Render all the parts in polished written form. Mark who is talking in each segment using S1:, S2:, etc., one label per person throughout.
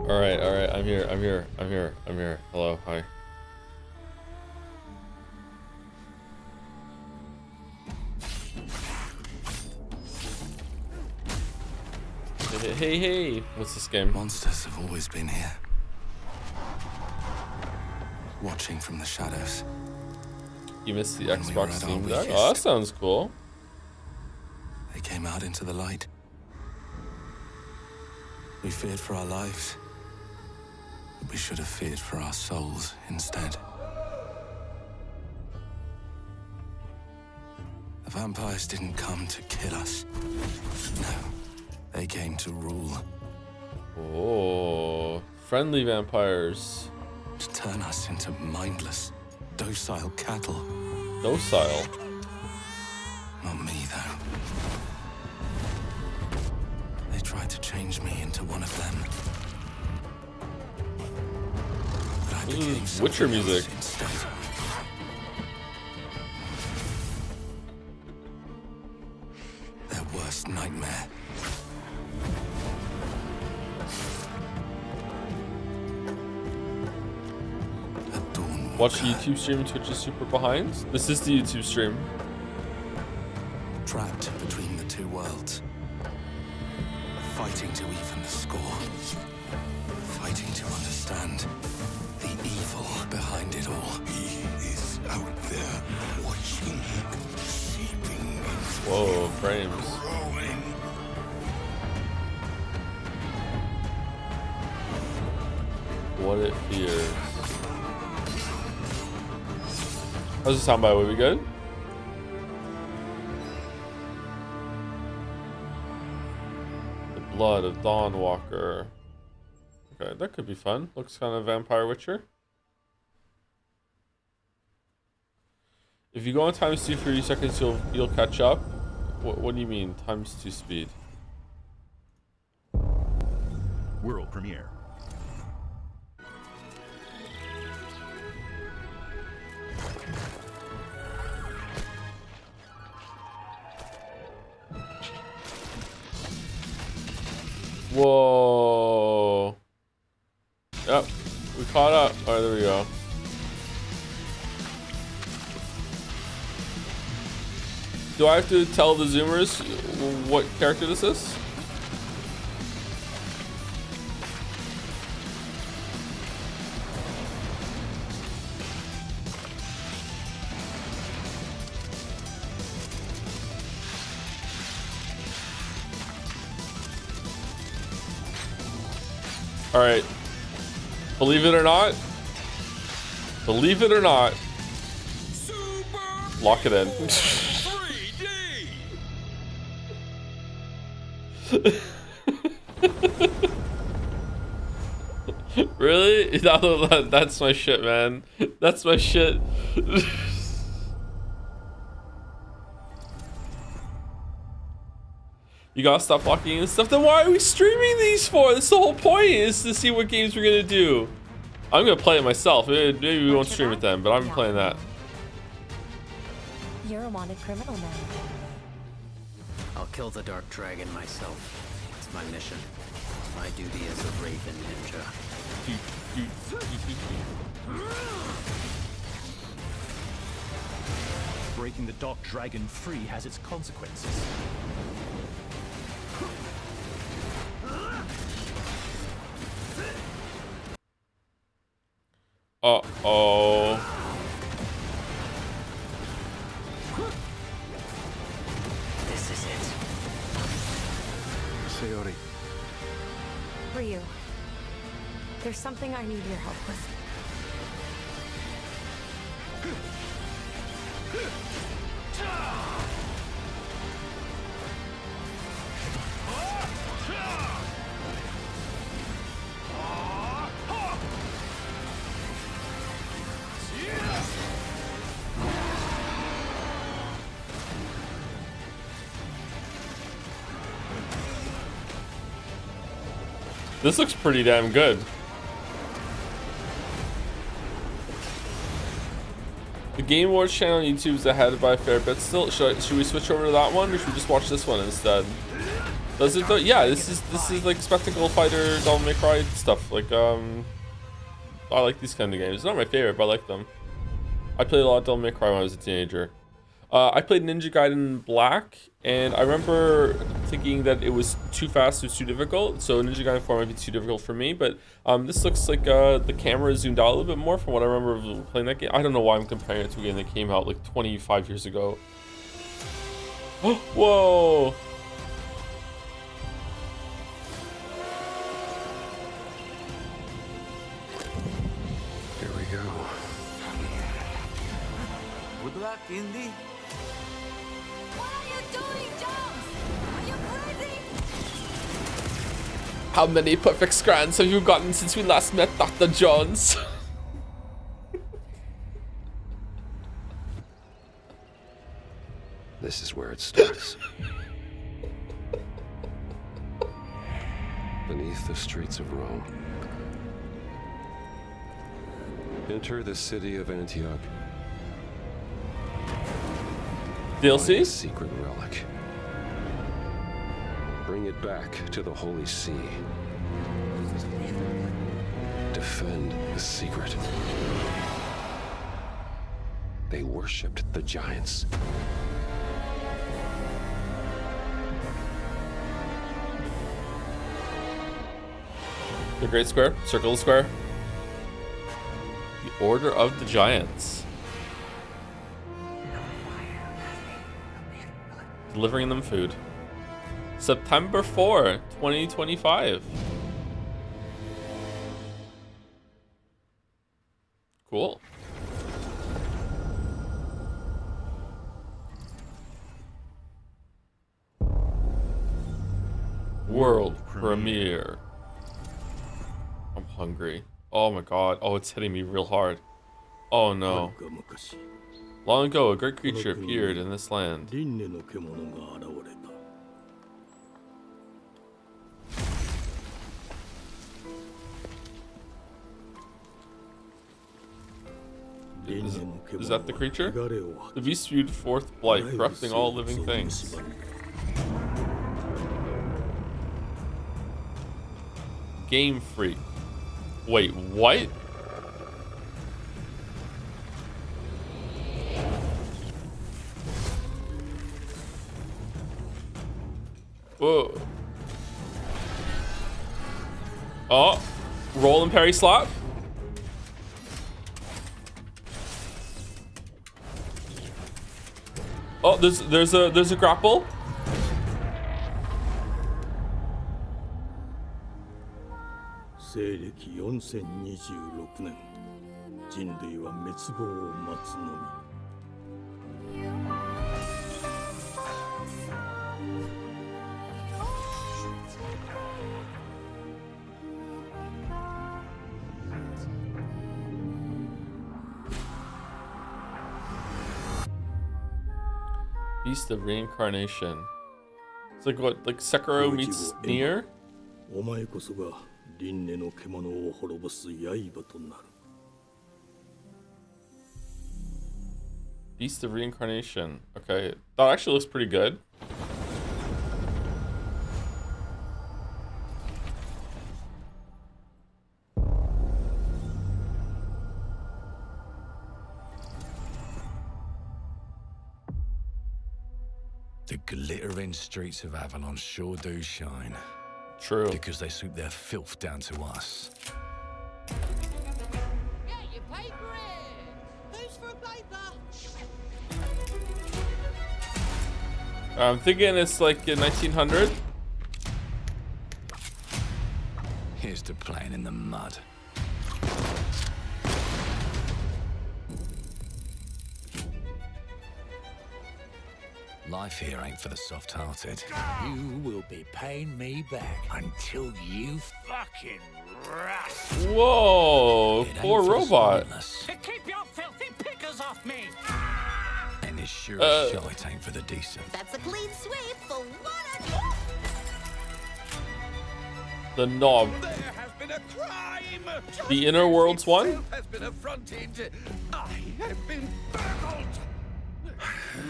S1: All right, I'm here. Hello, hi. Hey, what's this game?
S2: Monsters have always been here, watching from the shadows.
S1: You missed the
S2: When we were
S1: Xbox
S2: at our
S1: Steam Deck?
S2: weakest.
S1: Oh, that sounds cool.
S2: They came out into the light. We feared for our lives, but we should have feared for our souls instead. The vampires didn't come to kill us. No, they came to rule.
S1: Oh, friendly vampires.
S2: To turn us into mindless, docile cattle.
S1: Docile.
S2: Not me, though. They tried to change me into one of them. But I became
S1: Witcher
S2: something else
S1: music.
S2: instead. Their worst nightmare. A dawn
S1: Watch the
S2: walker,
S1: YouTube stream. Twitch is super behind. This is the YouTube stream.
S2: trapped between the two worlds. Fighting to even the score. Fighting to understand the evil behind it all. He is out there watching, seeping,
S1: Whoa, frames.
S2: growing.
S1: What it fears. How's the soundbite? Will we good? The blood of Dawnwalker. Okay, that could be fun. Looks kind of Vampire Witcher. If you go on times 2 for 30 seconds, you'll catch up. What do you mean times 2 speed?
S3: World premiere.
S1: Whoa. Yep, we caught up. All right, there we go. Do I have to tell the Zoomers what character this is? All right. Believe it or not. Believe it or not. Lock it in. 3D. Really? That's my shit, man. That's my shit. You gotta stop locking in stuff. Then why are we streaming these for? That's the whole point, is to see what games we're gonna do. I'm gonna play it myself. Maybe we won't stream it then, but I'm playing that.
S4: You're a wanted criminal now.
S5: I'll kill the Dark Dragon myself. It's my mission. My duty as a Raven Ninja.
S3: Breaking the Dark Dragon free has its consequences.
S1: Uh-oh.
S5: This is it.
S2: Sayori,
S4: Ryu, there's something I need your help with.
S1: This looks pretty damn good. The Game Awards channel on YouTube is ahead by a fair bit still. Should we switch over to that one, or should we just watch this one instead? Does it though? Yeah, this is like spectacle fighter, Devil May Cry stuff. Like I like these kind of games. It's not my favorite, but I like them. I played a lot of Devil May Cry when I was a teenager. I played Ninja Gaiden Black, and I remember thinking that it was too fast, it was too difficult. So Ninja Gaiden 4 might be too difficult for me, but this looks like the camera zoomed out a little bit more from what I remember of playing that game. I don't know why I'm comparing it to a game that came out like 25 years ago. Whoa!
S2: Here we go.
S6: Good luck, Indy.
S4: What are you doing, Jones? Are you crazy?
S1: How many perfect scrans have you gotten since we last met, Dr. Jones?
S2: This is where it starts. Beneath the streets of Rome. Enter the city of Antioch. Find a
S1: DLC?
S2: secret relic. Bring it back to the Holy See. Defend the secret. They worshipped the giants.
S1: The Great Square? Circle the Square? The Order of the Giants. Delivering them food. September 4, 2025. Cool. World premiere. I'm hungry. Oh my god. Oh, it's hitting me real hard. Oh no. Long ago, a great creature appeared in this land. Is that the creature? The beast spewed forth blight, corrupting all living things. Game Freak. Wait, what? Whoa. Oh, roll and parry slap. Oh, there's a grapple. Beast of Reincarnation. It's like what, like Sekiro meets Nier? Beast of Reincarnation. Okay, that actually looks pretty good.
S7: The glittering streets of Avalon sure do shine.
S1: True.
S7: Because they swoop their filth down to us.
S8: Get your paper in! Who's for a paper?
S1: I'm thinking it's like in 1900.
S7: Here's to playing in the mud. Life here ain't for the soft-hearted.
S3: You will be paying me back until you fucking rust.
S1: Whoa,
S7: It
S1: poor
S7: ain't for the
S1: robot.
S7: spineless,
S8: To keep your filthy pickers off me!
S7: and as sure as shite ain't for the decent.
S4: That's a clean sweep for one.
S1: The knob.
S6: There has been a crime!
S1: The Inner Worlds one?
S6: Itself has been affronted. I have been burgled!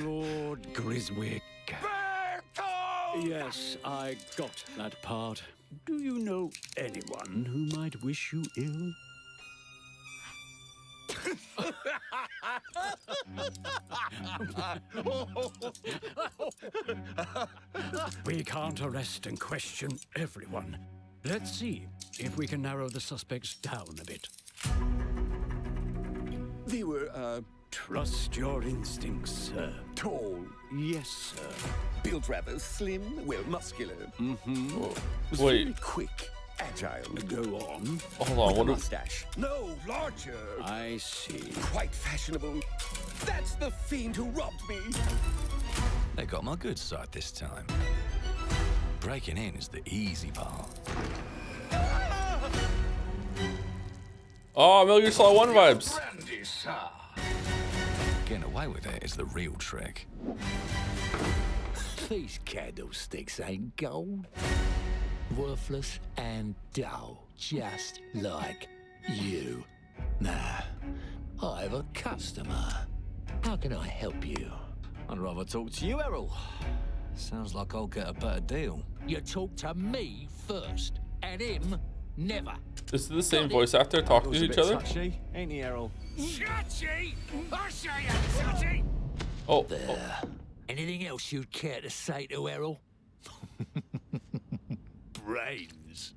S7: Lord Griswick.
S6: Bertolt!
S3: Yes, I got that part. Do you know anyone who might wish you ill? We can't arrest and question everyone. Let's see if we can narrow the suspects down a bit.
S6: They were,
S3: Trust your instincts, sir.
S6: tall,
S3: Yes, sir.
S6: built rather slim, well, muscular.
S1: Wait,
S6: Very quick, agile.
S3: Go on.
S1: hold on. What is?
S6: Mustache. No, larger.
S3: I see.
S6: Quite fashionable. That's the fiend who robbed me.
S7: They got my good side this time. Breaking in is the easy part.
S1: Oh, Metal Gear Solid 1 vibes.
S3: Brandy, sir.
S7: Getting away with it is the real trick.
S3: These candlesticks ain't gold. Worthless and dull, just like you. Nah, I have a customer. How can I help you?
S9: I'd rather talk to you, Errol. Sounds like I'll get a better deal.
S3: You talk to me first, and him never.
S1: This is the same voice actor talking to
S9: Feels a
S1: each
S9: bit
S1: other.
S9: touchy, ain't he, Errol?
S3: Touchy! I say I'm touchy!
S1: Oh,
S3: There. Anything else you'd care to say to Errol? Brains.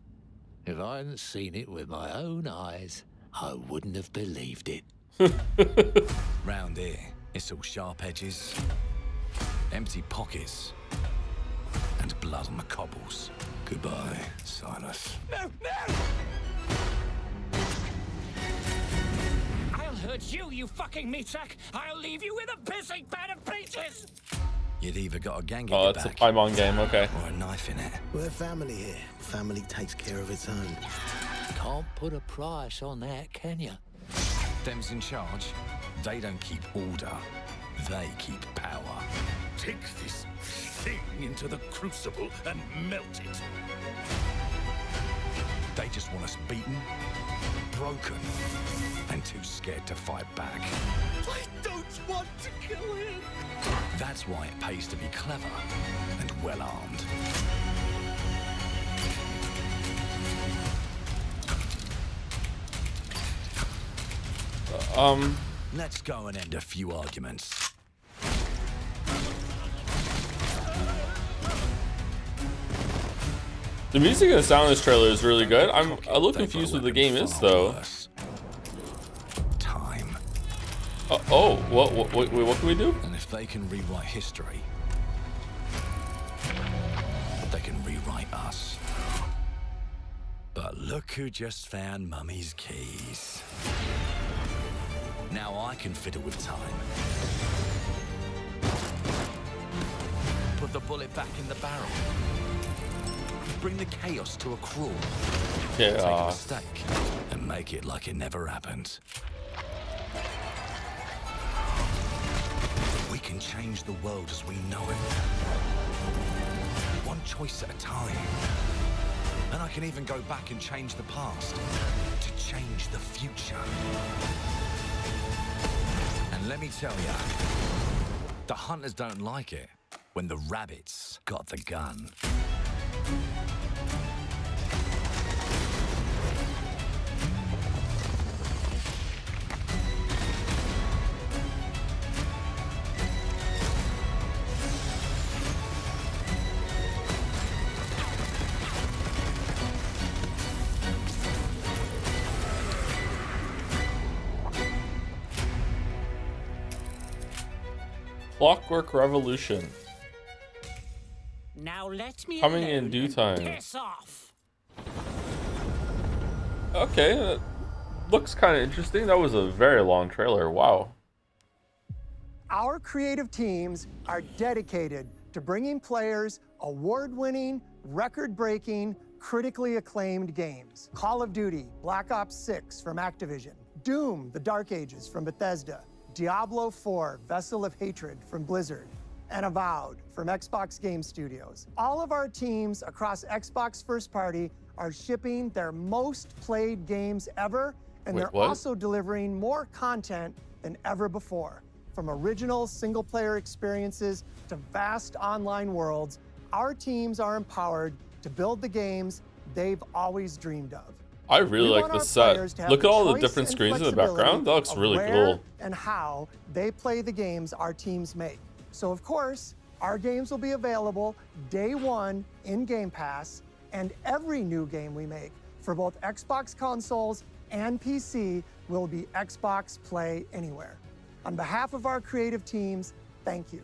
S3: If I hadn't seen it with my own eyes, I wouldn't have believed it.
S7: Round here, it's all sharp edges, empty pockets, and blood on the cobbles. Goodbye, Silas.
S3: No, no! I'll hurt you, you fucking meatsack! I'll leave you with a pissing bed of peaches!
S7: You'd either got a gang
S1: oh,
S7: in
S1: that's
S7: your
S1: a
S7: back
S1: Paimon game. Okay.
S7: or a knife in it.
S2: We're family here. Family takes care of its own.
S3: Can't put a price on that, can you?
S7: Them's in charge. They don't keep order. They keep power.
S3: Take this thing into the crucible and melt it.
S7: They just want us beaten, broken, and too scared to fight back.
S6: I don't want to kill him.
S7: That's why it pays to be clever and well-armed. Let's go and end a few arguments.
S1: The music and the sound of this trailer is really good. I'm a little
S7: They've
S1: confused
S7: got
S1: with the
S7: a
S1: game
S7: weapon
S1: is
S7: far
S1: though.
S7: worse. Time.
S1: Oh, what can we do?
S7: And if they can rewrite history, they can rewrite us. But look who just found Mummy's keys. Now I can fiddle with time. Put the bullet back in the barrel. Bring the chaos to a crawl. Take a
S1: Yeah.
S7: mistake and make it like it never happened. We can change the world as we know it. One choice at a time. And I can even go back and change the past to change the future. And let me tell ya, the hunters don't like it when the rabbits got the gun.
S1: Clockwork Revolution.
S3: Now let me
S1: Coming in
S3: alone
S1: due
S3: and
S1: time.
S3: Piss off.
S1: Okay, that looks kind of interesting. That was a very long trailer. Wow.
S10: Our creative teams are dedicated to bringing players award-winning, record-breaking, critically acclaimed games. Call of Duty, Black Ops 6 from Activision, Doom, The Dark Ages from Bethesda, Diablo 4, Vessel of Hatred from Blizzard, and Avowed from Xbox Game Studios. All of our teams across Xbox First Party are shipping their most played games ever, and
S1: Wait,
S10: they're
S1: what?
S10: also delivering more content than ever before. From original single-player experiences to vast online worlds, our teams are empowered to build the games they've always dreamed of.
S1: I really like this set. Look at all the different
S10: choice
S1: screens
S10: and
S1: in the background. That looks
S10: of
S1: really
S10: where
S1: cool.
S10: and how they play the games our teams make. So of course, our games will be available day one in Game Pass, and every new game we make for both Xbox consoles and PC will be Xbox Play Anywhere. On behalf of our creative teams, thank you.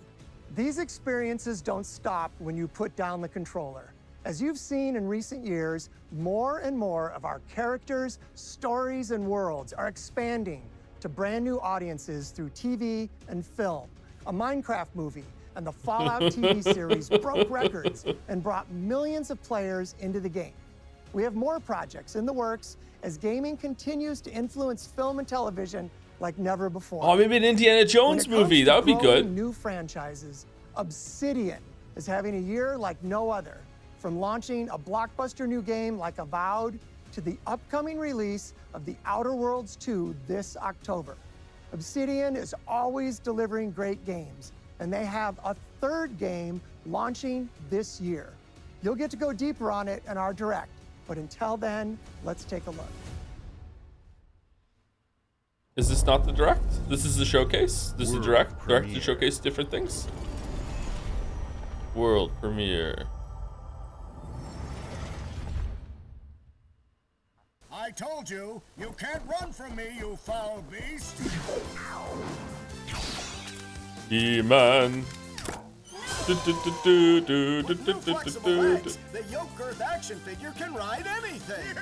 S10: These experiences don't stop when you put down the controller. As you've seen in recent years, more and more of our characters, stories, and worlds are expanding to brand new audiences through TV and film. A Minecraft movie and the Fallout TV series broke records and brought millions of players into the game. We have more projects in the works as gaming continues to influence film and television like never before.
S1: Oh, maybe an Indiana Jones movie. That would be good.
S10: New franchises. Obsidian is having a year like no other. From launching a blockbuster new game like Avowed to the upcoming release of The Outer Worlds 2 this October. Obsidian is always delivering great games, and they have a third game launching this year. You'll get to go deeper on it in our Direct, but until then, let's take a look.
S1: Is this not the Direct? This is the showcase? This is the Direct? Direct to showcase different things? World premiere.
S11: I told you, you can't run from me, you foul beast.
S1: E-Man.
S11: Flexible legs. The yoke girth action figure can ride anything.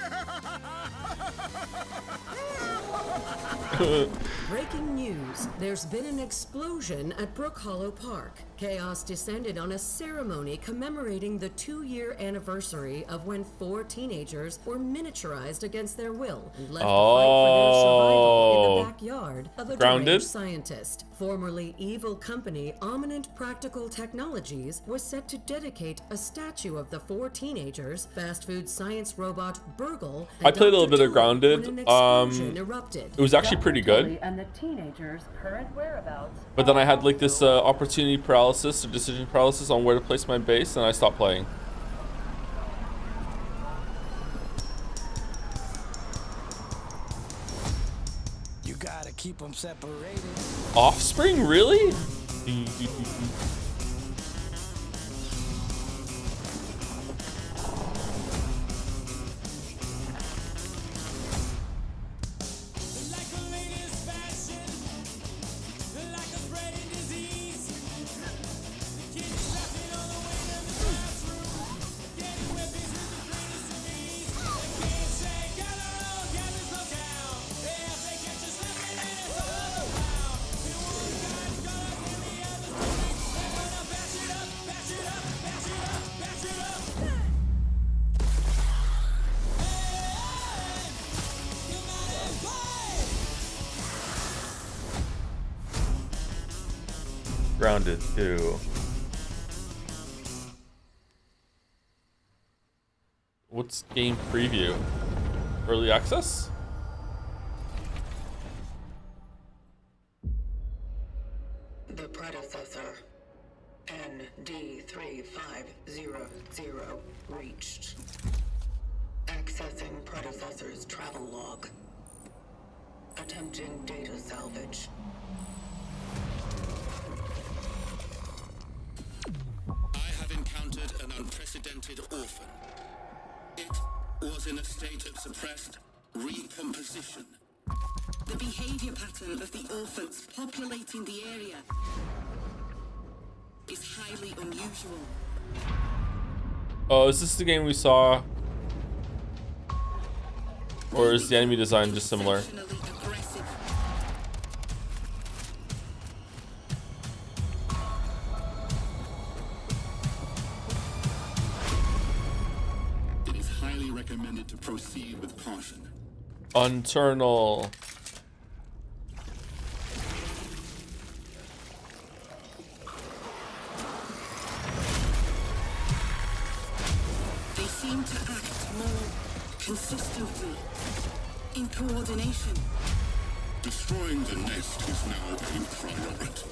S12: Breaking news. There's been an explosion at Brook Hollow Park. Chaos descended on a ceremony commemorating the 2-year anniversary of when 4 teenagers were miniaturized against their will and left to fight for their survival in the backyard of a deranged scientist. Formerly evil company Ominent Practical Technologies was set to dedicate a statue of the 4 teenagers, fast food science robot Burgle, and
S1: I played a little bit of Grounded.
S12: when an explosion erupted.
S1: It was actually pretty good.
S12: And the teenagers' current whereabouts.
S1: But then I had like this opportunity paralysis or decision paralysis on where to place my base, and I stopped playing.
S9: You gotta keep them separated.
S1: Offspring, really? Grounded 2. What's game preview? Early access?
S13: The predecessor, ND3500, reached. Accessing predecessor's travel log. Attempting data salvage.
S2: I have encountered an unprecedented orphan. It was in a state of suppressed recomposition.
S14: The behavior pattern of the orphans populating the area is highly unusual.
S1: Oh, is this the game we saw? Or is the enemy design just similar?
S2: It is highly recommended to proceed with caution.
S1: Unternal.
S14: They seem to act more consistently, in coordination.
S2: Destroying the nest is now a priority.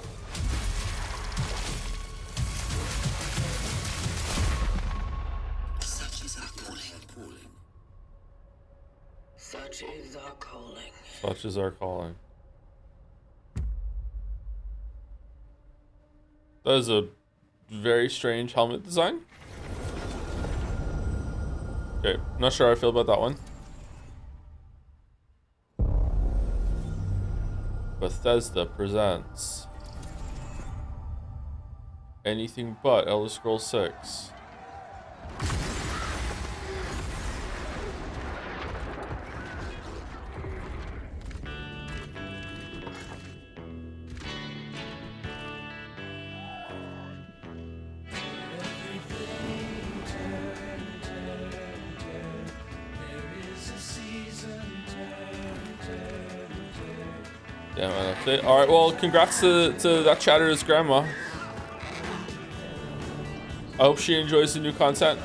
S13: Such is our calling.
S1: Such is our calling. That is a very strange helmet design. Okay, not sure how I feel about that one. Bethesda presents anything but Elder Scrolls 6. Damn, update. All right, well, congrats to that chatter's grandma. I hope she enjoys the new content.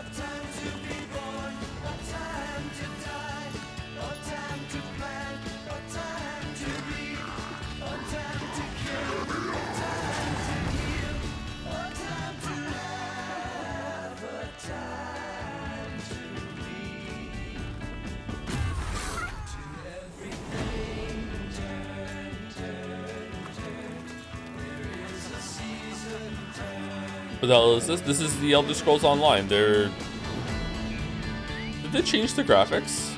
S1: What the hell is this? This is the Elder Scrolls Online. Did they change the graphics?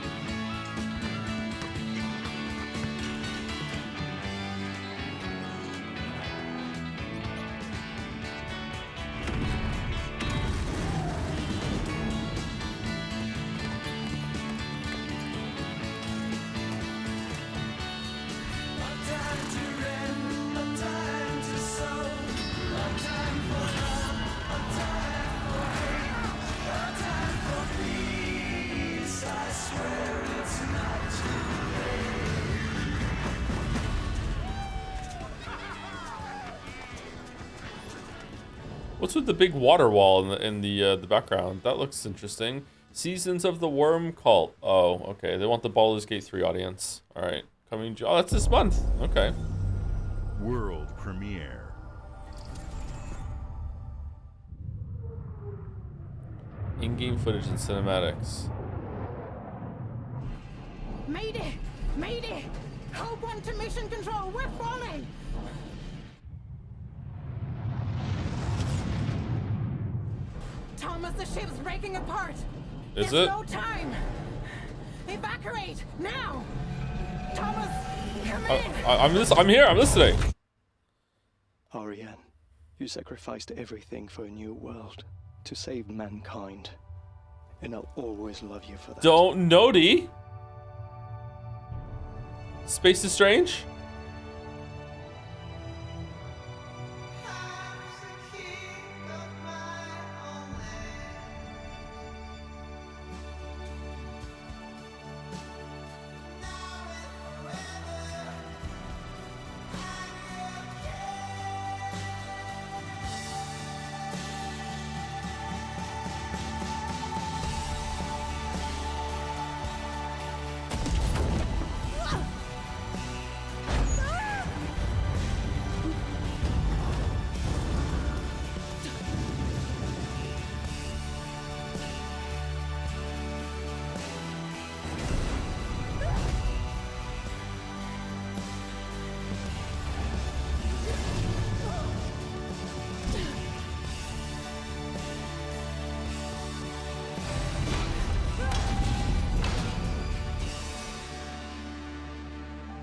S1: What's with the big water wall in the background? That looks interesting. Seasons of the Worm Cult. Oh, okay. They want the Baldur's Gate 3 audience. All right, coming. Oh, that's this month. Okay.
S15: World premiere.
S1: In-game footage and cinematics.
S8: Mayday! Mayday! Code 1 to mission control. We're falling. Thomas, the ship's breaking apart.
S1: Is
S8: There's
S1: it?
S8: no time. Evacuate now. Thomas, come in.
S1: I'm here. I'm listening.
S16: Ariane, you sacrificed everything for a new world to save mankind, and I'll always love you for that.
S1: Don't Nody. Space is strange.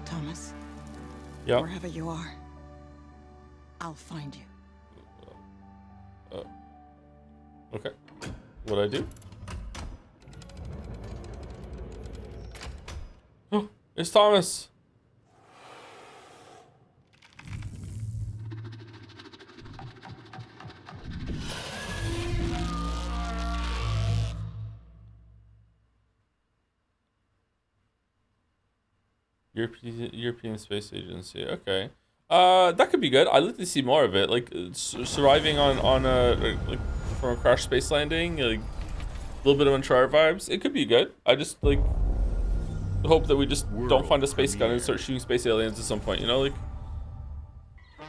S8: Thomas.
S1: Yeah.
S8: Wherever you are, I'll find you.
S1: Okay. What'd I do? Oh, it's Thomas. European Space Agency. Okay. That could be good. I'd like to see more of it. Like surviving on a like from a crash space landing, like a little bit of Uncharted vibes. It could be good. I just like hope that we just don't find a space gun and start shooting space aliens at some point. You know, like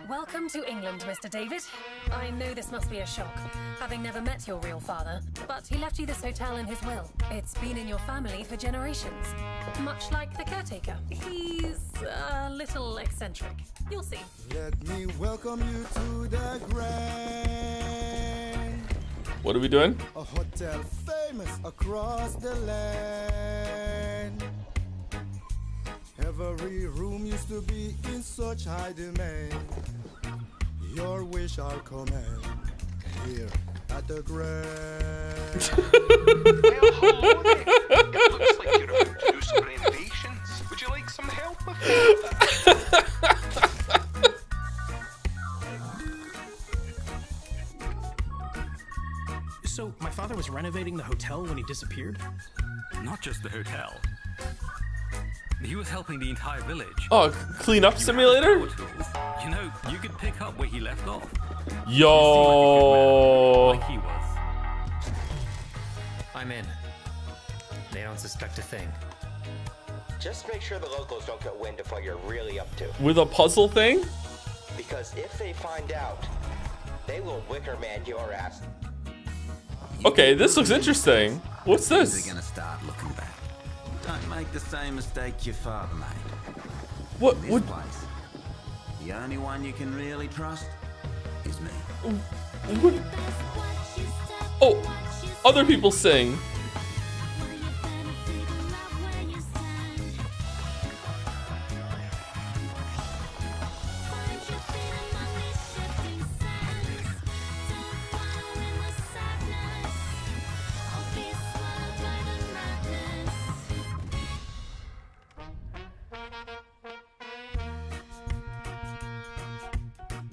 S17: Welcome to England, Mr. David. I know this must be a shock, having never met your real father, but he left you this hotel in his will. It's been in your family for generations, much like the caretaker. He's a little eccentric. You'll see.
S18: Let me welcome you to the Grand.
S1: What are we doing?
S18: A hotel famous across the land. Every room used to be in such high demand. Your wish I'll command here at the Grand.
S19: It looks like you're about to do some renovations. Would you like some help with that?
S6: So, my father was renovating the hotel when he disappeared?
S20: Not just the hotel. He was helping the entire village.
S1: Oh, clean up simulator?
S20: You know, you could pick up where he left off.
S1: Yo.
S20: Like he was.
S21: I'm in. They don't suspect a thing.
S22: Just make sure the locals don't get wind of what you're really up to.
S1: With a puzzle thing?
S22: Because if they find out, they will wicker man your ass.
S1: Okay, this looks interesting. What's this?
S23: They're gonna start looking back. Don't make the same mistake your father made.
S1: What?
S23: In this place, the only one you can really trust is me.
S1: What? Oh, other people sing.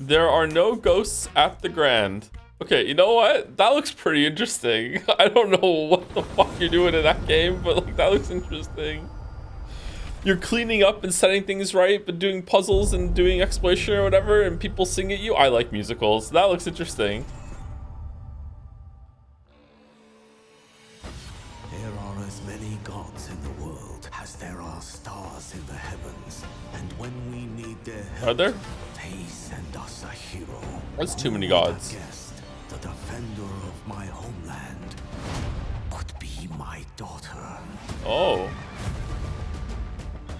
S1: There are no ghosts at the Grand. Okay, you know what? That looks pretty interesting. I don't know what the fuck you're doing in that game, but like that looks interesting. You're cleaning up and setting things right, but doing puzzles and doing exploration or whatever, and people sing at you. I like musicals. That looks interesting.
S24: There are as many gods in the world as there are stars in the heavens, and when we need their help,
S1: Are there?
S24: they send us a hero.
S1: That's too many gods.
S24: The defender of my homeland could be my daughter.
S1: Oh.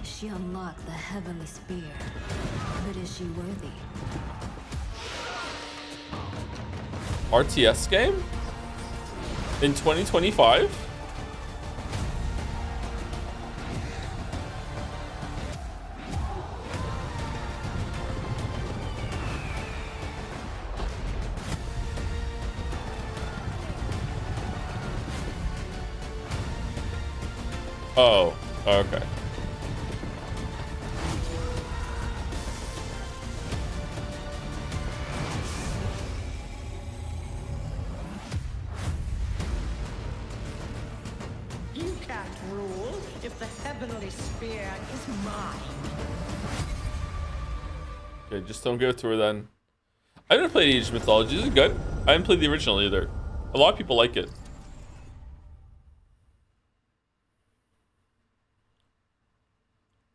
S25: She unlocked the heavenly spear, but is she worthy?
S1: RTS game? In 2025? Oh, okay.
S8: You can't rule if the heavenly spear is mine.
S1: Okay, just don't go through then. I haven't played Age of Mythology. Is it good? I haven't played the original either. A lot of people like it.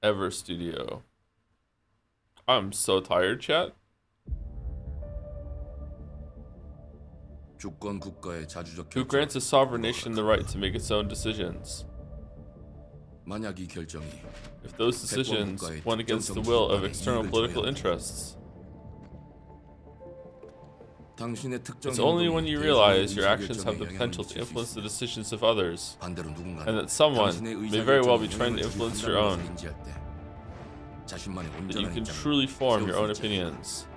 S1: Ever Studio. I'm so tired, chat. Who grants a sovereign nation the right to make its own decisions? If those decisions went against the will of external political interests. It's only when you realize your actions have the potential to influence the decisions of others, and that someone may very well be trying to influence your own, that you can truly form your own opinions.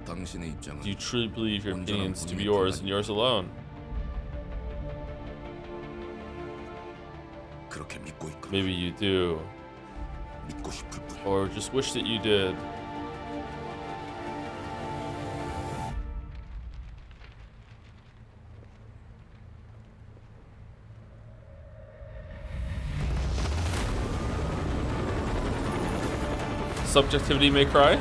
S1: Do you truly believe your opinions to be yours and yours alone? Maybe you do. Or just wish that you did. Subjectivity may cry.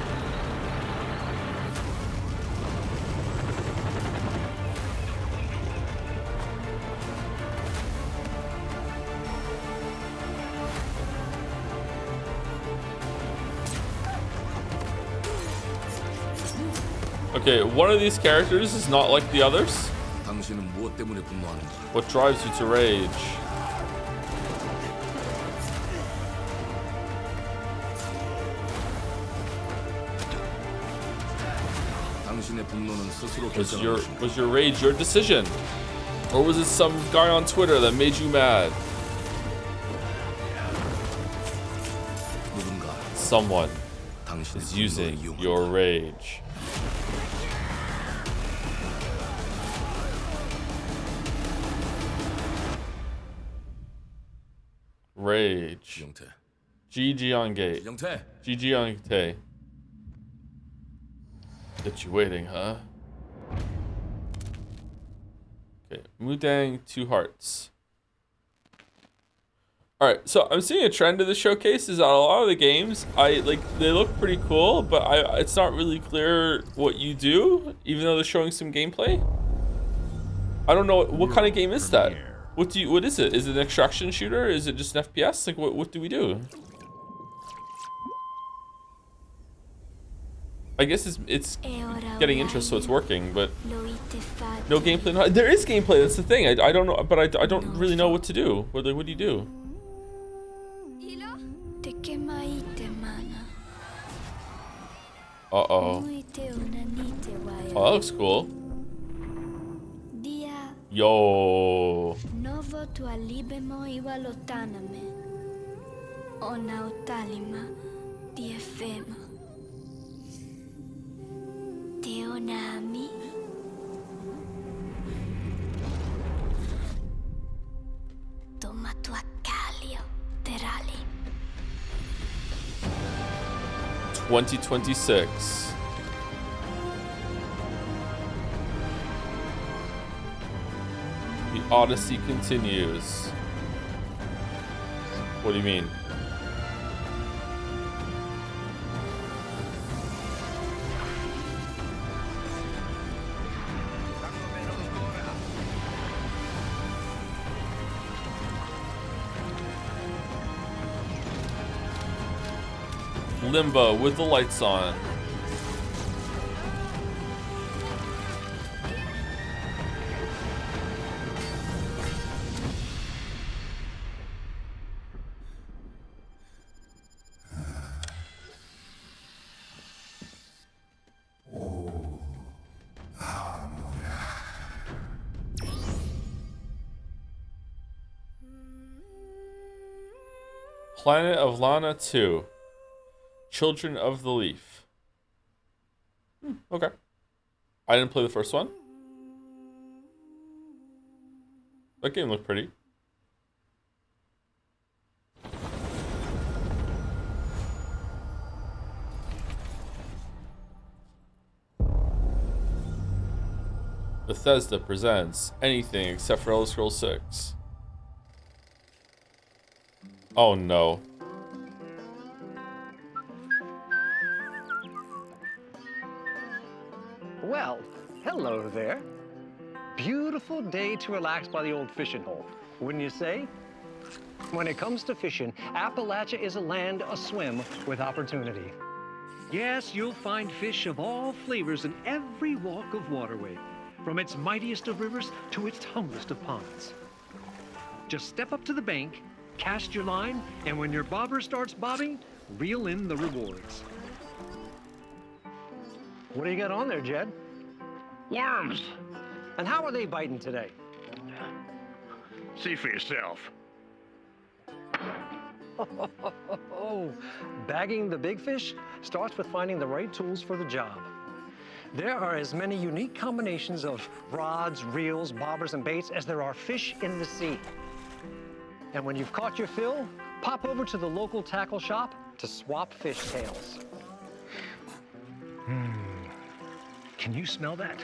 S1: Okay, one of these characters is not like the others. What drives you to rage? Was your rage your decision? Or was it some guy on Twitter that made you mad? Someone is using your rage. Rage. GG on gate. GG on Tay. Get you waiting, huh? Okay, Mudang, 2 hearts. Alright, so I'm seeing a trend of the showcase is that a lot of the games, they look pretty cool, but it's not really clear what you do, even though they're showing some gameplay. I don't know what kind of game is that? What is it? Is it an extraction shooter? Is it just an FPS? Like what do we do? I guess it's getting interest, so it's working, but no gameplay. No, there is gameplay. That's the thing. I don't know, but I don't really know what to do. What do you do? Uh-oh. Oh, that looks cool. Yo.
S25: Teonami. Toma tu accalio, Terali.
S1: 2026. The Odyssey continues. What do you mean? Limbo with the lights on. Planet of Lana 2. Children of the Leaf. Okay. I didn't play the first one. That game looked pretty. Bethesda presents anything except for Elder Scrolls 6. Oh no.
S3: Well, hello there. Beautiful day to relax by the old fishing hole, wouldn't you say? When it comes to fishing, Appalachia is a land aswim with opportunity.
S4: Yes, you'll find fish of all flavors in every walk of waterway, from its mightiest of rivers to its humblest of ponds. Just step up to the bank, cast your line, and when your bobber starts bobbing, reel in the rewards.
S3: What do you got on there, Jed?
S4: Worms!
S3: And how are they biting today?
S4: See for yourself.
S3: Bagging the big fish starts with finding the right tools for the job. There are as many unique combinations of rods, reels, bobbers, and baits as there are fish in the sea. And when you've caught your fill, pop over to the local tackle shop to swap fish tails.
S4: Can you smell that?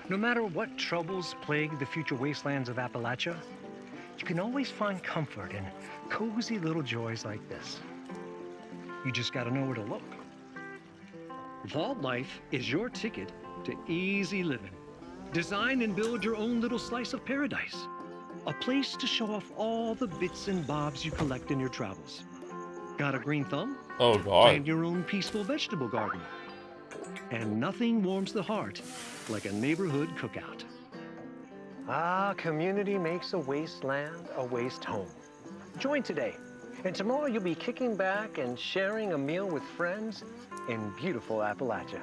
S4: No matter what troubles plague the future wastelands of Appalachia, you can always find comfort in cozy little joys like this. You just gotta know where to look. Vault Life is your ticket to easy living. Design and build your own little slice of paradise. A place to show off all the bits and bobs you collect in your travels. Got a green thumb?
S1: Oh God.
S4: Plant your own peaceful vegetable garden.
S3: And nothing warms the heart like a neighborhood cookout. Ah, community makes a wasteland a waste home. Join today, and tomorrow you'll be kicking back and sharing a meal with friends in beautiful Appalachia.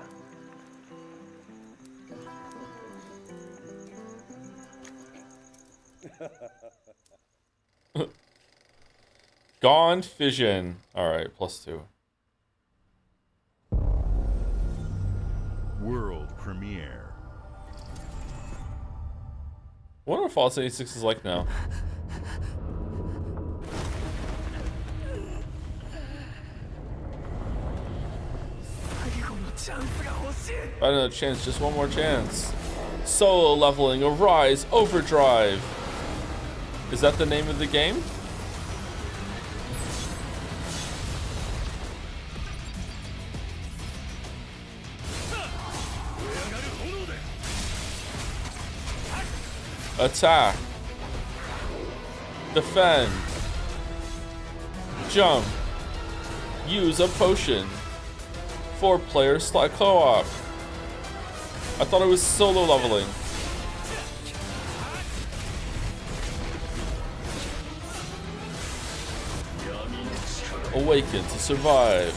S1: Gone Fission. Alright, +2.
S15: World premiere.
S1: I wonder what Fallout 86 is like now. I don't know, chance, just one more chance. Solo leveling, Arise, Overdrive. Is that the name of the game? Attack. Defend. Jump. Use a potion. 4-player slot co-op. I thought it was solo leveling. Awaken to survive.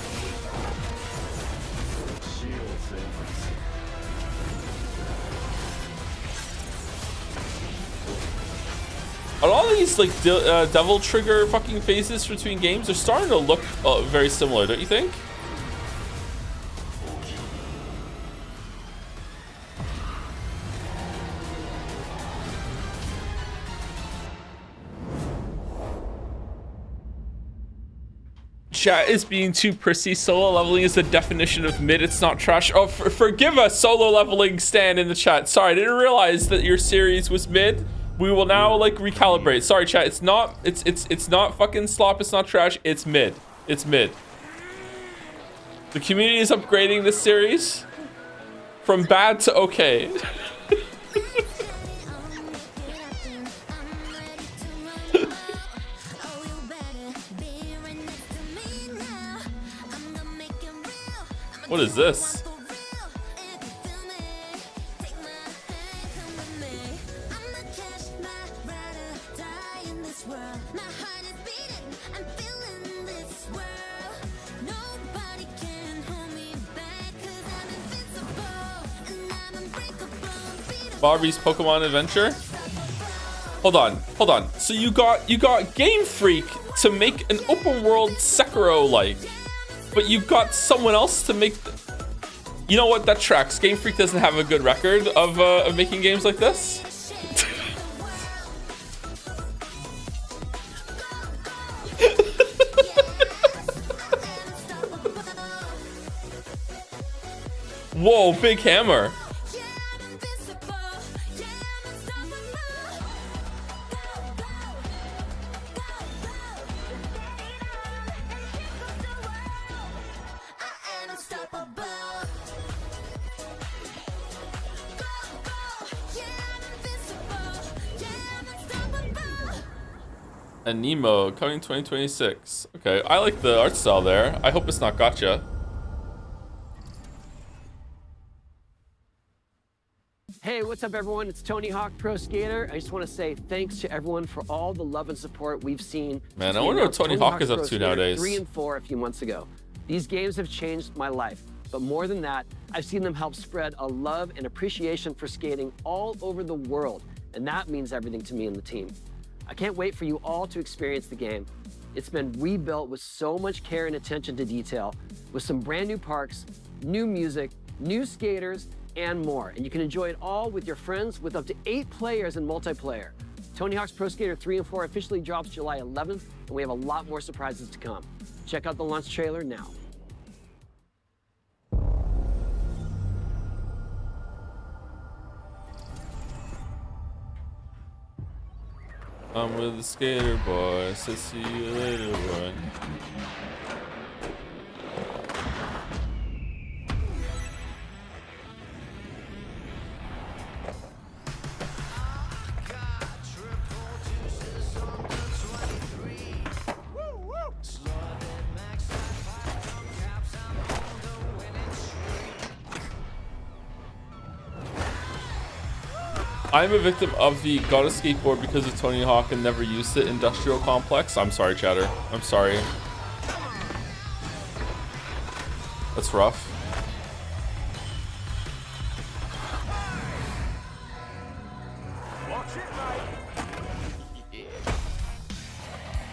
S1: A lot of these like devil trigger fucking phases between games are starting to look very similar, don't you think? Chat is being too prissy. Solo leveling is the definition of mid. It's not trash. Oh, forgive us, solo leveling Stan in the chat. Sorry, I didn't realize that your series was mid. We will now like recalibrate. Sorry, chat. It's not. It's not fucking slop. It's not trash. It's mid. It's mid. The community is upgrading this series from bad to okay. What is this? Barbie's Pokemon Adventure? Hold on. So you got Game Freak to make an open world Sekiro-like, but you got someone else to make. You know what? That tracks. Game Freak doesn't have a good record of making games like this. Whoa, big hammer. And Nemo coming 2026. Okay, I like the art style there. I hope it's not gotcha.
S5: Hey, what's up, everyone? It's Tony Hawk Pro Skater. I just want to say thanks to everyone for all the love and support we've seen.
S1: Man, I wonder what Tony Hawk is up to nowadays.
S5: 3 and 4 a few months ago. These games have changed my life. But more than that, I've seen them help spread a love and appreciation for skating all over the world. And that means everything to me and the team. I can't wait for you all to experience the game. It's been rebuilt with so much care and attention to detail, with some brand new parks, new music, new skaters, and more. And you can enjoy it all with your friends with up to 8 players in multiplayer. Tony Hawk's Pro Skater 3 and 4 officially drops July 11th, and we have a lot more surprises to come. Check out the launch trailer now.
S1: I'm with the skater boy, so see you later, boy. I'm a victim of the got a skateboard because of Tony Hawk and never used it industrial complex. I'm sorry, Chatter. I'm sorry. That's rough.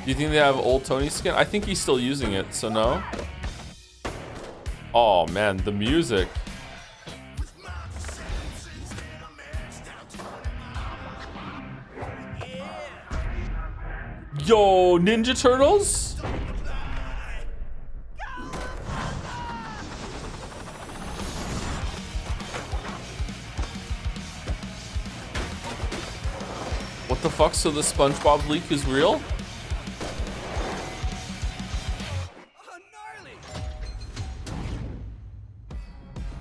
S1: Do you think they have old Tony skin? I think he's still using it, so no. Oh man, the music. Yo, Ninja Turtles? What the fuck? So the SpongeBob leak is real?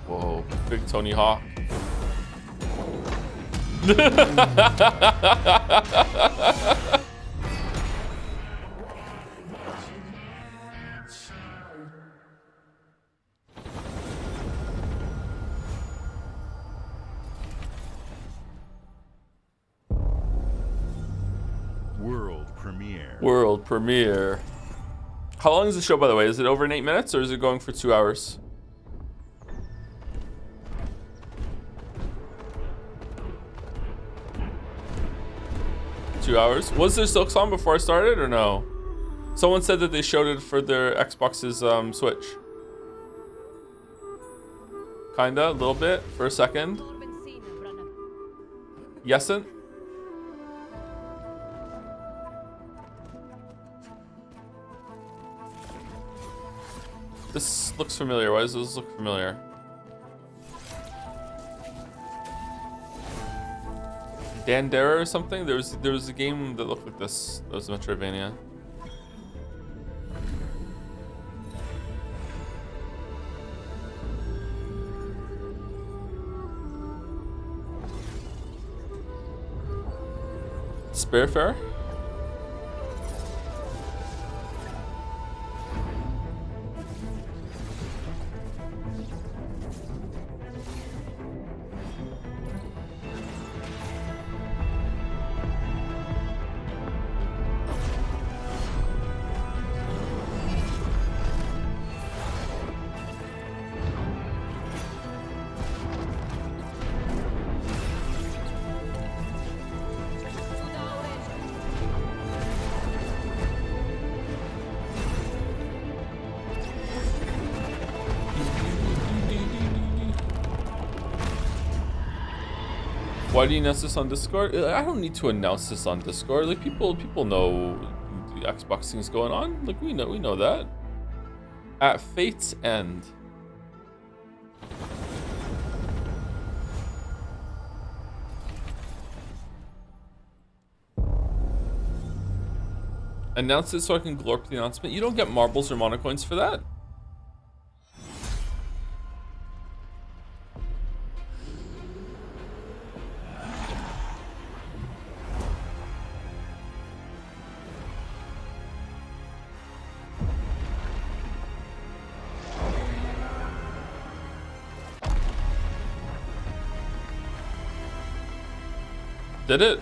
S1: Whoa, big Tony Hawk.
S15: World premiere.
S1: World premiere. How long is the show, by the way? Is it over in 8 minutes or is it going for 2 hours? Was there Silk Song before I started or no? Someone said that they showed it for their Xbox's Switch. Kinda, a little bit, for a second. Yesn't? This looks familiar. Why does this look familiar? Dandara or something? There was a game that looked like this. That was Metroidvania. Sparefair? Why do you announce this on Discord? I don't need to announce this on Discord. Like people know the Xbox thing's going on. Like we know that. At Fate's End. Announce it so I can glorp the announcement. You don't get marbles or monocoins for that. Did it?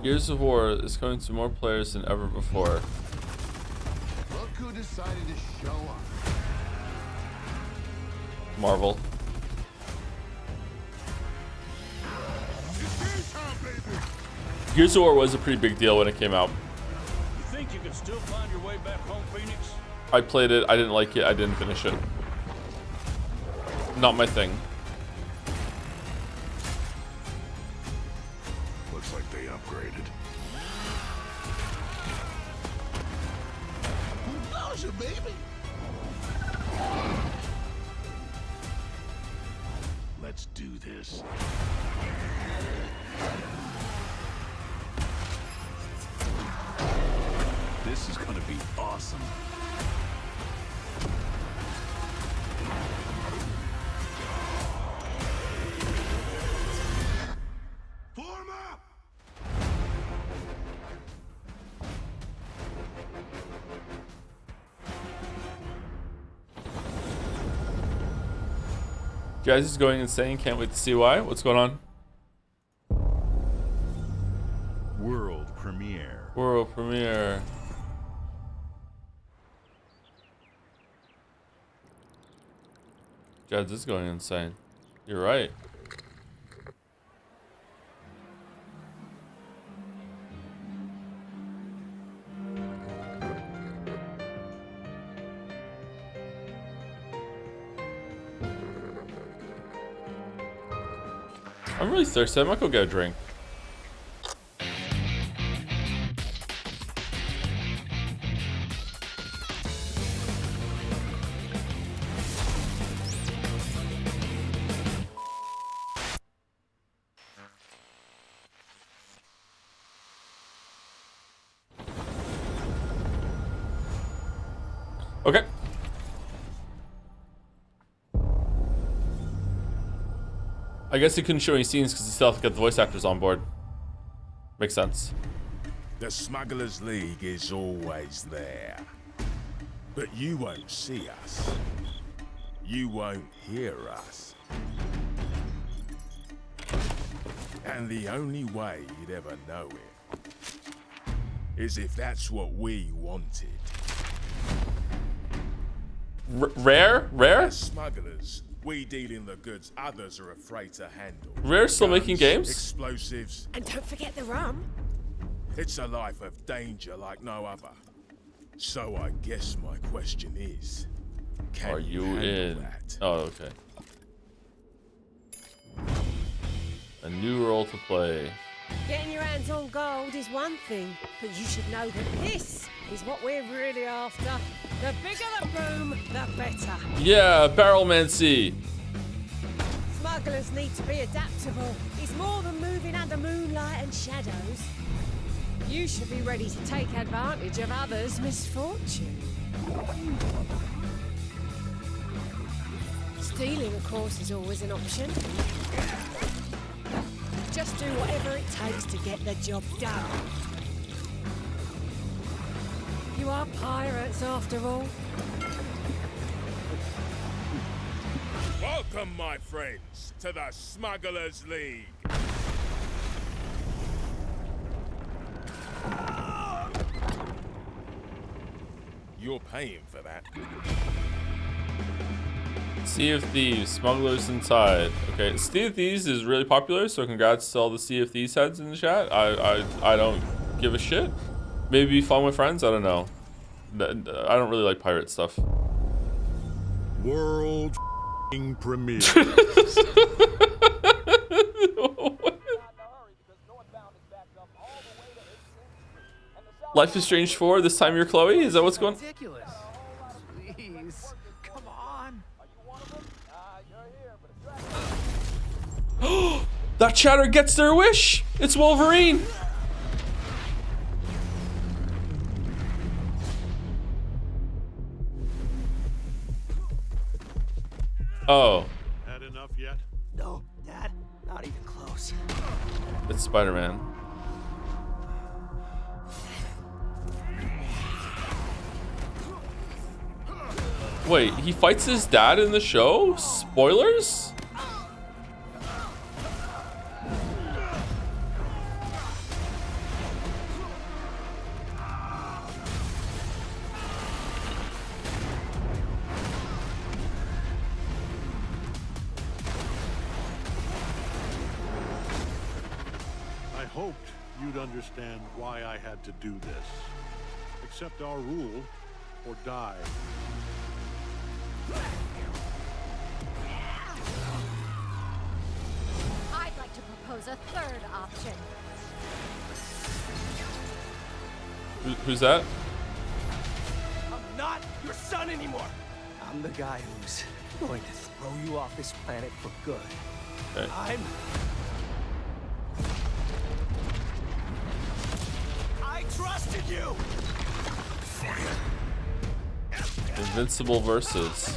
S1: Gears of War is coming to more players than ever before.
S18: Look who decided to show up.
S1: Marvel. Gears of War was a pretty big deal when it came out.
S7: You think you can still find your way back home, Phoenix?
S1: I played it, I didn't like it, I didn't finish it. Not my thing.
S18: Looks like they upgraded. Who knows you, baby? Let's do this. This is gonna be awesome.
S1: Jazz is going insane. Can't wait to see why. What's going on?
S15: World premiere.
S1: World premiere. Jazz is going insane. You're right. I'm really thirsty. I might go get a drink. Okay. I guess he couldn't show any scenes because he still have to get the voice actors on board. Makes sense.
S9: The Smugglers League is always there. But you won't see us. You won't hear us. And the only way you'd ever know it is if that's what we wanted.
S1: Rare?
S9: As smugglers, we deal in the goods others are afraid to handle.
S1: Rare still
S9: Guns,
S1: making games?
S9: Explosives.
S8: And don't forget the rum.
S9: It's a life of danger like no other. So I guess my question is, can
S1: Are you
S9: handle
S1: in?
S9: that?
S1: Oh, okay. A new role to play.
S8: Getting your hands on gold is one thing, but you should know that this is what we're really after. The bigger the boom, the better.
S1: Yeah, barrelmancy.
S8: Smugglers need to be adaptable. It's more than moving under moonlight and shadows. You should be ready to take advantage of others' misfortune. Stealing, of course, is always an option. Just do whatever it takes to get the job done. You are pirates, after all.
S9: Welcome, my friends, to the Smugglers League. You're paying for that.
S1: Sea of Thieves, Smugglers Inside. Okay, Sea of Thieves is really popular, so congrats to all the Sea of Thieves heads in the chat. I don't give a shit. Maybe be fun with friends, I don't know. I don't really like pirate stuff.
S15: World premiere.
S1: Life is Strange 4, this time you're Chloe? Is that what's going on?
S6: Ridiculous. Please, come on.
S1: That chatter gets their wish! It's Wolverine! Oh.
S15: Had enough yet?
S6: No, Dad, not even close.
S1: It's Spider-Man. Wait, he fights his dad in the show? Spoilers?
S15: I hoped you'd understand why I had to do this. Accept our rule or die.
S10: I'd like to propose a third option.
S1: Who's that?
S6: I'm not your son anymore. I'm the guy who's going to throw you off this planet for good.
S1: Okay.
S6: I trusted you.
S1: Invincible versus.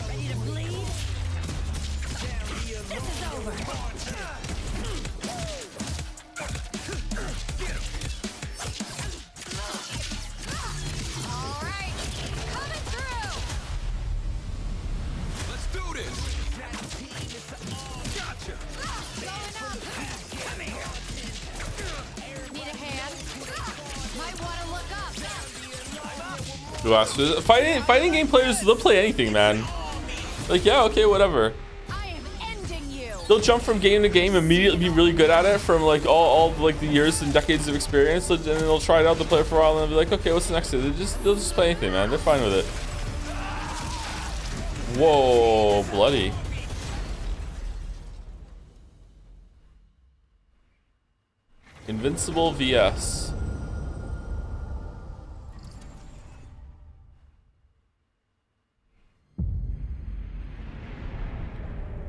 S8: Ready to bleed? This is over.
S10: All right, coming through.
S1: Who asked? Fighting game players, they'll play anything, man. Like, yeah, okay, whatever. They'll jump from game to game, immediately be really good at it from like all like the years and decades of experience, and then they'll try it out, they'll play it for a while, and they'll be like, okay, what's the next thing? They'll just play anything, man. They're fine with it. Whoa, bloody. Invincible VS.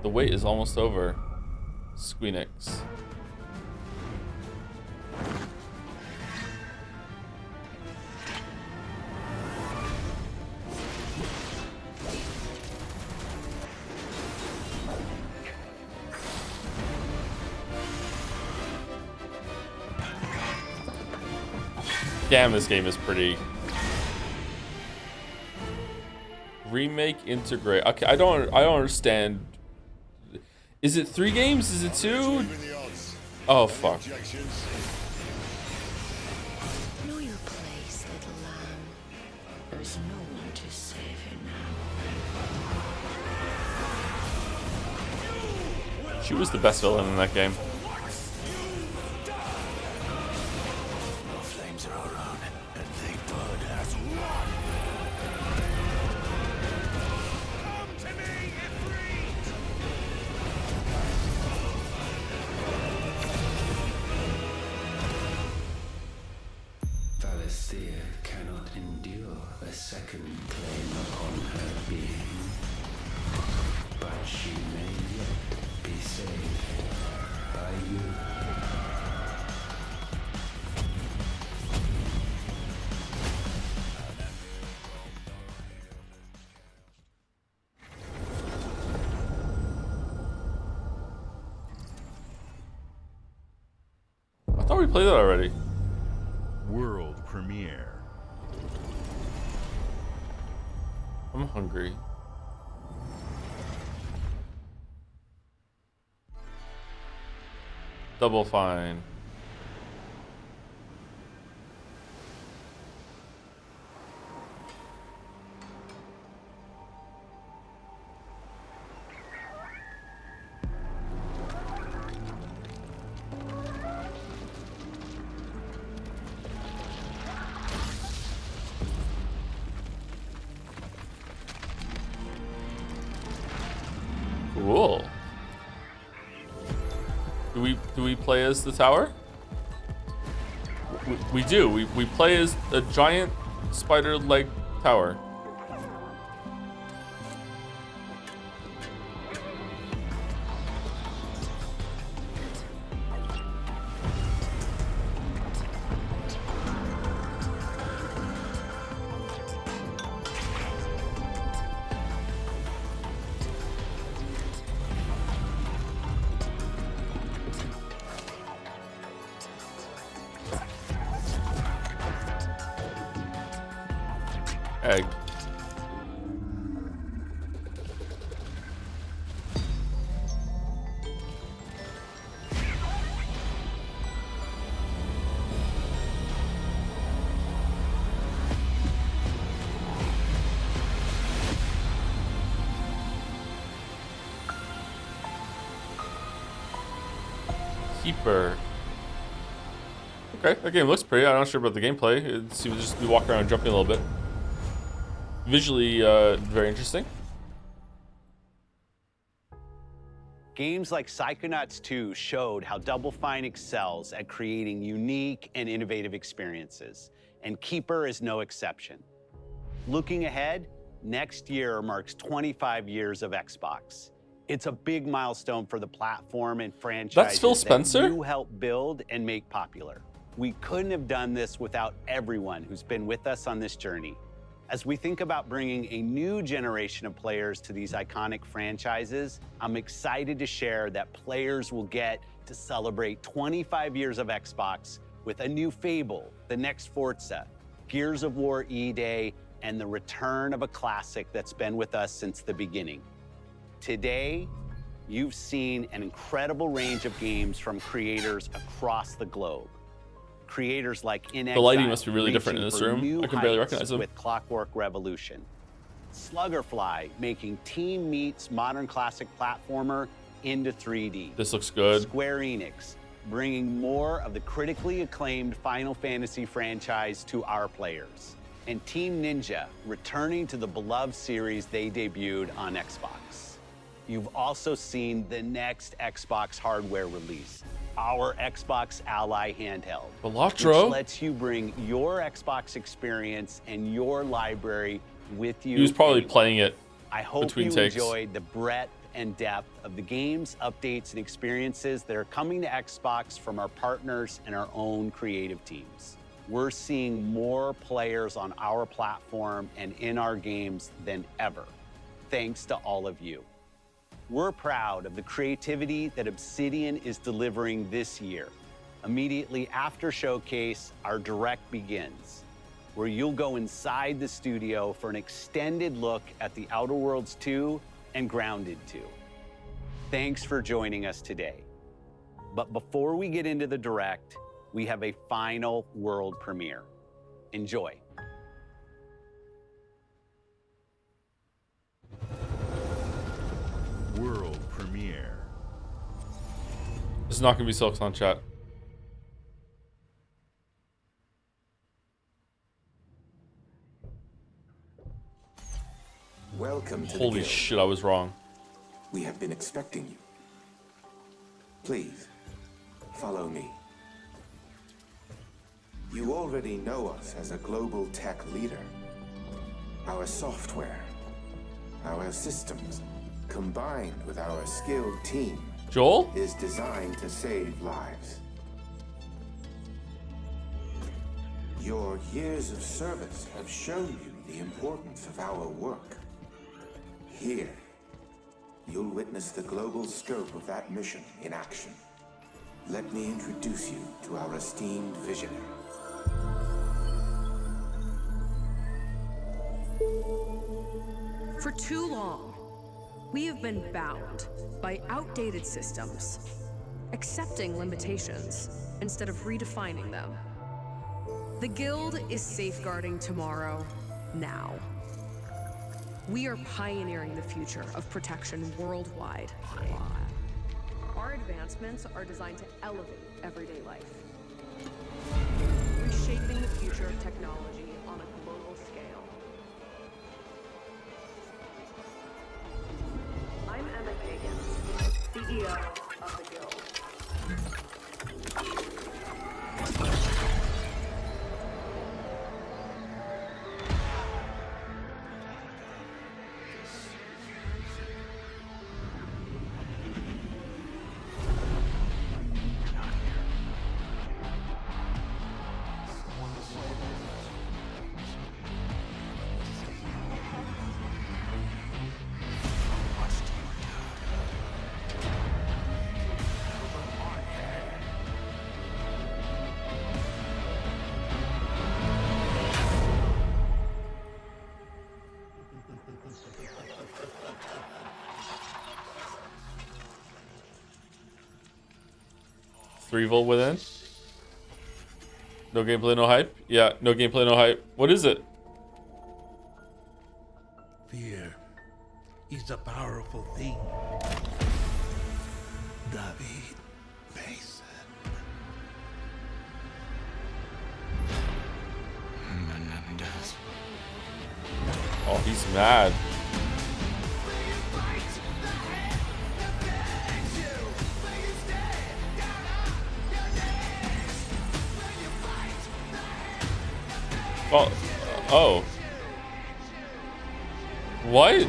S1: The wait is almost over. Squeenix. Damn, this game is pretty. Remake, integrate. Okay, I don't understand. Is it 3 games? Is it 2? Oh fuck.
S25: Know your place, little lamb. There's no one to save you now.
S1: She was the best villain in that game.
S24: Flames are around, and the blood has run. Valisthea cannot endure a second claim upon her being, but she may yet be saved by you.
S1: I thought we played that already.
S9: World premiere.
S1: I'm hungry. Double Fine. Cool. Do we play as the tower? We do. We play as a giant spider leg tower. Egg. Keeper. Okay, that game looks pretty. I'm not sure about the gameplay. It seems just be walking around jumping a little bit. Visually, very interesting.
S2: Games like Psychonauts 2 showed how Double Fine excels at creating unique and innovative experiences, and Keeper is no exception. Looking ahead, next year marks 25 years of Xbox. It's a big milestone for the platform and franchise
S1: That's Phil Spencer?
S2: that you helped build and make popular. We couldn't have done this without everyone who's been with us on this journey. As we think about bringing a new generation of players to these iconic franchises, I'm excited to share that players will get to celebrate 25 years of Xbox with a new Fable, the next Forza, Gears of War E-Day, and the return of a classic that's been with us since the beginning. Today, you've seen an incredible range of games from creators across the globe. creators like In
S1: The
S2: Exile
S1: lighting must be really different in
S2: reaching
S1: this
S2: for
S1: room.
S2: new
S1: I can barely
S2: heights
S1: recognize them.
S2: with Clockwork Revolution. Sluggerfly making Team Meat's modern classic platformer into 3D.
S1: This looks good.
S2: Square Enix bringing more of the critically acclaimed Final Fantasy franchise to our players. And Team Ninja returning to the beloved series they debuted on Xbox. You've also seen the next Xbox hardware release, our Xbox Ally handheld,
S1: Balatro?
S2: which lets you bring your Xbox experience and your library with you.
S1: He was probably
S2: anywhere.
S1: playing it
S2: I hope
S1: between
S2: you
S1: takes.
S2: enjoyed the breadth and depth of the games, updates, and experiences that are coming to Xbox from our partners and our own creative teams. We're seeing more players on our platform and in our games than ever, thanks to all of you. We're proud of the creativity that Obsidian is delivering this year. Immediately after Showcase, our Direct begins, where you'll go inside the studio for an extended look at the Outer Worlds 2 and Grounded 2. Thanks for joining us today. But before we get into the Direct, we have a final world premiere. Enjoy.
S9: World premiere.
S1: This is not gonna be Silks on chat.
S11: Welcome to
S1: Holy
S11: the
S1: shit, I was wrong.
S11: We have been expecting you. Please, follow me. You already know us as a global tech leader. Our software, our systems, combined with our skilled team,
S1: Joel?
S11: is designed to save lives. Your years of service have shown you the importance of our work. Here, you'll witness the global scope of that mission in action. Let me introduce you to our esteemed visionary.
S12: For too long, we have been bound by outdated systems, accepting limitations instead of redefining them. The Guild is safeguarding tomorrow, now. We are pioneering the future of protection worldwide. Our advancements are designed to elevate everyday life, reshaping the future of technology on a global scale. I'm Emma Kagan, CEO of the Guild.
S1: Three volt within. No gameplay, no hype. Yeah, no gameplay, no hype. What is it?
S13: Fear is a powerful thing. David Mason.
S1: Oh, he's mad. Oh, oh. What?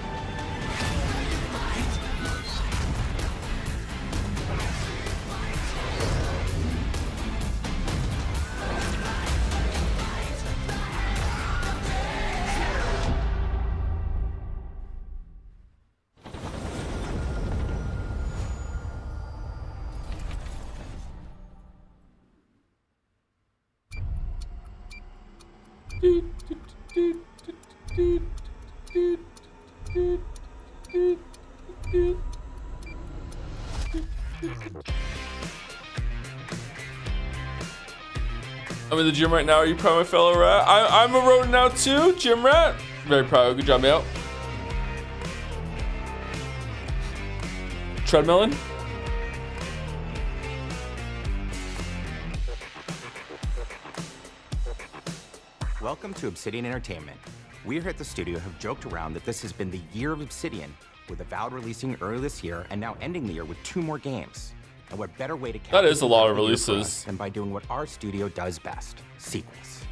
S1: gym right now. Are you proud of my fellow rat? I'm a rodent now too, gym rat. Very proud. Good job, mate. Treadmilling.
S14: Welcome to Obsidian Entertainment. We here at the studio have joked around that this has been the year of Obsidian, with Avowed releasing early this year and now ending the year with 2 more games. And what better way to cap
S1: That is a lot of
S14: the year for
S1: releases.
S14: us than by doing what our studio does best, sequels.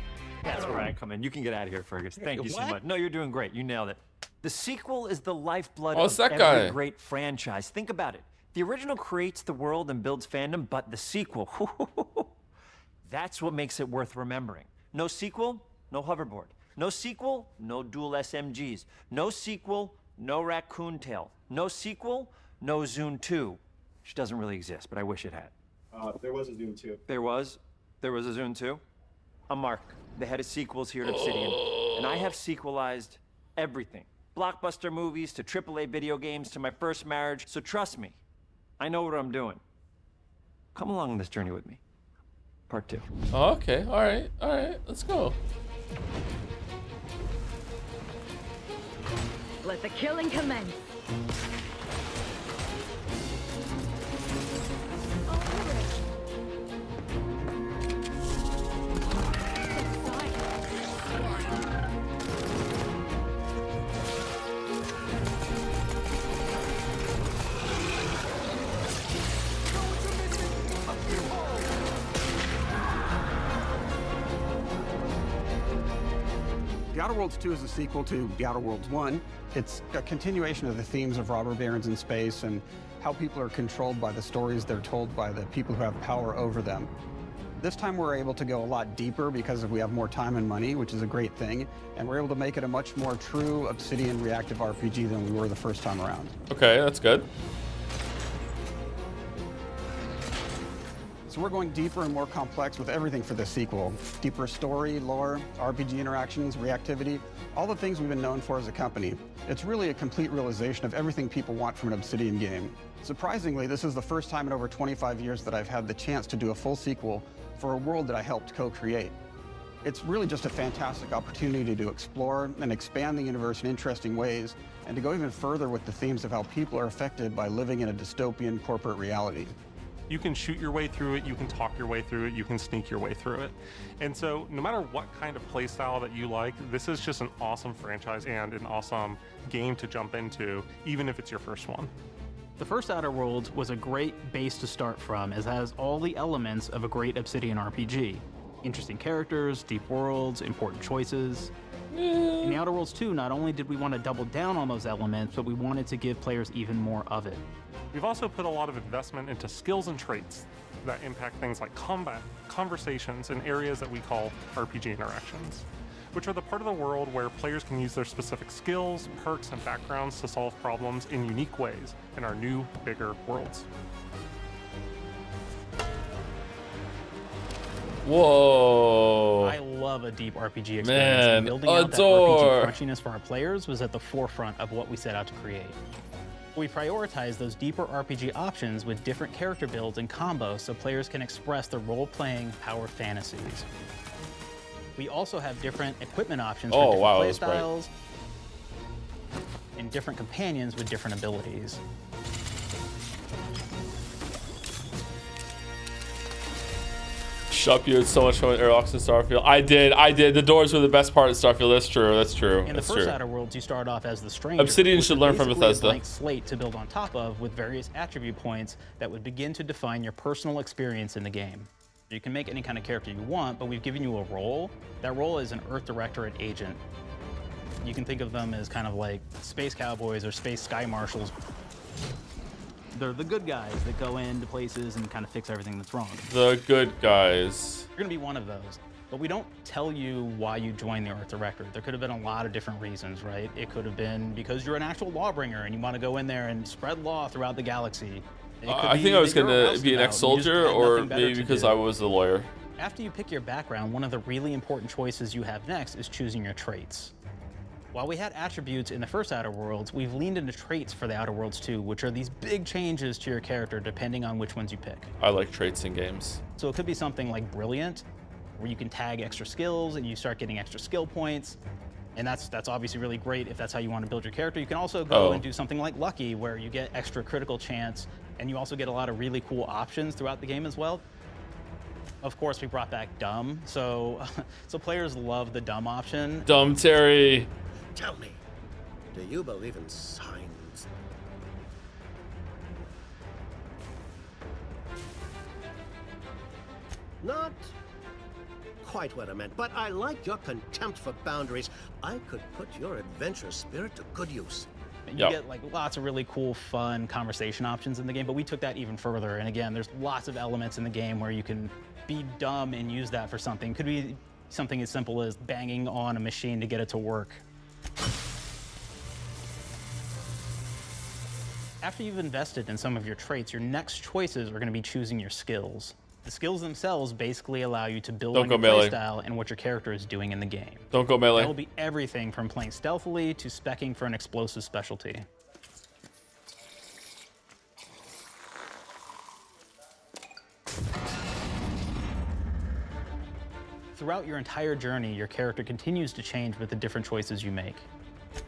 S16: That's where I come in. You can get out of here, Fergus. Thank you so
S14: What?
S16: much. No, you're doing great. You nailed it. The sequel is the lifeblood
S1: Oh, it's
S16: of
S1: that
S16: every
S1: guy.
S16: great franchise. Think about it. The original creates the world and builds fandom, but the sequel, that's what makes it worth remembering. No sequel, no hoverboard. No sequel, no dual SMGs. No sequel, no raccoon tail. No sequel, no Zune 2, which doesn't really exist, but I wish it had.
S17: There was a Zune 2.
S16: There was a Zune 2? I'm Mark, the head of sequels here at Obsidian, and I have sequelized everything. Blockbuster movies to AAA video games to my first marriage, so trust me, I know what I'm doing. Come along on this journey with me. Part 2.
S1: Oh, okay. All right. Let's go.
S10: Let the killing commence.
S19: The Outer Worlds 2 is a sequel to The Outer Worlds 1. It's a continuation of the themes of robber barons in space and how people are controlled by the stories they're told by the people who have power over them. This time we're able to go a lot deeper because we have more time and money, which is a great thing, and we're able to make it a much more true Obsidian reactive RPG than we were the first time around.
S1: Okay, that's good.
S19: So we're going deeper and more complex with everything for this sequel. Deeper story, lore, RPG interactions, reactivity, all the things we've been known for as a company. It's really a complete realization of everything people want from an Obsidian game. Surprisingly, this is the first time in over 25 years that I've had the chance to do a full sequel for a world that I helped co-create. It's really just a fantastic opportunity to explore and expand the universe in interesting ways, and to go even further with the themes of how people are affected by living in a dystopian corporate reality.
S20: You can shoot your way through it, you can talk your way through it, you can sneak your way through it. And so no matter what kind of play style that you like, this is just an awesome franchise and an awesome game to jump into, even if it's your first one.
S26: The first Outer Worlds was a great base to start from, as it has all the elements of a great Obsidian RPG. Interesting characters, deep worlds, important choices. In the Outer Worlds 2, not only did we want to double down on those elements, but we wanted to give players even more of it.
S20: We've also put a lot of investment into skills and traits that impact things like combat, conversations, and areas that we call RPG interactions, which are the part of the world where players can use their specific skills, perks, and backgrounds to solve problems in unique ways in our new, bigger worlds.
S1: Whoa.
S26: I love a deep RPG experience.
S1: Man,
S26: and building out that
S1: adore.
S26: RPG crunchiness for our players was at the forefront of what we set out to create. We prioritize those deeper RPG options with different character builds and combos so players can express their role-playing power fantasies. We also have different equipment options for different play styles and different companions with different abilities.
S1: Shut you had so much fun with airlocks in Starfield. I did. The doors were the best part of Starfield. That's true.
S26: In the first Outer Worlds, you start off as the Stranger.
S1: Obsidian should learn from
S26: basically
S1: Bethesda.
S26: A blank slate to build on top of with various attribute points that would begin to define your personal experience in the game. You can make any kind of character you want, but we've given you a role. That role is an Earth Directorate agent. You can think of them as kind of like space cowboys or space sky marshals. They're the good guys that go into places and kind of fix everything that's wrong.
S1: The good guys.
S26: You're gonna be one of those. But we don't tell you why you joined the Earth Directorate. There could have been a lot of different reasons, right? It could have been because you're an actual lawbringer and you want to go in there and spread law throughout the galaxy.
S1: I think I was gonna be an ex-soldier, or maybe because I was a lawyer.
S26: After you pick your background, one of the really important choices you have next is choosing your traits. While we had attributes in the first Outer Worlds, we've leaned into traits for the Outer Worlds 2, which are these big changes to your character depending on which ones you pick.
S1: I like traits in games.
S26: So it could be something like brilliant, where you can tag extra skills and you start getting extra skill points. And that's obviously really great if that's how you want to build your character. You can also go and do something like Lucky, where you get extra critical chance, and you also get a lot of really cool options throughout the game as well. Of course, we brought back Dumb, so players love the Dumb option.
S1: Dumb Terry.
S3: Tell me, do you believe in signs? Not quite what I meant, but I like your contempt for boundaries. I could put your adventurous spirit to good use.
S26: You get like lots of really cool, fun conversation options in the game, but we took that even further. And again, there's lots of elements in the game where you can be dumb and use that for something. Could be something as simple as banging on a machine to get it to work. After you've invested in some of your traits, your next choices are going to be choosing your skills. The skills themselves basically allow you to build on your playstyle and what your character is doing in the game.
S1: Don't go melee.
S26: That will be everything from playing stealthily to speccing for an explosive specialty. Throughout your entire journey, your character continues to change with the different choices you make.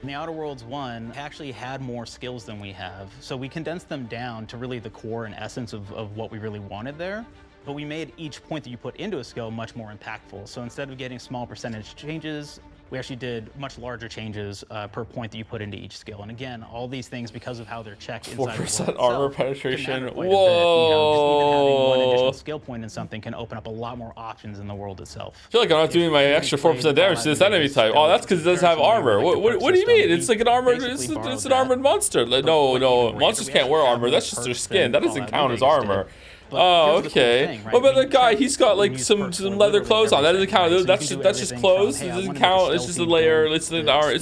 S26: In the Outer Worlds 1, it actually had more skills than we have, so we condensed them down to really the core and essence of what we really wanted there. But we made each point that you put into a skill much more impactful. So instead of getting small percentage changes, we actually did much larger changes per point that you put into each skill. And again, all these things, because of how they're checked inside the
S1: 4%
S26: world
S1: armor
S26: itself,
S1: penetration.
S26: Whoa! You know, just even having one additional skill point in something can open up a lot more options in the world itself.
S1: I feel like I'm not doing my extra 4% damage to this enemy type. Oh, that's because it does have armor. What do you mean? It's like an armored. It's an armored monster. Like, no, monsters can't wear armor. That's just their skin. That doesn't count as armor. Oh, okay. What about the guy? He's got like some leather clothes on. That doesn't count. That's just clothes. It doesn't count. It's just a layer. It's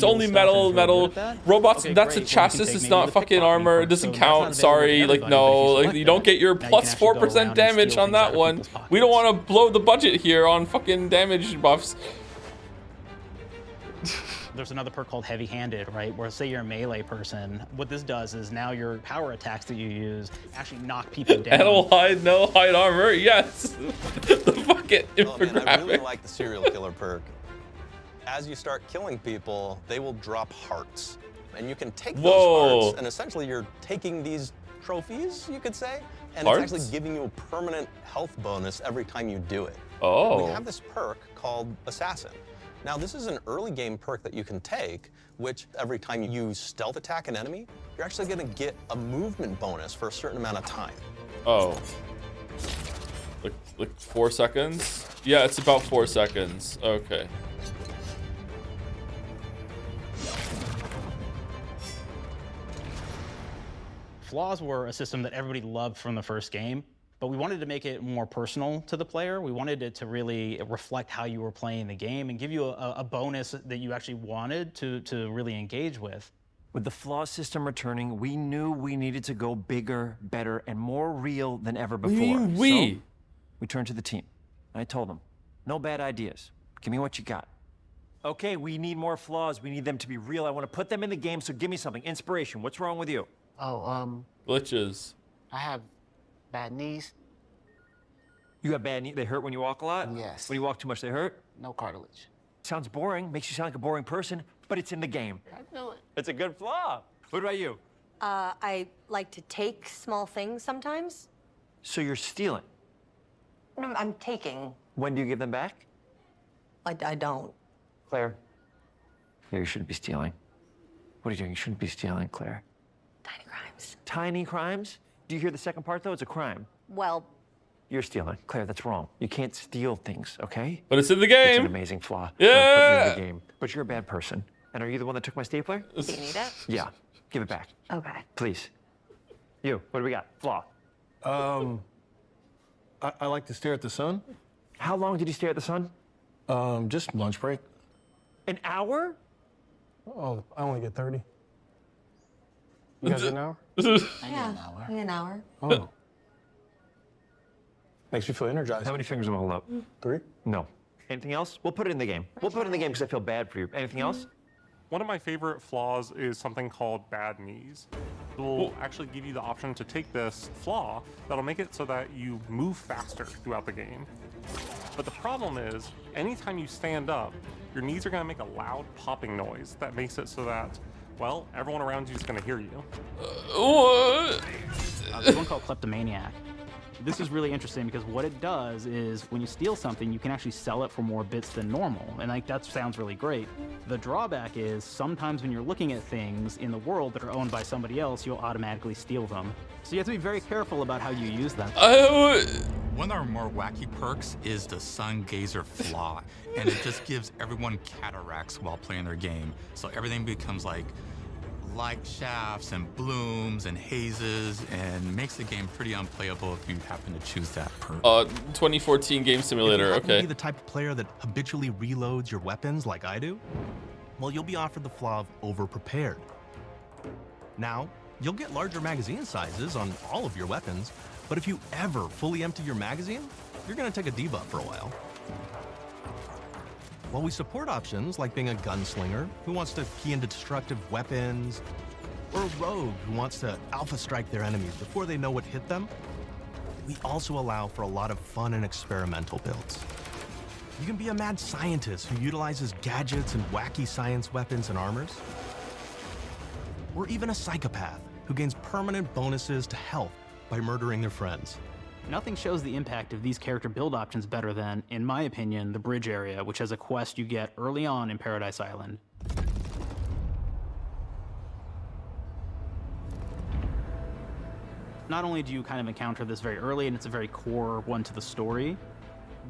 S1: only metal. Robots. That's a chassis. It's not fucking armor. It doesn't count. Sorry. Like no. Like you don't get your plus 4% damage on that one. We don't want to blow the budget here on fucking damage buffs.
S26: There's another perk called Heavy-Handed, right? Where say you're a melee person, what this does is now your power attacks that you use actually knock people down.
S1: Animal hide, no hide armor. Yes. The fucking infographic.
S4: Man, I really like the serial killer perk. As you start killing people, they will drop hearts. And you can take those hearts, and essentially you're taking these trophies, you could say, and it's actually giving you a permanent health bonus every time you do it.
S1: Oh.
S4: We have this perk called Assassin. Now, this is an early game perk that you can take, which every time you stealth attack an enemy, you're actually going to get a movement bonus for a certain amount of time.
S1: Oh. Like 4 seconds? Yeah, it's about 4 seconds. Okay.
S26: Flaws were a system that everybody loved from the first game. But we wanted to make it more personal to the player. We wanted it to really reflect how you were playing the game and give you a bonus that you actually wanted to really engage with.
S16: With the flaw system returning, we knew we needed to go bigger, better, and more real than ever before. So we turned to the team. I told them, no bad ideas. Give me what you got. Okay, we need more flaws. We need them to be real. I want to put them in the game, so give me something. Inspiration. What's wrong with you?
S1: Glitches.
S5: I have bad knees.
S16: You have bad knees? They hurt when you walk a lot?
S5: Yes.
S16: When you walk too much, they hurt?
S5: No cartilage.
S16: Sounds boring. Makes you sound like a boring person, but it's in the game.
S5: I know it.
S16: It's a good flaw. What about you?
S21: I like to take small things sometimes.
S16: So you're stealing?
S21: No, I'm taking.
S16: When do you give them back?
S21: I don't.
S16: Claire. Yeah, you shouldn't be stealing. What are you doing? You shouldn't be stealing, Claire.
S21: Tiny crimes.
S16: Tiny crimes? Do you hear the second part, though? It's a crime.
S21: Well,
S16: you're stealing. Claire, that's wrong. You can't steal things, okay?
S1: But it's in the game.
S16: It's an amazing flaw.
S1: Yeah.
S16: Put me in the game. But you're a bad person. And are you the one that took my stapler?
S21: do you need it?
S16: Yeah. Give it back.
S21: Okay.
S16: Please. You, what do we got? Flaw.
S22: I like to stare at the sun.
S16: How long did you stare at the sun?
S22: Just lunch break.
S16: An hour?
S22: Oh, I only get 30. You guys get an hour?
S21: I need an hour. I need an hour.
S22: Oh. Makes me feel energized.
S16: How many fingers will I hold up?
S22: 3.
S16: No. Anything else? We'll put it in the game. We'll put it in the game because I feel bad for you. Anything else?
S20: One of my favorite flaws is something called bad knees. It will actually give you the option to take this flaw that'll make it so that you move faster throughout the game. But the problem is, anytime you stand up, your knees are going to make a loud popping noise that makes it so that, well, everyone around you is going to hear you.
S1: What?
S26: There's one called Kleptomaniac. This is really interesting because what it does is when you steal something, you can actually sell it for more bits than normal. And like that sounds really great. The drawback is sometimes when you're looking at things in the world that are owned by somebody else, you'll automatically steal them. So you have to be very careful about how you use them.
S6: One of our more wacky perks is the Sun Gazer Flaw, and it just gives everyone cataracts while playing their game. So everything becomes like light shafts and blooms and hazes, and makes the game pretty unplayable if you happen to choose that perk.
S1: 2014 Game Simulator,
S7: if you happen to
S1: okay.
S7: be the type of player that habitually reloads your weapons like I do, well, you'll be offered the flaw of over-prepared. Now, you'll get larger magazine sizes on all of your weapons, but if you ever fully empty your magazine, you're gonna take a debuff for a while. While we support options like being a gunslinger who wants to key into destructive weapons, or a rogue who wants to alpha strike their enemies before they know what hit them, we also allow for a lot of fun and experimental builds. You can be a mad scientist who utilizes gadgets and wacky science weapons and armors, or even a psychopath who gains permanent bonuses to health by murdering their friends.
S26: Nothing shows the impact of these character build options better than, in my opinion, the bridge area, which has a quest you get early on in Paradise Island. Not only do you kind of encounter this very early, and it's a very core one to the story,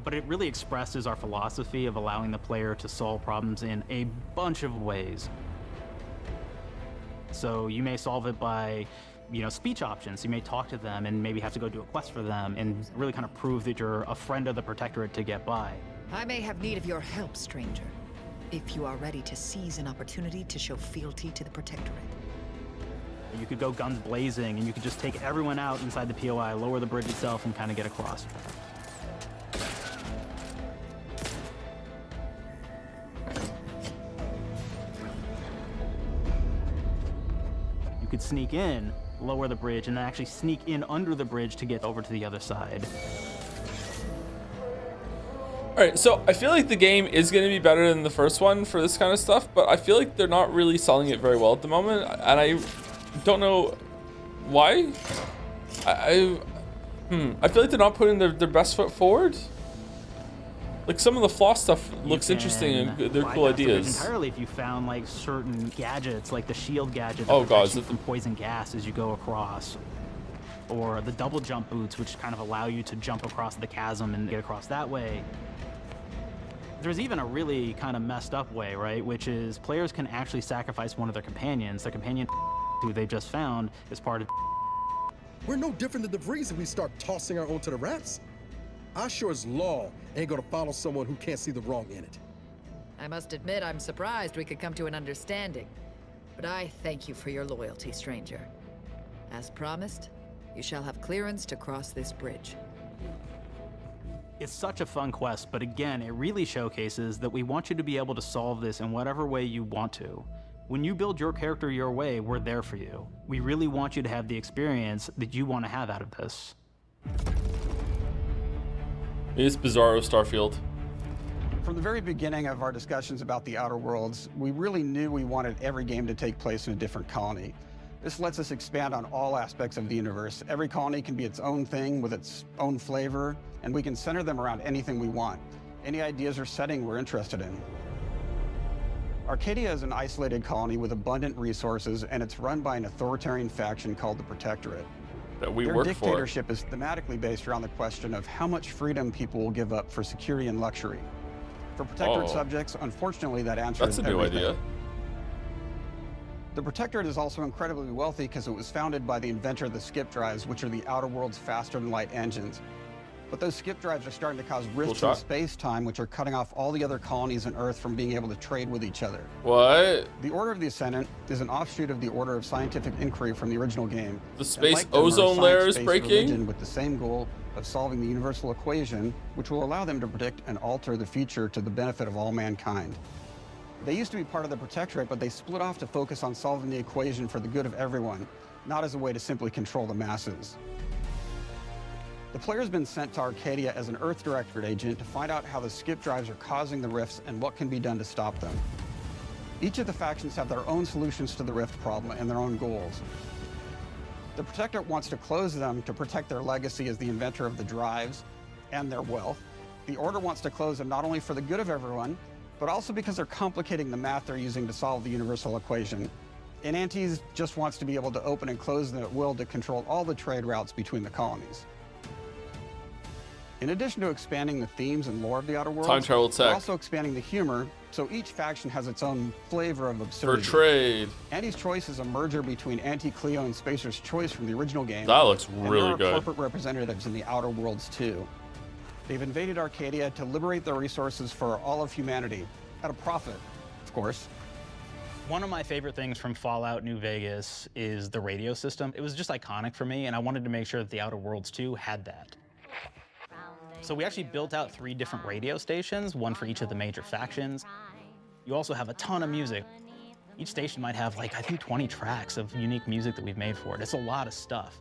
S26: but it really expresses our philosophy of allowing the player to solve problems in a bunch of ways. So you may solve it by speech options. You may talk to them and maybe have to go do a quest for them and really kind of prove that you're a friend of the Protectorate to get by.
S8: I may have need of your help, stranger, if you are ready to seize an opportunity to show fealty to the Protectorate.
S26: You could go guns blazing and you could just take everyone out inside the POI, lower the bridge itself, and kind of get across. You could sneak in, lower the bridge, and then actually sneak in under the bridge to get over to the other side.
S1: Alright, so I feel like the game is going to be better than the first one for this kind of stuff, but I feel like they're not really selling it very well at the moment, and I don't know why. I feel like they're not putting their best foot forward. Like some of the flaw stuff looks interesting and they're cool ideas.
S26: Entirely, if you found like certain gadgets, like the shield gadget that
S1: oh god,
S26: protects you from poison gas as you go across, or the double jump boots, which kind of allow you to jump across the chasm and get across that way. There's even a really kind of messed up way, right? Which is players can actually sacrifice one of their companions. Their companion who they just found is part of.
S15: We're no different than the Vrees if we start tossing our own to the rats. I sure as law ain't gonna follow someone who can't see the wrong in it.
S8: I must admit, I'm surprised we could come to an understanding. But I thank you for your loyalty, stranger. As promised, you shall have clearance to cross this bridge.
S26: It's such a fun quest, but again, it really showcases that we want you to be able to solve this in whatever way you want to. When you build your character your way, we're there for you. We really want you to have the experience that you want to have out of this.
S1: It's Bizarro Starfield.
S19: From the very beginning of our discussions about the Outer Worlds, we really knew we wanted every game to take place in a different colony. This lets us expand on all aspects of the universe. Every colony can be its own thing with its own flavor, and we can center them around anything we want. Any ideas or setting we're interested in. Arcadia is an isolated colony with abundant resources, and it's run by an authoritarian faction called the Protectorate.
S1: That we
S19: Their
S1: work for.
S19: dictatorship is thematically based around the question of how much freedom people will give up for security and luxury. For Protectorate subjects, unfortunately, that answer is everything.
S1: That's a new idea.
S19: The Protectorate is also incredibly wealthy because it was founded by the inventor of the skip drives, which are the Outer World's faster-than-light engines. But those skip drives are starting to cause rifts in space-time, which are cutting off all the other colonies on Earth from being able to trade with each other.
S1: What?
S19: The Order of the Ascendant is an offshoot of the Order of Scientific Inquiry from the original game.
S1: The space ozone layer is breaking?
S19: With the same goal of solving the universal equation, which will allow them to predict and alter the future to the benefit of all mankind. They used to be part of the Protectorate, but they split off to focus on solving the equation for the good of everyone, not as a way to simply control the masses. The player's been sent to Arcadia as an Earth Directorate agent to find out how the skip drives are causing the rifts and what can be done to stop them. Each of the factions have their own solutions to the rift problem and their own goals. The Protectorate wants to close them to protect their legacy as the inventor of the drives and their wealth. The Order wants to close them not only for the good of everyone, but also because they're complicating the math they're using to solve the universal equation. And Antes just wants to be able to open and close them at will to control all the trade routes between the colonies. In addition to expanding the themes and lore of the Outer Worlds,
S1: Time travel
S19: we're
S1: tech.
S19: also expanding the humor, so each faction has its own flavor of absurdity.
S1: For trade.
S19: Anti's Choice is a merger between Anti-Cleo and Spacer's Choice from the original game.
S1: That looks
S19: and
S1: really
S19: there are
S1: good.
S19: corporate representatives in the Outer Worlds too. They've invaded Arcadia to liberate their resources for all of humanity, at a profit, of course.
S26: One of my favorite things from Fallout New Vegas is the radio system. It was just iconic for me, and I wanted to make sure that the Outer Worlds 2 had that. So we actually built out 3 different radio stations, one for each of the major factions. You also have a ton of music. Each station might have, like, I think 20 tracks of unique music that we've made for it. It's a lot of stuff.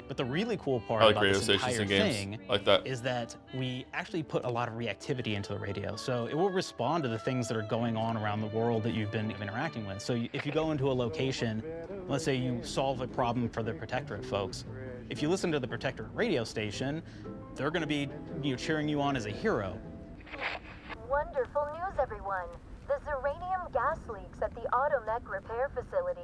S26: But the really cool part about
S1: radio
S26: this
S1: stations
S26: entire
S1: in games
S26: thing
S1: like that.
S26: is that we actually put a lot of reactivity into the radio. So it will respond to the things that are going on around the world that you've been interacting with. So if you go into a location, let's say you solve a problem for the Protectorate folks, if you listen to the Protectorate radio station, they're going to be cheering you on as a hero.
S2: Wonderful news, everyone. The Zeranium gas leaks at the Automech repair facility,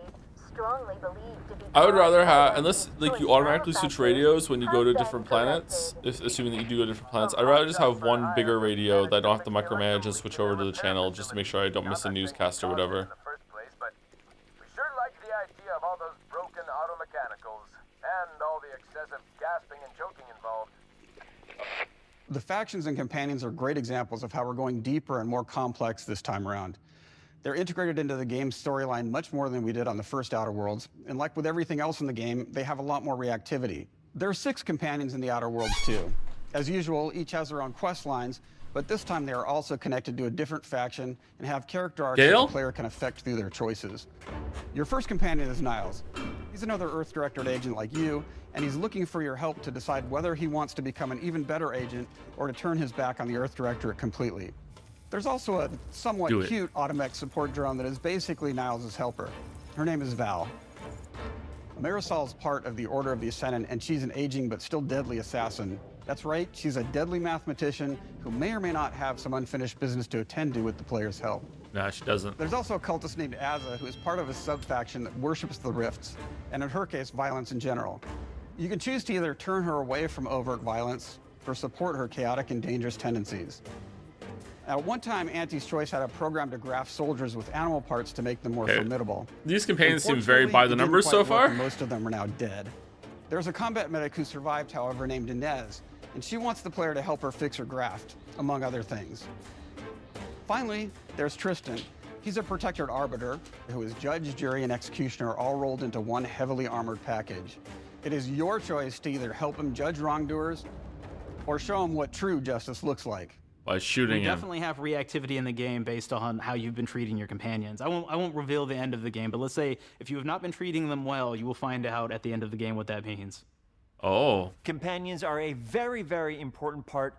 S2: strongly believed to be...
S1: I would rather have, unless like you automatically switch radios when you go to different planets, assuming that you do go to different planets, I'd rather just have one bigger radio that I don't have to micromanage and switch over to the channel just to make sure I don't miss a newscast or whatever.
S9: We sure like the idea of all those broken auto mechanicals and all the excessive gasping and choking involved.
S19: The factions and companions are great examples of how we're going deeper and more complex this time around. They're integrated into the game's storyline much more than we did on the first Outer Worlds, and like with everything else in the game, they have a lot more reactivity. There are 6 companions in the Outer Worlds too. As usual, each has their own quest lines, but this time they are also connected to a different faction and have character arcs that the player can affect through their choices. Your first companion is Niles. He's another Earth Directorate agent like you, and he's looking for your help to decide whether he wants to become an even better agent or to turn his back on the Earth Directorate completely. There's also a somewhat cute Automech support drone that is basically Niles' helper. Her name is Val. Marisol's part of the Order of the Ascendant, and she's an aging but still deadly assassin. That's right, she's a deadly mathematician who may or may not have some unfinished business to attend to with the player's help.
S1: Nah, she doesn't.
S19: There's also a cultist named Azza who is part of a sub-faction that worships the rifts, and in her case, violence in general. You can choose to either turn her away from overt violence or support her chaotic and dangerous tendencies. At one time, Anti's Choice had a program to graft soldiers with animal parts to make them more formidable.
S1: These companions seem very by the numbers so far.
S19: Most of them are now dead. There's a combat medic who survived, however, named Inez, and she wants the player to help her fix her graft, among other things. Finally, there's Tristan. He's a Protectorate arbiter who is judge, jury, and executioner all rolled into one heavily armored package. It is your choice to either help him judge wrongdoers or show him what true justice looks like.
S1: By shooting
S26: We
S1: him.
S26: definitely have reactivity in the game based on how you've been treating your companions. I won't reveal the end of the game, but let's say if you have not been treating them well, you will find out at the end of the game what that means.
S1: Oh.
S16: Companions are a very, very important part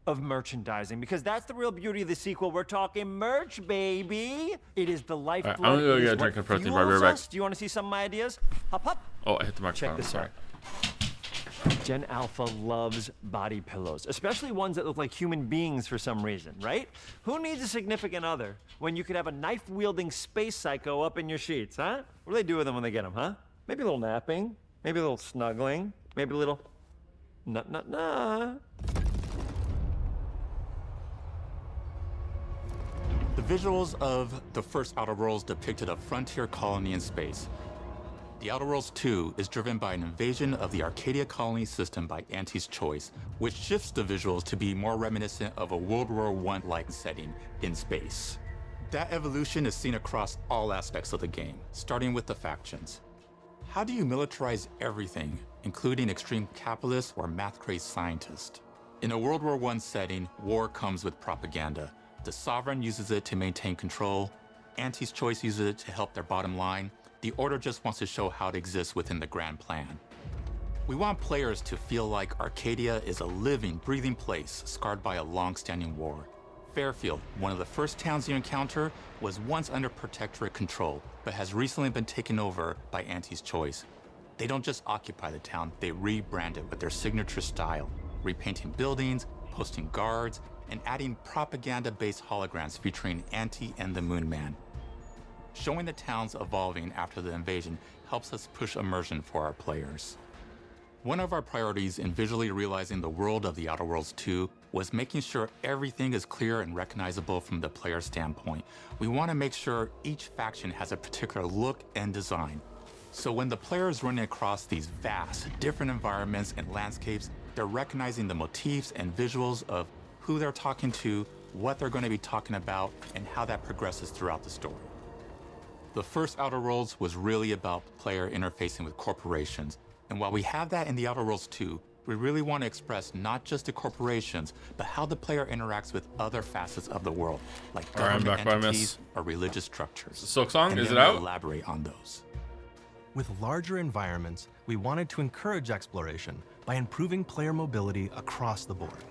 S16: of merchandising because that's the real beauty of the sequel. We're talking merch, baby. It is the lifeblood.
S1: I'm gonna go
S16: It is
S1: get a drink
S16: what
S1: of protein.
S16: fuels
S1: Right back.
S16: us. Do you want to see some of my ideas? Hop, hop.
S1: Oh, I hit the microphone.
S16: Check this
S1: Sorry.
S16: out. Gen Alpha loves body pillows, especially ones that look like human beings for some reason, right? Who needs a significant other when you could have a knife-wielding space psycho up in your sheets, huh? What do they do with them when they get them, huh? Maybe a little napping, maybe a little snuggling, maybe a little nut.
S6: The visuals of the first Outer Worlds depicted a frontier colony in space. The Outer Worlds 2 is driven by an invasion of the Arcadia colony system by Anti's Choice, which shifts the visuals to be more reminiscent of a World War I-like setting in space. That evolution is seen across all aspects of the game, starting with the factions. How do you militarize everything, including extreme capitalists or math-crazed scientists? In a World War I setting, war comes with propaganda. The Sovereign uses it to maintain control, Anti's Choice uses it to help their bottom line, the Order just wants to show how it exists within the grand plan. We want players to feel like Arcadia is a living, breathing place scarred by a long-standing war. Fairfield, one of the first towns you encounter, was once under protectorate control, but has recently been taken over by Auntie's Choice. They don't just occupy the town, they rebrand it with their signature style, repainting buildings, posting guards, and adding propaganda-based holograms featuring Auntie and the Moon Man. Showing the towns evolving after the invasion helps us push immersion for our players. One of our priorities in visually realizing the world of The Outer Worlds 2 was making sure everything is clear and recognizable from the player standpoint. We want to make sure each faction has a particular look and design. So when the player is running across these vast, different environments and landscapes, they're recognizing the motifs and visuals of who they're talking to, what they're going to be talking about, and how that progresses throughout the story. The first Outer Worlds was really about player interfacing with corporations. And while we have that in The Outer Worlds 2, we really want to express not just the corporations, but how the player interacts with other facets of the world, like government entities or religious structures.
S1: Silksong, is it
S6: we'll
S1: out?
S6: Elaborate on those.
S7: With larger environments, we wanted to encourage exploration by improving player mobility across the board.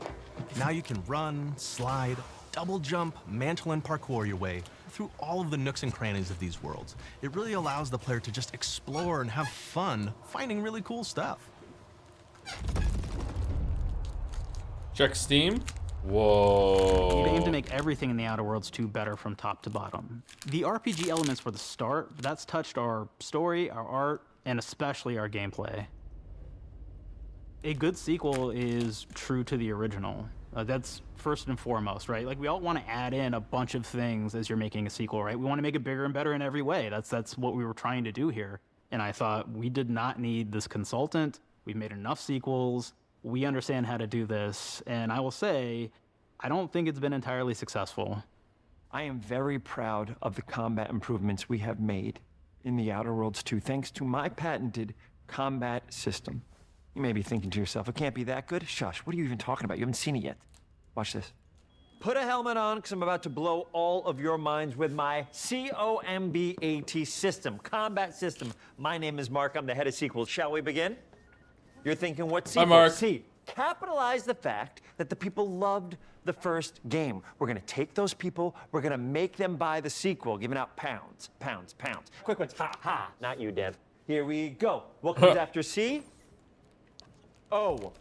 S7: Now you can run, slide, double jump, mantle, and parkour your way through all of the nooks and crannies of these worlds. It really allows the player to just explore and have fun finding really cool stuff.
S1: Check Steam. Whoa.
S26: We aim to make everything in The Outer Worlds 2 better from top to bottom. The RPG elements were the start, but that's touched our story, our art, and especially our gameplay. A good sequel is true to the original. That's first and foremost, right? Like, we all want to add in a bunch of things as you're making a sequel, right? We want to make it bigger and better in every way. That's what we were trying to do here. And I thought, we did not need this consultant. We've made enough sequels. We understand how to do this. And I will say, I don't think it's been entirely successful.
S16: I am very proud of the combat improvements we have made in The Outer Worlds 2, thanks to my patented combat system. You may be thinking to yourself, it can't be that good. Shush, what are you even talking about? You haven't seen it yet. Watch this. Put a helmet on, because I'm about to blow all of your minds with my COMBAT system, combat system. My name is Mark, I'm the head of sequels. Shall we begin? You're thinking, what sequel?
S1: Hi, Mark.
S16: C. Capitalize the fact that the people loved the first game. We're gonna take those people, we're gonna make them buy the sequel, giving out pounds, pounds, pounds. Quick ones, ha, ha, not you, Dev. Here we go. What comes after C? O.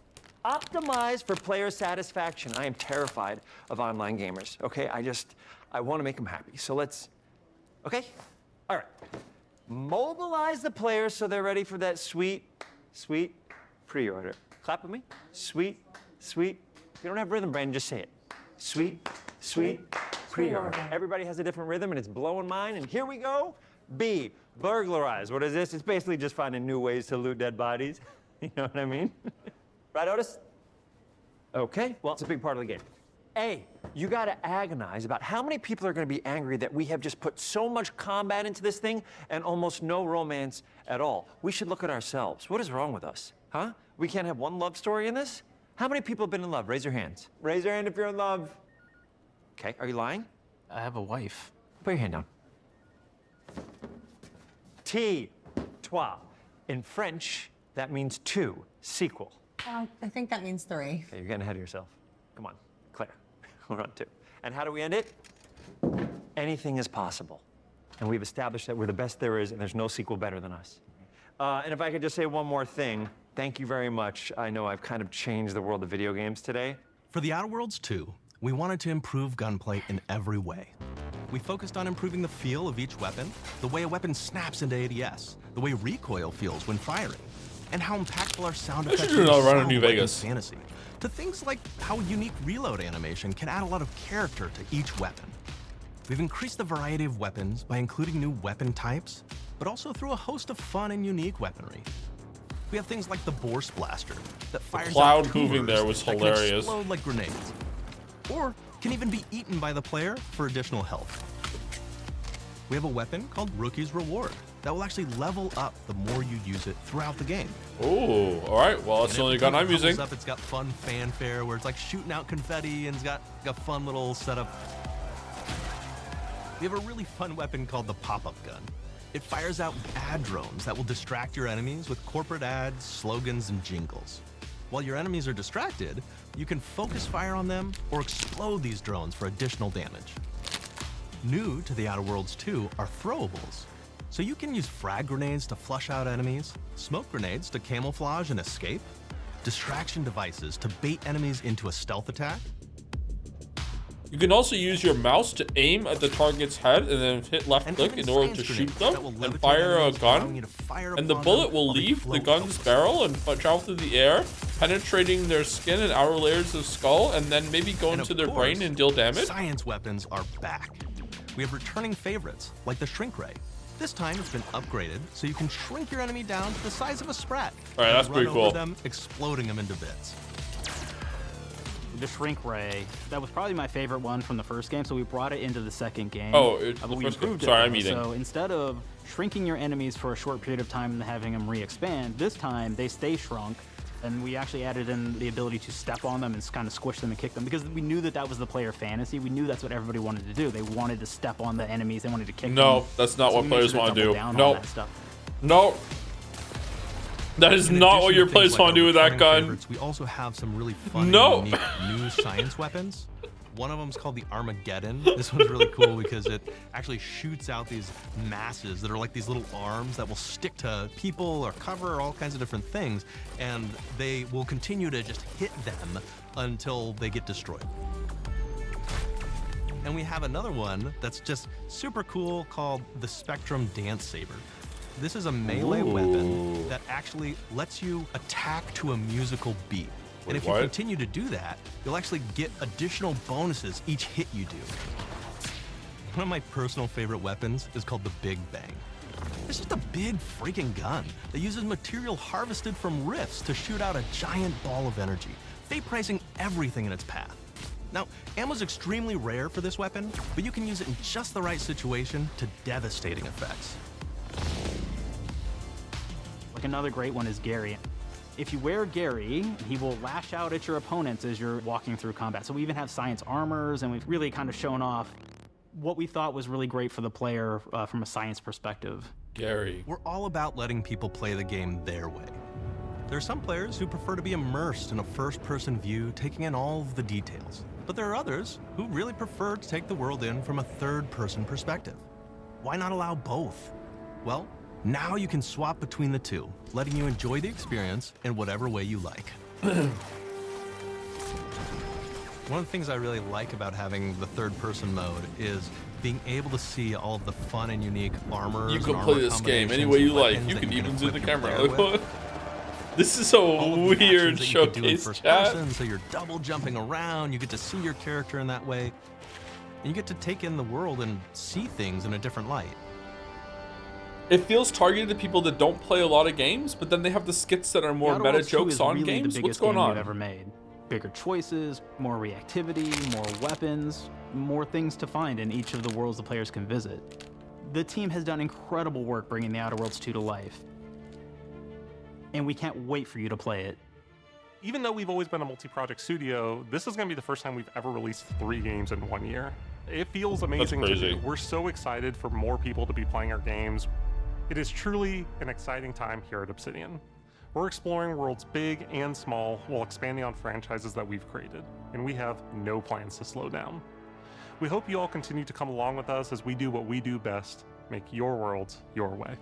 S16: Optimize for player satisfaction. I am terrified of online gamers, okay? I want to make them happy. So let's, okay? All right. Mobilize the players so they're ready for that sweet, sweet pre-order. Clap with me. Sweet, sweet. If you don't have rhythm, Brandon, just say it. Sweet, sweet pre-order. Everybody has a different rhythm, and it's blowing mine. And here we go. B. Burglarize. What is this? It's basically just finding new ways to loot dead bodies. You know what I mean? Right, Otis? Okay, well, it's a big part of the game. A, you gotta agonize about how many people are gonna be angry that we have just put so much combat into this thing and almost no romance at all. We should look at ourselves. What is wrong with us, huh? We can't have one love story in this? How many people have been in love? Raise your hands. Raise your hand if you're in love. Okay, are you lying?
S26: I have a wife.
S16: Put your hand down. T, toi. In French, that means two, sequel.
S21: I think that means 3.
S16: Okay, you're getting ahead of yourself. Come on, Claire, we're on 2. And how do we end it? Anything is possible. And we've established that we're the best there is, and there's no sequel better than us. And if I could just say one more thing, thank you very much. I know I've kind of changed the world of video games today.
S7: For The Outer Worlds 2, we wanted to improve gunplay in every way. We focused on improving the feel of each weapon, the way a weapon snaps into ADS, the way recoil feels when firing, and how impactful our sound effects
S1: do all around
S7: sound
S1: New
S7: like
S1: Vegas.
S7: in Fantasy, to things like how unique reload animation can add a lot of character to each weapon. We've increased the variety of weapons by including new weapon types, but also through a host of fun and unique weaponry. We have things like the Bourse Blaster that fires
S1: cloud
S7: out
S1: moving
S7: tubers
S1: there was
S7: that
S1: hilarious.
S7: Can explode like grenades, or can even be eaten by the player for additional health. We have a weapon called Rookie's Reward that will actually level up the more you use it throughout the game.
S1: Oh, all right. Well, that's the only gun I'm using.
S7: Up, it's got fun fanfare where it's like shooting out confetti and it's got a fun little setup. We have a really fun weapon called the pop-up gun. It fires out ad drones that will distract your enemies with corporate ads, slogans, and jingles. While your enemies are distracted, you can focus fire on them or explode these drones for additional damage. New to the Outer Worlds 2 are throwables. So you can use frag grenades to flush out enemies, smoke grenades to camouflage and escape, distraction devices to bait enemies into a stealth attack.
S1: You can also use your mouse to aim at the target's head and then hit left click in order to shoot them and fire a gun. And the bullet will leave the gun's barrel and travel through the air, penetrating their skin and outer layers of skull, and then maybe go into their brain and deal damage.
S7: Science weapons are back. We have returning favorites, like the Shrink Ray. This time it's been upgraded, so you can shrink your enemy down to the size of a sprat.
S1: All right, that's pretty cool.
S7: Them, exploding them into bits.
S26: The Shrink Ray, that was probably my favorite one from the first game, so we brought it into the second game.
S1: Oh, it's the first game. Sorry, I'm eating.
S26: So instead of shrinking your enemies for a short period of time and having them re-expand, this time they stay shrunk, and we actually added in the ability to step on them and kind of squish them and kick them, because we knew that that was the player fantasy. We knew that's what everybody wanted to do. They wanted to step on the enemies. They wanted to kick them.
S1: No, that's not what players want to do. No. No. That is not what your players want to do with that gun.
S7: Favorites, we also have some really fun and unique new science weapons. One of them is called the Armageddon. This one's really cool because it actually shoots out these masses that are like these little arms that will stick to people or cover or all kinds of different things, and they will continue to just hit them until they get destroyed. And we have another one that's just super cool called the Spectrum Dance Saber. This is a melee weapon that actually lets you attack to a musical beat. And if you continue to do that, you'll actually get additional bonuses each hit you do. One of my personal favorite weapons is called the Big Bang. It's just a big freaking gun that uses material harvested from rifts to shoot out a giant ball of energy, vaporizing everything in its path. Now, ammo's extremely rare for this weapon, but you can use it in just the right situation to devastating effects.
S26: Like another great one is Gary. If you wear Gary, he will lash out at your opponents as you're walking through combat. So we even have science armors, and we've really kind of shown off what we thought was really great for the player from a science perspective.
S1: Gary.
S7: We're all about letting people play the game their way. There are some players who prefer to be immersed in a first-person view, taking in all of the details. But there are others who really prefer to take the world in from a third-person perspective. Why not allow both? Well, now you can swap between the two, letting you enjoy the experience in whatever way you like. One of the things I really like about having the third-person mode is being able to see all of the fun and unique armor.
S1: You can play this game any way you like. You can even zoom the camera. This is a weird showcase, chat.
S7: So you're double jumping around. You get to see your character in that way. And you get to take in the world and see things in a different light.
S1: It feels targeted to people that don't play a lot of games, but then they have the skits that are more meta jokes on games. What's going on?
S26: We've ever made. Bigger choices, more reactivity, more weapons, more things to find in each of the worlds the players can visit. The team has done incredible work bringing the Outer Worlds 2 to life, and we can't wait for you to play it.
S20: Even though we've always been a multi-project studio, this is going to be the first time we've ever released 3 games in 1 year. It feels amazing to do. We're so excited for more people to be playing our games. It is truly an exciting time here at Obsidian. We're exploring worlds big and small while expanding on franchises that we've created, and we have no plans to slow down. We hope you all continue to come along with us as we do what we do best, make your worlds your way.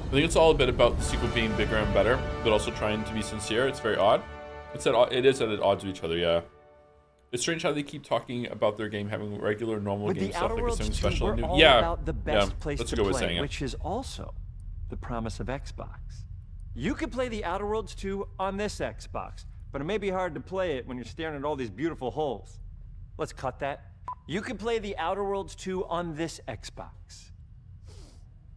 S1: I think it's all a bit about the sequel being bigger and better, but also trying to be sincere. It's very odd. It is at odds with each other, yeah. It's strange how they keep talking about their game having regular, normal game stuff like it's something special and new. Yeah,
S16: about the best place
S1: that's a
S16: to
S1: good way of
S16: play,
S1: saying it.
S16: which is also the promise of Xbox. You can play the Outer Worlds 2 on this Xbox, but it may be hard to play it when you're staring at all these beautiful holes. Let's cut that. You can play the Outer Worlds 2 on this Xbox.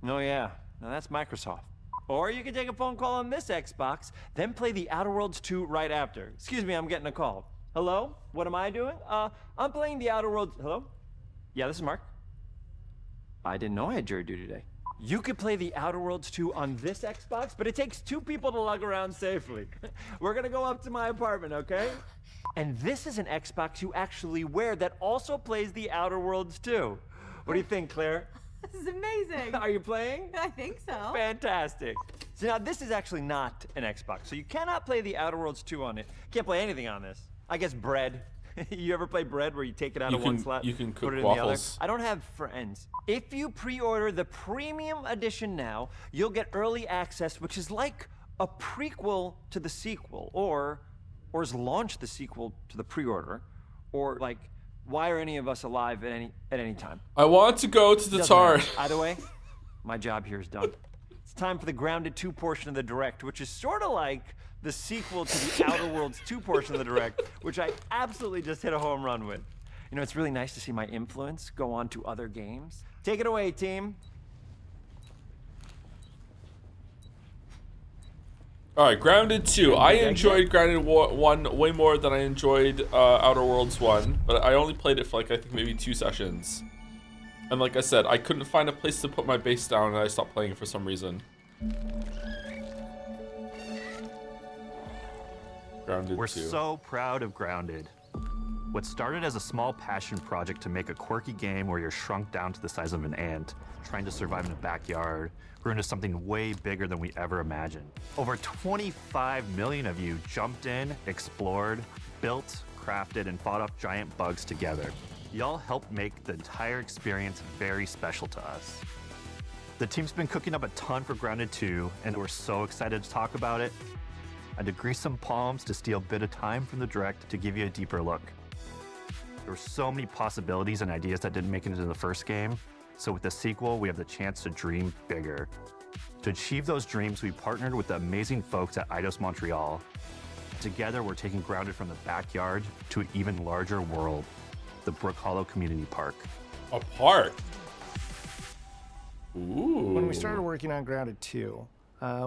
S16: Oh yeah. Now that's Microsoft. Or you can take a phone call on this Xbox, then play the Outer Worlds 2 right after. Excuse me, I'm getting a call. Hello? What am I doing? I'm playing the Outer Worlds. Hello? Yeah, this is Mark. I didn't know I had jury duty today. You could play the Outer Worlds 2 on this Xbox, but it takes 2 people to lug around safely. We're gonna go up to my apartment, okay? And this is an Xbox you actually wear that also plays the Outer Worlds 2. What do you think, Claire?
S21: This is amazing.
S16: Are you playing?
S21: I think so.
S16: Fantastic. So now this is actually not an Xbox, so you cannot play the Outer Worlds 2 on it. Can't play anything on this. I guess bread. You ever play bread where you take it out of one slot,
S1: you can
S16: put
S1: cook
S16: it in
S1: waffles.
S16: the other? I don't have friends. If you pre-order the premium edition now, you'll get early access, which is like a prequel to the sequel, or is launch the sequel to the pre-order, or like, why are any of us alive at any time?
S1: I want to go to the
S16: Doesn't
S1: tar.
S16: matter. Either way, my job here is done. It's time for the Grounded 2 portion of the Direct, which is sort of like the sequel to the Outer Worlds 2 portion of the Direct, which I absolutely just hit a home run with. You know, it's really nice to see my influence go on to other games. Take it away, team.
S1: All right, Grounded 2. I enjoyed Grounded 1 way more than I enjoyed Outer Worlds 1, but I only played it for like I think maybe 2 sessions. And like I said, I couldn't find a place to put my base down, and I stopped playing for some reason. Grounded 2.
S11: We're so proud of Grounded. What started as a small passion project to make a quirky game where you're shrunk down to the size of an ant, trying to survive in a backyard, grew into something way bigger than we ever imagined. Over 25 million of you jumped in, explored, built, crafted, and fought off giant bugs together. Y'all helped make the entire experience very special to us. The team's been cooking up a ton for Grounded 2, and we're so excited to talk about it. I had to grease some palms to steal a bit of time from the Direct to give you a deeper look. There were so many possibilities and ideas that didn't make it into the first game, so with the sequel, we have the chance to dream bigger. To achieve those dreams, we partnered with the amazing folks at Eidos Montreal. Together, we're taking Grounded from the backyard to an even larger world, the Brook Hollow Community Park.
S1: A park? Ooh.
S12: When we started working on Grounded 2,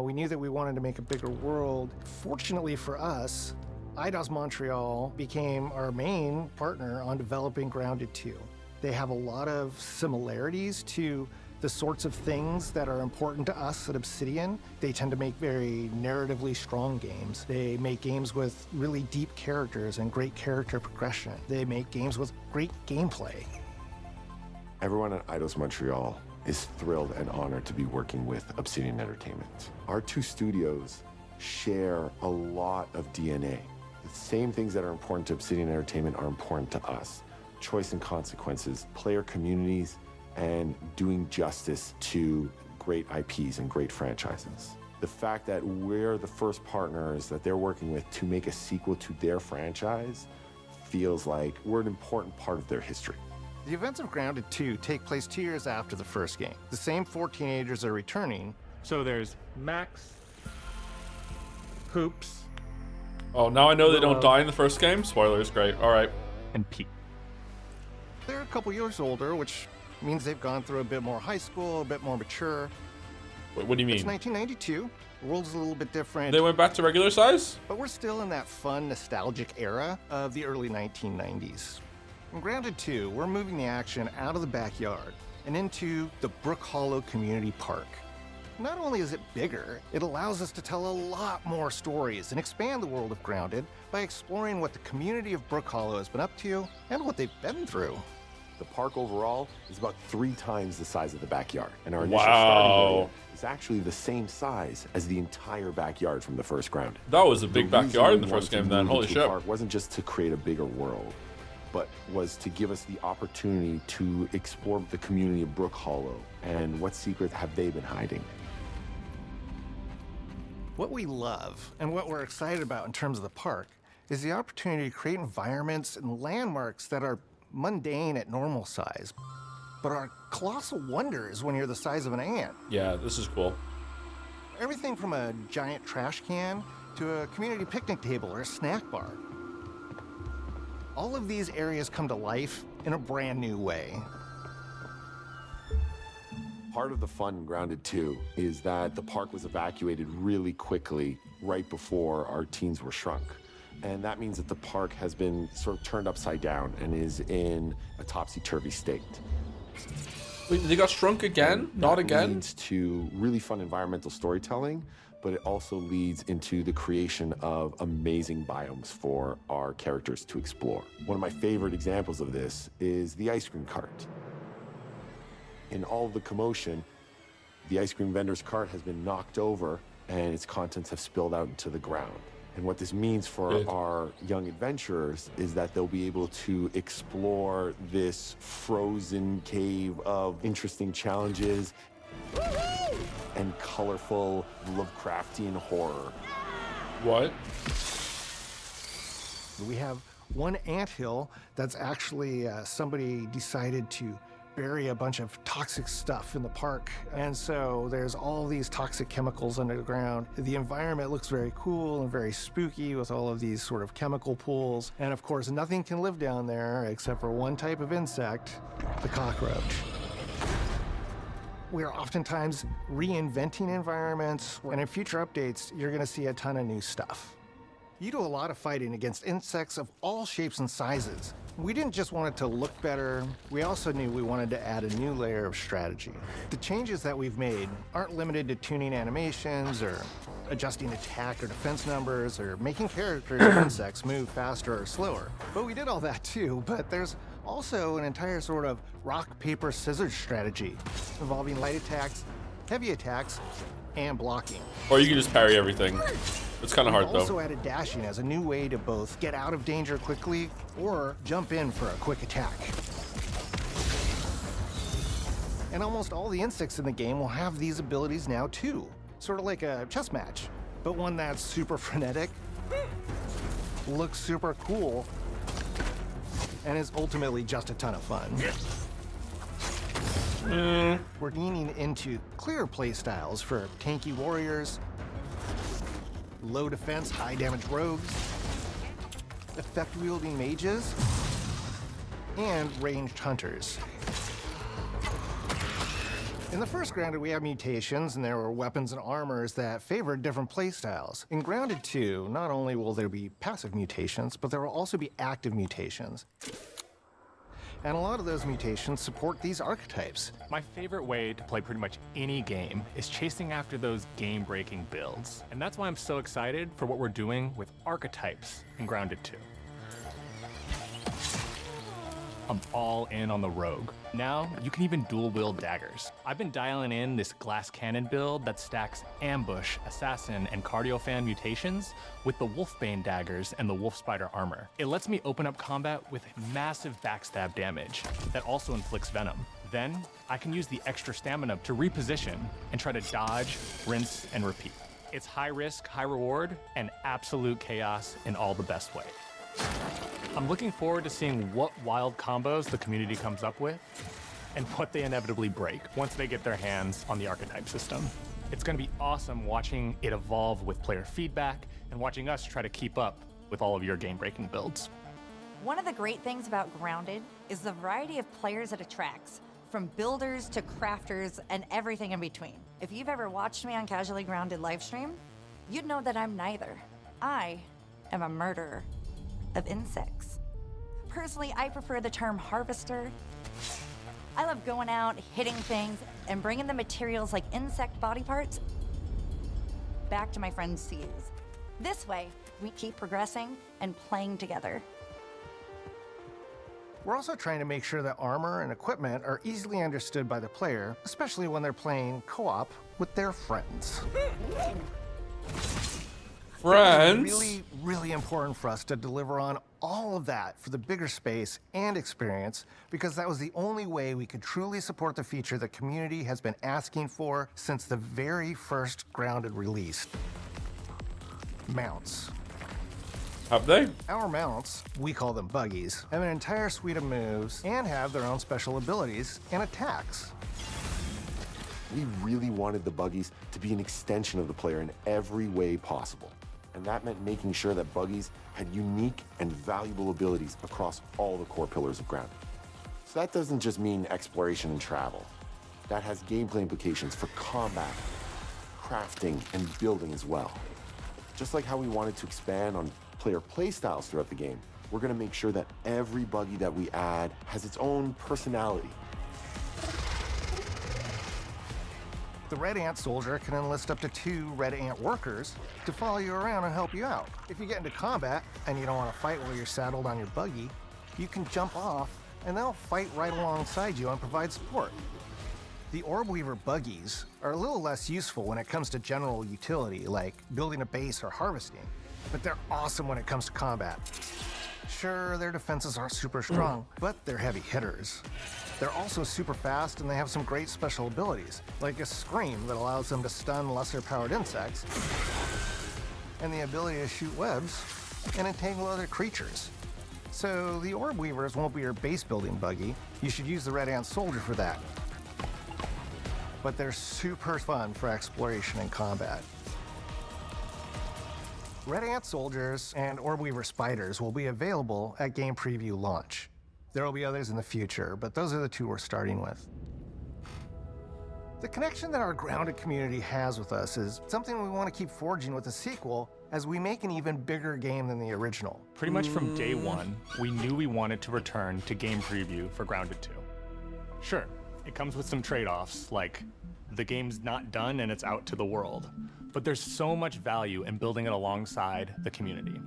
S12: we knew that we wanted to make a bigger world. Fortunately for us, Eidos Montreal became our main partner on developing Grounded 2. They have a lot of similarities to the sorts of things that are important to us at Obsidian. They tend to make very narratively strong games. They make games with really deep characters and great character progression. They make games with great gameplay.
S18: Everyone at Eidos Montreal is thrilled and honored to be working with Obsidian Entertainment. Our 2 studios share a lot of DNA. The same things that are important to Obsidian Entertainment are important to us. Choice and consequences, player communities, and doing justice to great IPs and great franchises. The fact that we're the first partners that they're working with to make a sequel to their franchise feels like we're an important part of their history.
S12: The events of Grounded 2 take place 2 years after the first game. The same 4 teenagers are returning.
S20: So there's Max, Hoops.
S1: Oh, now I know they don't die in the first game? Spoilers, great. All right.
S11: And Pete.
S12: They're a couple years older, which means they've gone through a bit more high school, a bit more mature.
S1: Wait, what do you mean?
S12: It's 1992. The world's a little bit different.
S1: They went back to regular size?
S12: But we're still in that fun, nostalgic era of the early 1990s. In Grounded 2, we're moving the action out of the backyard and into the Brook Hollow Community Park. Not only is it bigger, it allows us to tell a lot more stories and expand the world of Grounded by exploring what the community of Brook Hollow has been up to and what they've been through.
S18: The park overall is about 3 times the size of the backyard, and our initial starting area is actually the same size as the entire backyard from the first Grounded.
S1: That was a big backyard in the first game then, holy shit.
S18: The park wasn't just to create a bigger world, but was to give us the opportunity to explore the community of Brook Hollow and what secrets have they been hiding.
S12: What we love and what we're excited about in terms of the park is the opportunity to create environments and landmarks that are mundane at normal size, but are colossal wonders when you're the size of an ant.
S1: Yeah, this is cool.
S12: Everything from a giant trash can to a community picnic table or a snack bar. All of these areas come to life in a brand new way.
S18: Part of the fun in Grounded 2 is that the park was evacuated really quickly right before our teens were shrunk. And that means that the park has been sort of turned upside down and is in a topsy-turvy state.
S1: Wait, they got shrunk again? Not again?
S18: It leads to really fun environmental storytelling, but it also leads into the creation of amazing biomes for our characters to explore. One of my favorite examples of this is the ice cream cart. In all of the commotion, the ice cream vendor's cart has been knocked over and its contents have spilled out into the ground. And what this means for our young adventurers is that they'll be able to explore this frozen cave of interesting challenges and colorful Lovecraftian horror.
S1: What?
S12: We have one anthill that's actually somebody decided to bury a bunch of toxic stuff in the park. And so there's all these toxic chemicals under the ground. The environment looks very cool and very spooky with all of these sort of chemical pools. And of course, nothing can live down there except for one type of insect, the cockroach. We're oftentimes reinventing environments, and in future updates, you're gonna see a ton of new stuff. You do a lot of fighting against insects of all shapes and sizes. We didn't just want it to look better, we also knew we wanted to add a new layer of strategy. The changes that we've made aren't limited to tuning animations or adjusting attack or defense numbers or making characters or insects move faster or slower. But we did all that too, but there's also an entire sort of rock, paper, scissors strategy involving light attacks, heavy attacks, and blocking.
S1: Or you can just parry everything. It's kind of hard,
S12: We've also
S1: though.
S12: added dashing as a new way to both get out of danger quickly or jump in for a quick attack. And almost all the insects in the game will have these abilities now too. Sort of like a chess match, but one that's super frenetic, looks super cool, and is ultimately just a ton of fun. We're leaning into clear play styles for tanky warriors, low defense, high damage rogues, effect-wielding mages, and ranged hunters. In the first Grounded, we have mutations, and there were weapons and armors that favored different playstyles. In Grounded 2, not only will there be passive mutations, but there will also be active mutations. And a lot of those mutations support these archetypes.
S13: My favorite way to play pretty much any game is chasing after those game-breaking builds. And that's why I'm so excited for what we're doing with archetypes in Grounded 2. I'm all in on the rogue. Now, you can even dual-wield daggers. I've been dialing in this glass cannon build that stacks ambush, assassin, and cardiofan mutations with the wolfbane daggers and the wolf spider armor. It lets me open up combat with massive backstab damage that also inflicts venom. Then, I can use the extra stamina to reposition and try to dodge, rinse, and repeat. It's high risk, high reward, and absolute chaos in all the best way. I'm looking forward to seeing what wild combos the community comes up with and what they inevitably break once they get their hands on the archetype system. It's going to be awesome watching it evolve with player feedback and watching us try to keep up with all of your game-breaking builds.
S10: One of the great things about Grounded is the variety of players it attracts, from builders to crafters and everything in between. If you've ever watched me on Casually Grounded livestream, you'd know that I'm neither. I am a murderer of insects. Personally, I prefer the term harvester. I love going out, hitting things, and bringing the materials like insect body parts back to my friends to use. This way, we keep progressing and playing together.
S12: We're also trying to make sure that armor and equipment are easily understood by the player, especially when they're playing co-op with their friends.
S1: Friends?
S12: It's really, really important for us to deliver on all of that for the bigger space and experience, because that was the only way we could truly support the feature the community has been asking for since the very first Grounded release. Mounts.
S1: Have they?
S12: Our mounts, we call them buggies, have an entire suite of moves and have their own special abilities and attacks.
S18: We really wanted the buggies to be an extension of the player in every way possible. And that meant making sure that buggies had unique and valuable abilities across all the core pillars of Grounded. So that doesn't just mean exploration and travel. That has gameplay implications for combat, crafting, and building as well. Just like how we wanted to expand on player playstyles throughout the game, we're going to make sure that every buggy that we add has its own personality.
S12: The Red Ant Soldier can enlist up to 2 Red Ant workers to follow you around and help you out. If you get into combat and you don't want to fight while you're saddled on your buggy, you can jump off and they'll fight right alongside you and provide support. The Orb Weaver buggies are a little less useful when it comes to general utility, like building a base or harvesting, but they're awesome when it comes to combat. Sure, their defenses aren't super strong, but they're heavy hitters. They're also super fast and they have some great special abilities, like a scream that allows them to stun lesser-powered insects, and the ability to shoot webs and entangle other creatures. So the Orb Weavers won't be your base-building buggy. You should use the Red Ant Soldier for that. But they're super fun for exploration and combat. Red Ant Soldiers and Orb Weaver Spiders will be available at Game Preview launch. There will be others in the future, but those are the 2 we're starting with. The connection that our Grounded community has with us is something we want to keep forging with the sequel as we make an even bigger game than the original.
S13: Pretty much from day one, we knew we wanted to return to Game Preview for Grounded 2. Sure, it comes with some trade-offs, like the game's not done and it's out to the world, but there's so much value in building it alongside the community.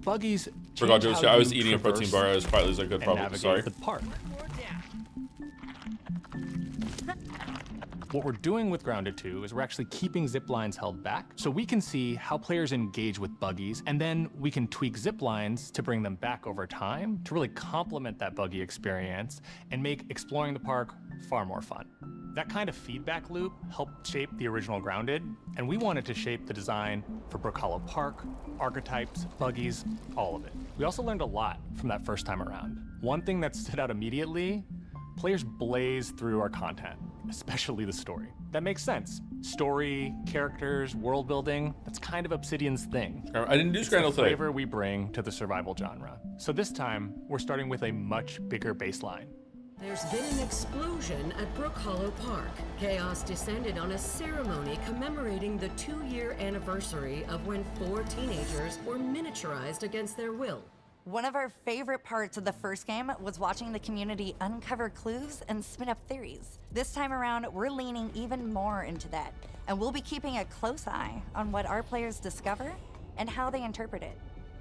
S13: Buggies
S1: Forgot
S13: change
S1: to
S13: how
S1: I was
S13: you
S1: eating a protein bar. I was quietly as I could,
S13: and
S1: probably.
S13: navigate
S1: Sorry.
S13: the park. What we're doing with Grounded 2 is we're actually keeping zip lines held back so we can see how players engage with buggies, and then we can tweak zip lines to bring them back over time to really complement that buggy experience and make exploring the park far more fun. That kind of feedback loop helped shape the original Grounded, and we wanted to shape the design for Brook Hollow Park, archetypes, buggies, all of it. We also learned a lot from that first time around. One thing that stood out immediately, players blaze through our content, especially the story. That makes sense. Story, characters, world building, that's kind of Obsidian's thing.
S1: I didn't do Scrandle today.
S13: The flavor we bring to the survival genre. So this time, we're starting with a much bigger baseline.
S3: There's been an explosion at Brook Hollow Park. Chaos descended on a ceremony commemorating the 2-year anniversary of when 4 teenagers were miniaturized against their will.
S10: One of our favorite parts of the first game was watching the community uncover clues and spin up theories. This time around, we're leaning even more into that, and we'll be keeping a close eye on what our players discover and how they interpret it.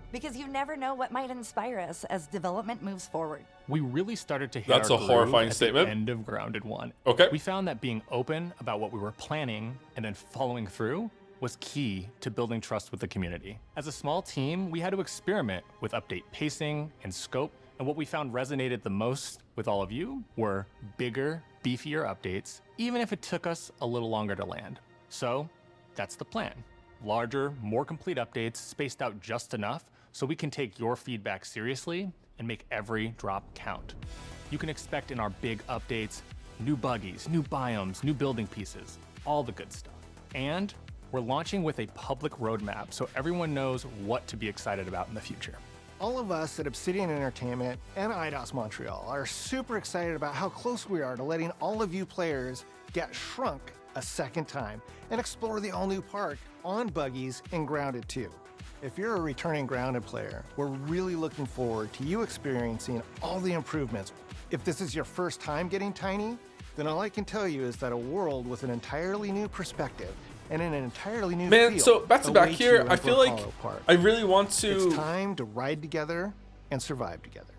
S10: Because you never know what might inspire us as development moves forward.
S13: We really started to hit
S1: That's
S13: our
S1: a horrifying
S13: groove at
S1: statement.
S13: the end of Grounded 1.
S1: Okay.
S13: We found that being open about what we were planning and then following through was key to building trust with the community. As a small team, we had to experiment with update pacing and scope, and what we found resonated the most with all of you were bigger, beefier updates, even if it took us a little longer to land. So that's the plan. Larger, more complete updates spaced out just enough so we can take your feedback seriously and make every drop count. You can expect in our big updates, new buggies, new biomes, new building pieces, all the good stuff. And we're launching with a public roadmap so everyone knows what to be excited about in the future.
S12: All of us at Obsidian Entertainment and IDOS Montreal are super excited about how close we are to letting all of you players get shrunk a second time and explore the all-new park on buggies in Grounded 2. If you're a returning Grounded player, we're really looking forward to you experiencing all the improvements. If this is your first time getting Tiny, then all I can tell you is that a world with an entirely new perspective and in an entirely new feel
S1: so back to back
S12: awaits
S1: here,
S12: you in
S1: I feel
S12: Brook
S1: like
S12: Hollow Park.
S1: I really want to
S12: It's time to ride together and survive together.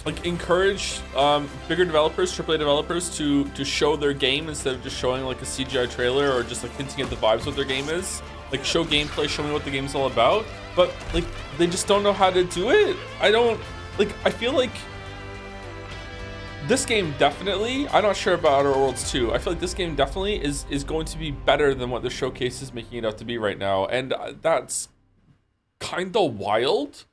S1: like encourage bigger developers, AAA developers to show their game instead of just showing like a CGI trailer or just like hinting at the vibes what their game is. Like show gameplay, show me what the game's all about. But like they just don't know how to do it. I feel like this game definitely, I'm not sure about Outer Worlds 2. I feel like this game definitely is going to be better than what the showcase is making it out to be right now. And that's kind of wild.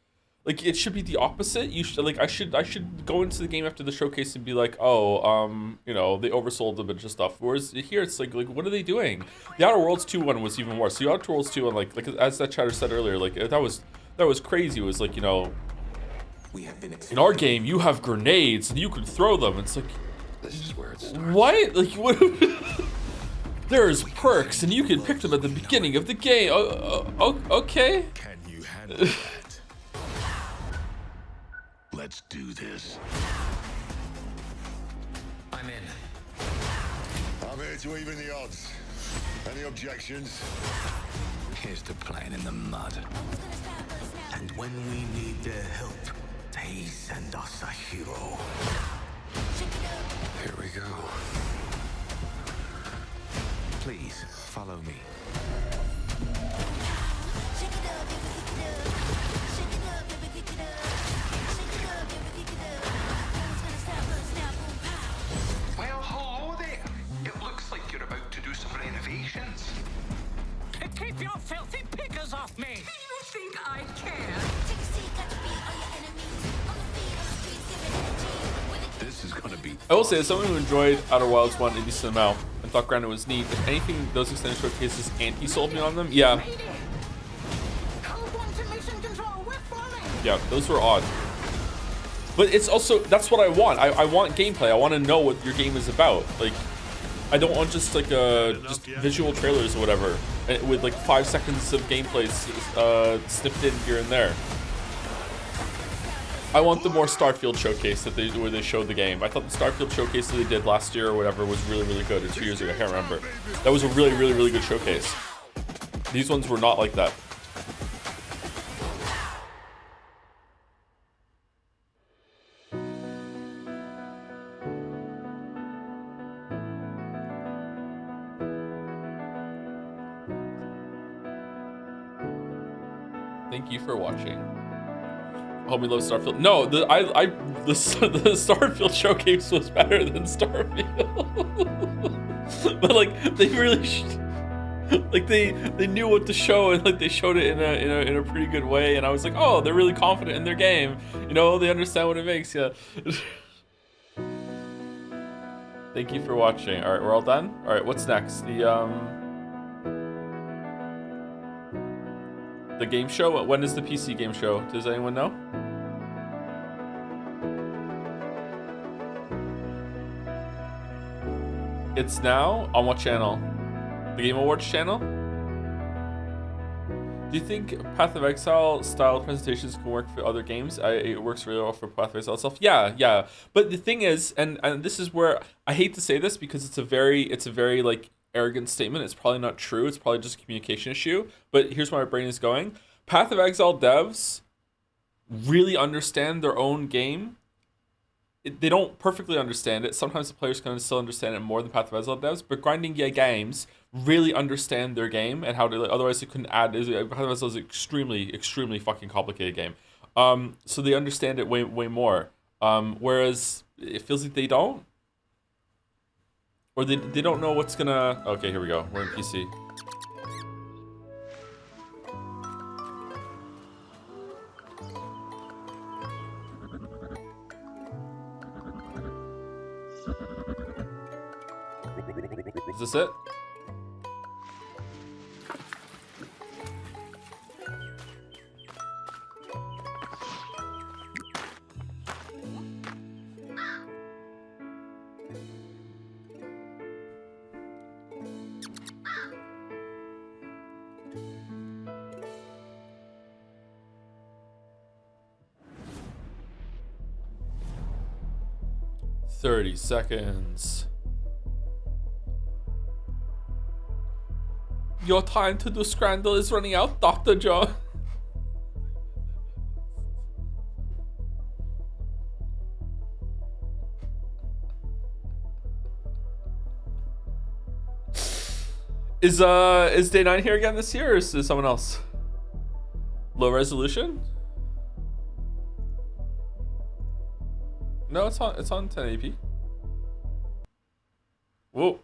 S1: Like it should be the opposite. You should I should go into the game after the showcase and be like, oh, you know, they oversold a bunch of stuff. Whereas here it's like what are they doing? The Outer Worlds 2 one was even worse. The Outer Worlds 2 one, like as that chatter said earlier, like that was crazy. It was like, you know, in our game you have grenades and you can throw them. It's like,
S18: this is where it starts.
S1: What? Like what? There's perks, and you can pick them at the beginning of the game. Okay.
S4: Can you handle that? Let's do this.
S9: I'm in.
S4: I'm here to even the odds. Any objections?
S9: Here's to playing in the mud. And when we need their help, they send us a hero. Here we go. Please, follow me.
S14: Well, hello there. It looks like you're about to do some renovations.
S17: Keep your filthy pickers off me! You think I care?
S4: This is gonna be.
S1: I will say, as someone who enjoyed Outer Wilds 1 a decent amount and thought Grounded was neat, if anything, those extended showcases anti-sold me on them. Yeah. Yeah, those were odd. But it's also, that's what I want. I want gameplay. I want to know what your game is about. Like, I don't want just like just visual trailers or whatever with like 5 seconds of gameplay snipped in here and there. I want the more Starfield showcase where they showed the game. I thought the Starfield showcase that they did last year or whatever was really, really good, or 2 years ago, I can't remember. That was a really, really, really good showcase. These ones were not like that. Thank you for watching. Hope you love Starfield. No, the Starfield showcase was better than Starfield. But like they really like they knew what to show, and like they showed it in a pretty good way, and I was like, oh, they're really confident in their game. You know, they understand what it makes. Yeah. Thank you for watching. All right, we're all done. All right, what's next? The game show? When is the PC game show? Does anyone know? It's now? On what channel? The Game Awards channel? Do you think Path of Exile style presentations can work for other games? It works really well for Path of Exile itself. Yeah. But the thing is, and this is where I hate to say this because it's a very like arrogant statement. It's probably not true. It's probably just a communication issue. But here's where my brain is going. Path of Exile devs really understand their own game. They don't perfectly understand it. Sometimes the players can still understand it more than Path of Exile devs. But Grinding Gear Games really understand their game and how to. Otherwise, they couldn't add. Path of Exile is an extremely fucking complicated game. So they understand it way more. Whereas it feels like they don't. Or they don't know what's gonna... Okay, here we go. We're in PC. Is this it? $30 seconds. Your time to do Scrandle is running out, Dr. John. Is Day 9 here again this year, or is it someone else? Low resolution? No, it's on 1080p. Whoa.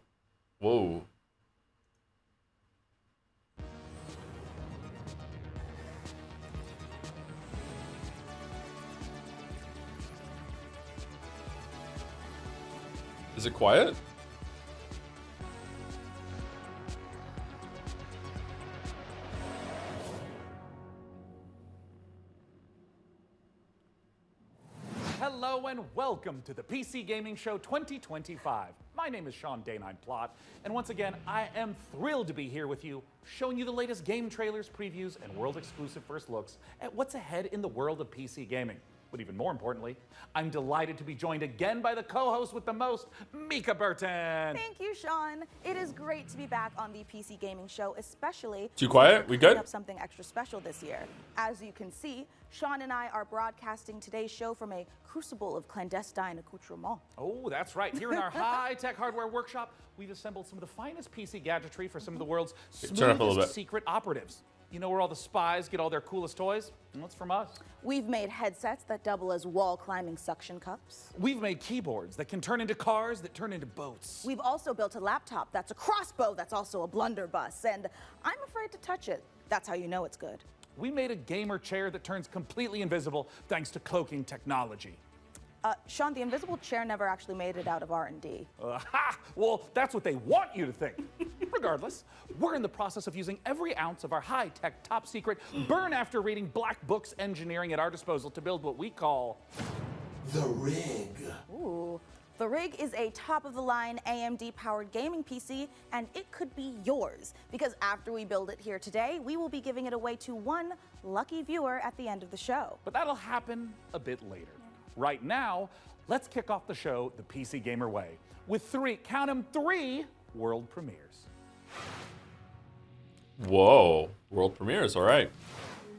S1: Is it quiet?
S23: Hello and welcome to the PC Gaming Show 2025. My
S5: My name is Sean Day9 Plot, and once again, I am thrilled to be here with you, showing you the latest game trailers, previews, and world-exclusive first looks at what's ahead in the world of PC gaming. But even more importantly, I'm delighted to be joined again by the co-host with the most, Mika Burton.
S15: Thank you, Sean. It is great to be back on the PC Gaming Show, especially
S1: Too quiet? We good?
S15: Up something extra special this year. As you can see, Sean and I are broadcasting today's show from a crucible of clandestine accoutrement.
S5: Oh, that's right. Here in our high-tech hardware workshop, we've assembled some of the finest PC gadgetry for some of the world's
S1: Turn up a little bit.
S5: smoothest secret operatives. You know where all the spies get all their coolest toys? Well, it's from us.
S15: We've made headsets that double as wall-climbing suction cups.
S5: We've made keyboards that can turn into cars that turn into boats.
S15: We've also built a laptop that's a crossbow that's also a blunderbuss, and I'm afraid to touch it. That's how you know it's good.
S5: We made a gamer chair that turns completely invisible thanks to cloaking technology.
S15: Sean, the invisible chair never actually made it out of R&D.
S5: Well, that's what they want you to think. Regardless, we're in the process of using every ounce of our high-tech, top-secret, burn-after-reading black books engineering at our disposal to build what we call the Rig.
S15: Ooh. The Rig is a top-of-the-line AMD-powered gaming PC, and it could be yours. Because after we build it here today, we will be giving it away to one lucky viewer at the end of the show.
S5: But that'll happen a bit later. Right now, let's kick off the show the PC Gamer way with count 'em, three world premieres.
S1: Whoa, world premieres, all right.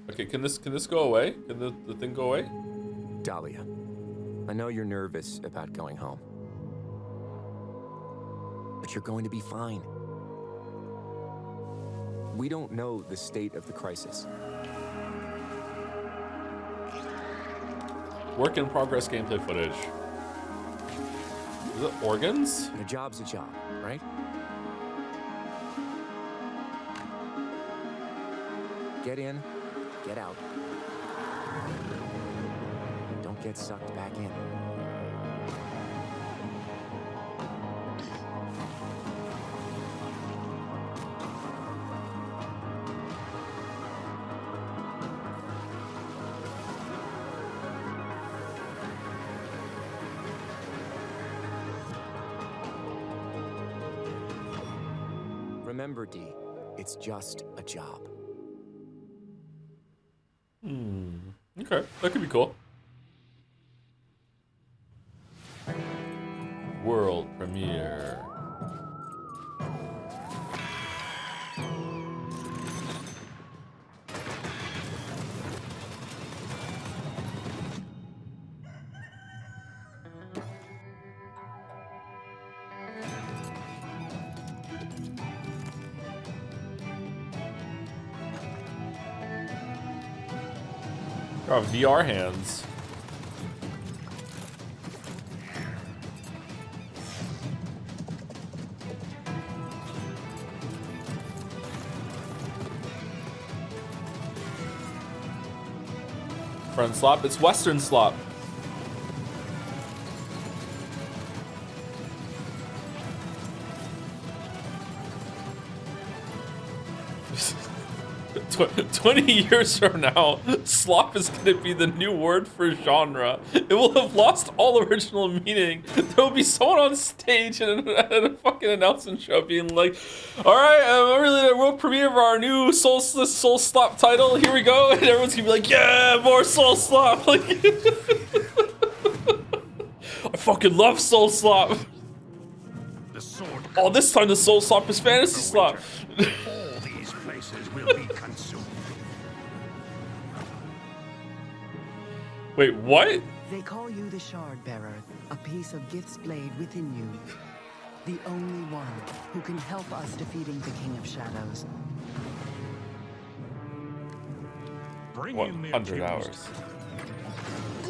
S1: Okay, can this go away? Can the thing go away?
S22: Dahlia, I know you're nervous about going home, but you're going to be fine. We don't know the state of the crisis.
S1: Work in progress gameplay footage. Is it organs?
S22: A job's a job, right? Get in, get out. Don't get sucked back in. Remember, D, it's just a job.
S1: Okay, that could be cool. World premiere. Oh, VR hands. Front slop. It's Western slop. Tw 20 years from now, slop is going to be the new word for genre. It will have lost all original meaning. There will be someone on stage at a fucking announcement show being like, all right, really the world premiere of our new Soul Slop title. Here we go. And everyone's going to be like, yeah, more Soul Slop. Like, I fucking love Soul Slop. Oh, this time the Soul Slop is Fantasy Slop.
S14: All these places will be consumed.
S1: Wait, what?
S23: They call you the Shard Bearer, a piece of Gith's blade within you. The only one who can help us defeating the King of Shadows.
S14: Bring
S1: What,
S14: in the
S1: 100
S14: accused.
S1: hours?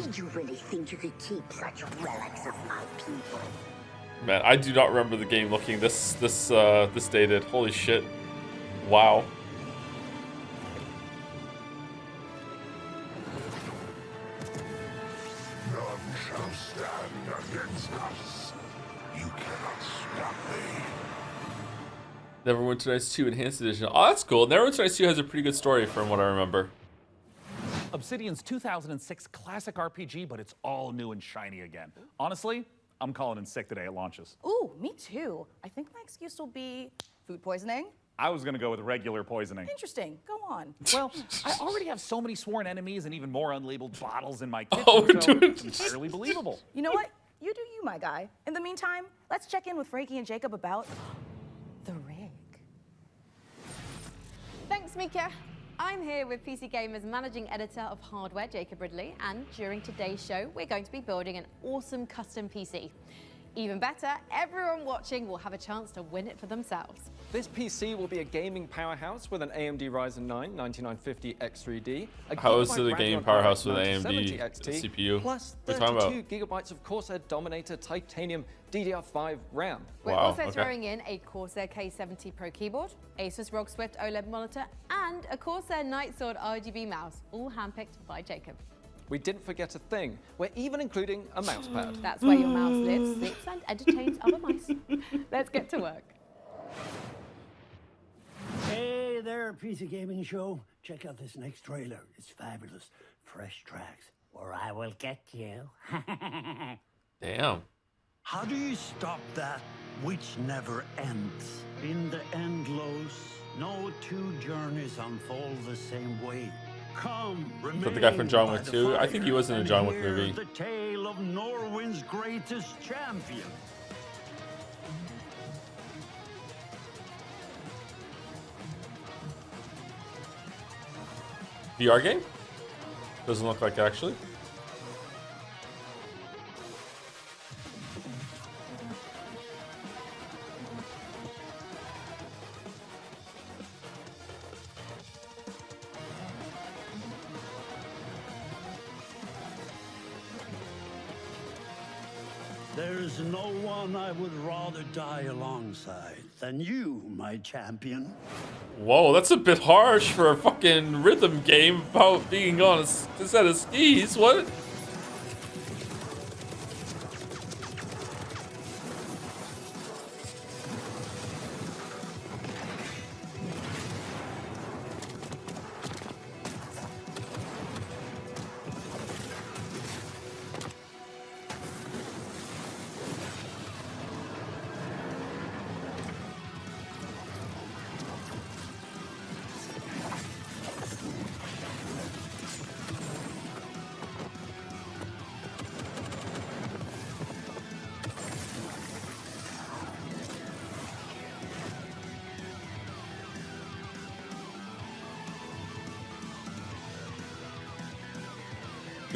S24: Did you really think you could keep such relics of my people?
S1: Man, I do not remember the game looking this dated. Holy shit. Wow.
S4: None shall stand against us. You cannot stop me.
S1: Neverwinter Nights 2 Enhanced Edition. Oh, that's cool. Neverwinter Nights 2 has a pretty good story from what I remember.
S5: Obsidian's 2006 classic RPG, but it's all new and shiny again. Honestly, I'm calling in sick the day it launches.
S15: Ooh, me too. I think my excuse will be food poisoning.
S5: I was gonna go with regular poisoning.
S15: Interesting. Go on.
S5: Well, I already have so many sworn enemies and even more unlabeled bottles in my kitchen,
S1: Oh, we're
S5: so
S1: doing
S5: it's entirely believable.
S15: You know what? You do you, my guy. In the meantime, let's check in with Frankie and Jacob about the rig.
S2: Thanks, Mika. I'm here with PC Gamer's managing editor of hardware, Jacob Ridley, and during today's show, we're going to be building an awesome custom PC. Even better, everyone watching will have a chance to win it for themselves.
S6: This PC will be a gaming powerhouse with an AMD Ryzen 9 9950 X3D.
S1: How is it a gaming powerhouse with AMD CPU?
S6: Plus
S1: What are you talking
S6: 32 gigabytes of Corsair Dominator titanium DDR5 RAM.
S2: We're also throwing in a Corsair K70 Pro keyboard, Asus ROG Swift OLED monitor, and a Corsair Nightsword RGB mouse, all handpicked by Jacob.
S6: We didn't forget a thing. We're even including a mouse pad.
S2: That's where your mouse lives, sleeps, and entertains other mice. Let's get to work.
S7: Hey there, PC Gaming Show. Check out this next trailer. It's fabulous. Fresh tracks, or I will get you.
S1: Damn.
S7: How do you stop that which never ends? In the endless, no two journeys unfold the same way. Come,
S1: Is that the guy from John Wick 2? I think he was in a John Wick movie.
S7: the tale of Norway's greatest champion.
S1: VR game? Doesn't look like it actually.
S7: There's no one I would rather die alongside than you, my champion.
S1: Whoa, that's a bit harsh for a fucking rhythm game about being on a set of skis. What?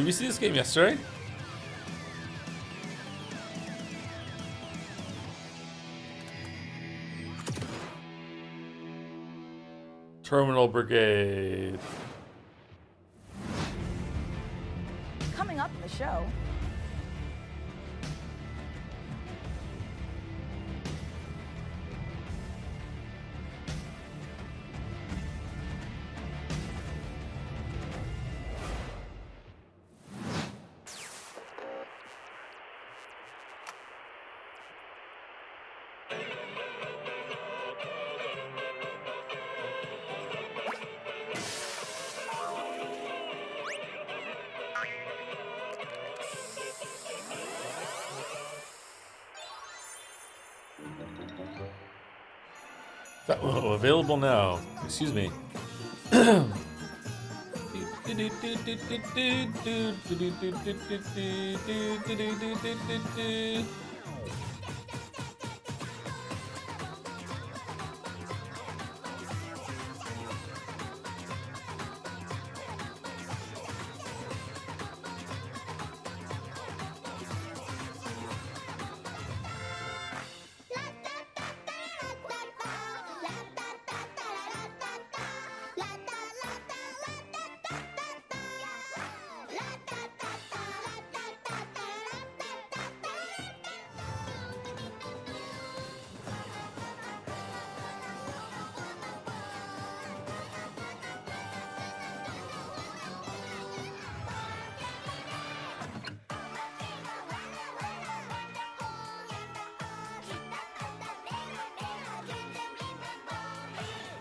S1: Did we see this game yesterday? Terminal Brigade.
S15: Coming up in the show,
S1: Oh, available now. Excuse me.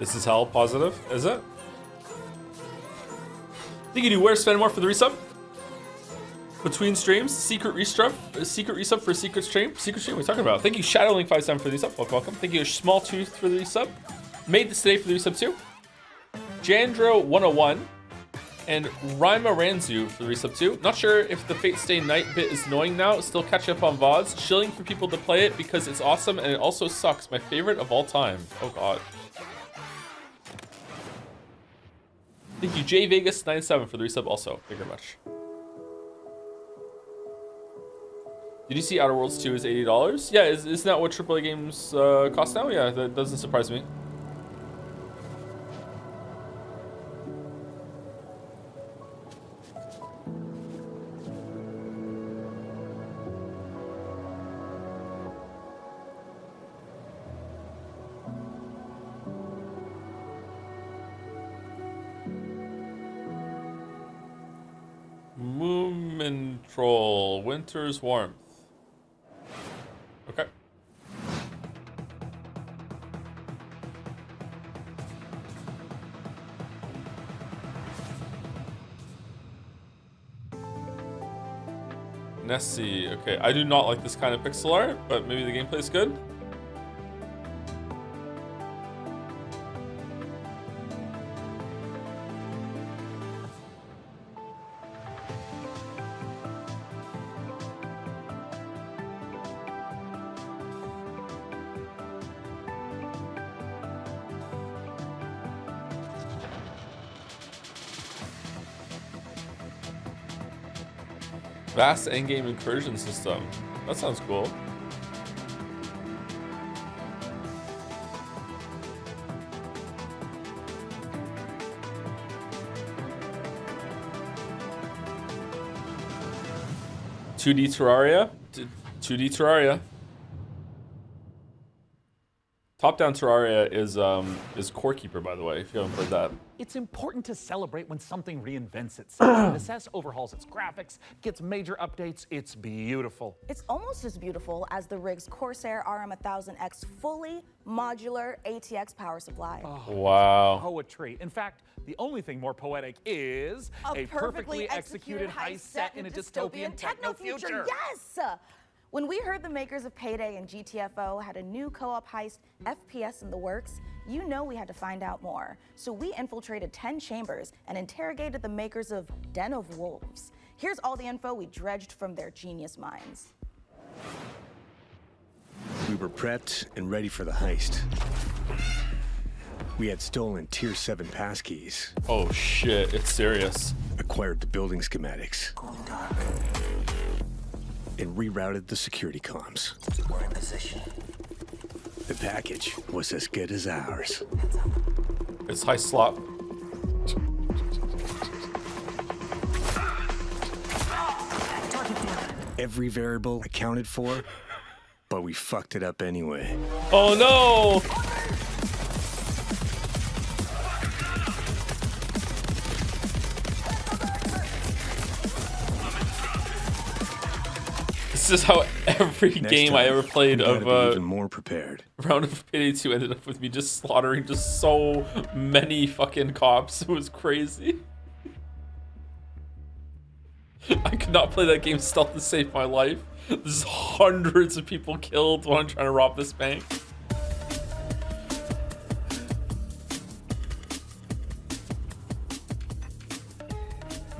S1: This is hell positive, is it? Think you do where spend more for the resub? Between streams, secret resub for secret stream. Secret stream, what are we talking about? Thank you, Shadowlink57 for the resub. Welcome. Thank you, Small Tooth for the resub. Made this today for the resub too. Jandro101 and Rima Ranzu for the resub too. Not sure if the Fate Stay Night bit is annoying now. Still catching up on VODs. Chilling for people to play it because it's awesome and it also sucks. My favorite of all time. Oh god. Thank you, JVegas97 for the resub also. Thank you very much. Did you see Outer Worlds 2 is $80? Yeah, isn't that what AAA games cost now? Yeah, that doesn't surprise me. Moomintroll, Winter's Warmth. Okay. Nessie. Okay, I do not like this kind of pixel art, but maybe the gameplay is good. Vast endgame incursion system. That sounds cool. (2D Terraria? 2D Terraria. Top-down Terraria is Core Keeper, by the way, if you haven't played that.
S5: It's important to celebrate when something reinvents itself. When SS overhauls its graphics, gets major updates, it's beautiful.
S15: It's almost as beautiful as the rig's Corsair RM1000X fully modular ATX power supply.
S5: Oh,
S1: wow.
S5: Poetry. In fact, the only thing more poetic is a perfectly executed heist set in a dystopian techno future.
S15: Yes! When we heard the makers of Payday and GTFO had a new co-op heist FPS in the works, you know we had to find out more. So we infiltrated 10 chambers and interrogated the makers of Den of Wolves. Here's all the info we dredged from their genius minds.
S8: We were prepped and ready for the heist. We had stolen Tier 7 passkeys.
S1: Oh shit, it's serious.
S8: Acquired the building schematics. And rerouted the security comms.
S24: We're in position.
S8: The package was as good as ours.
S1: It's high slop.
S8: Every variable accounted for, but we fucked it up anyway.
S1: Oh no! This is how every game I ever played of
S8: even more prepared.
S1: Round of Payday 2 ended up with me just slaughtering just so many fucking cops. It was crazy. I could not play that game stealth to save my life. There's hundreds of people killed while I'm trying to rob this bank.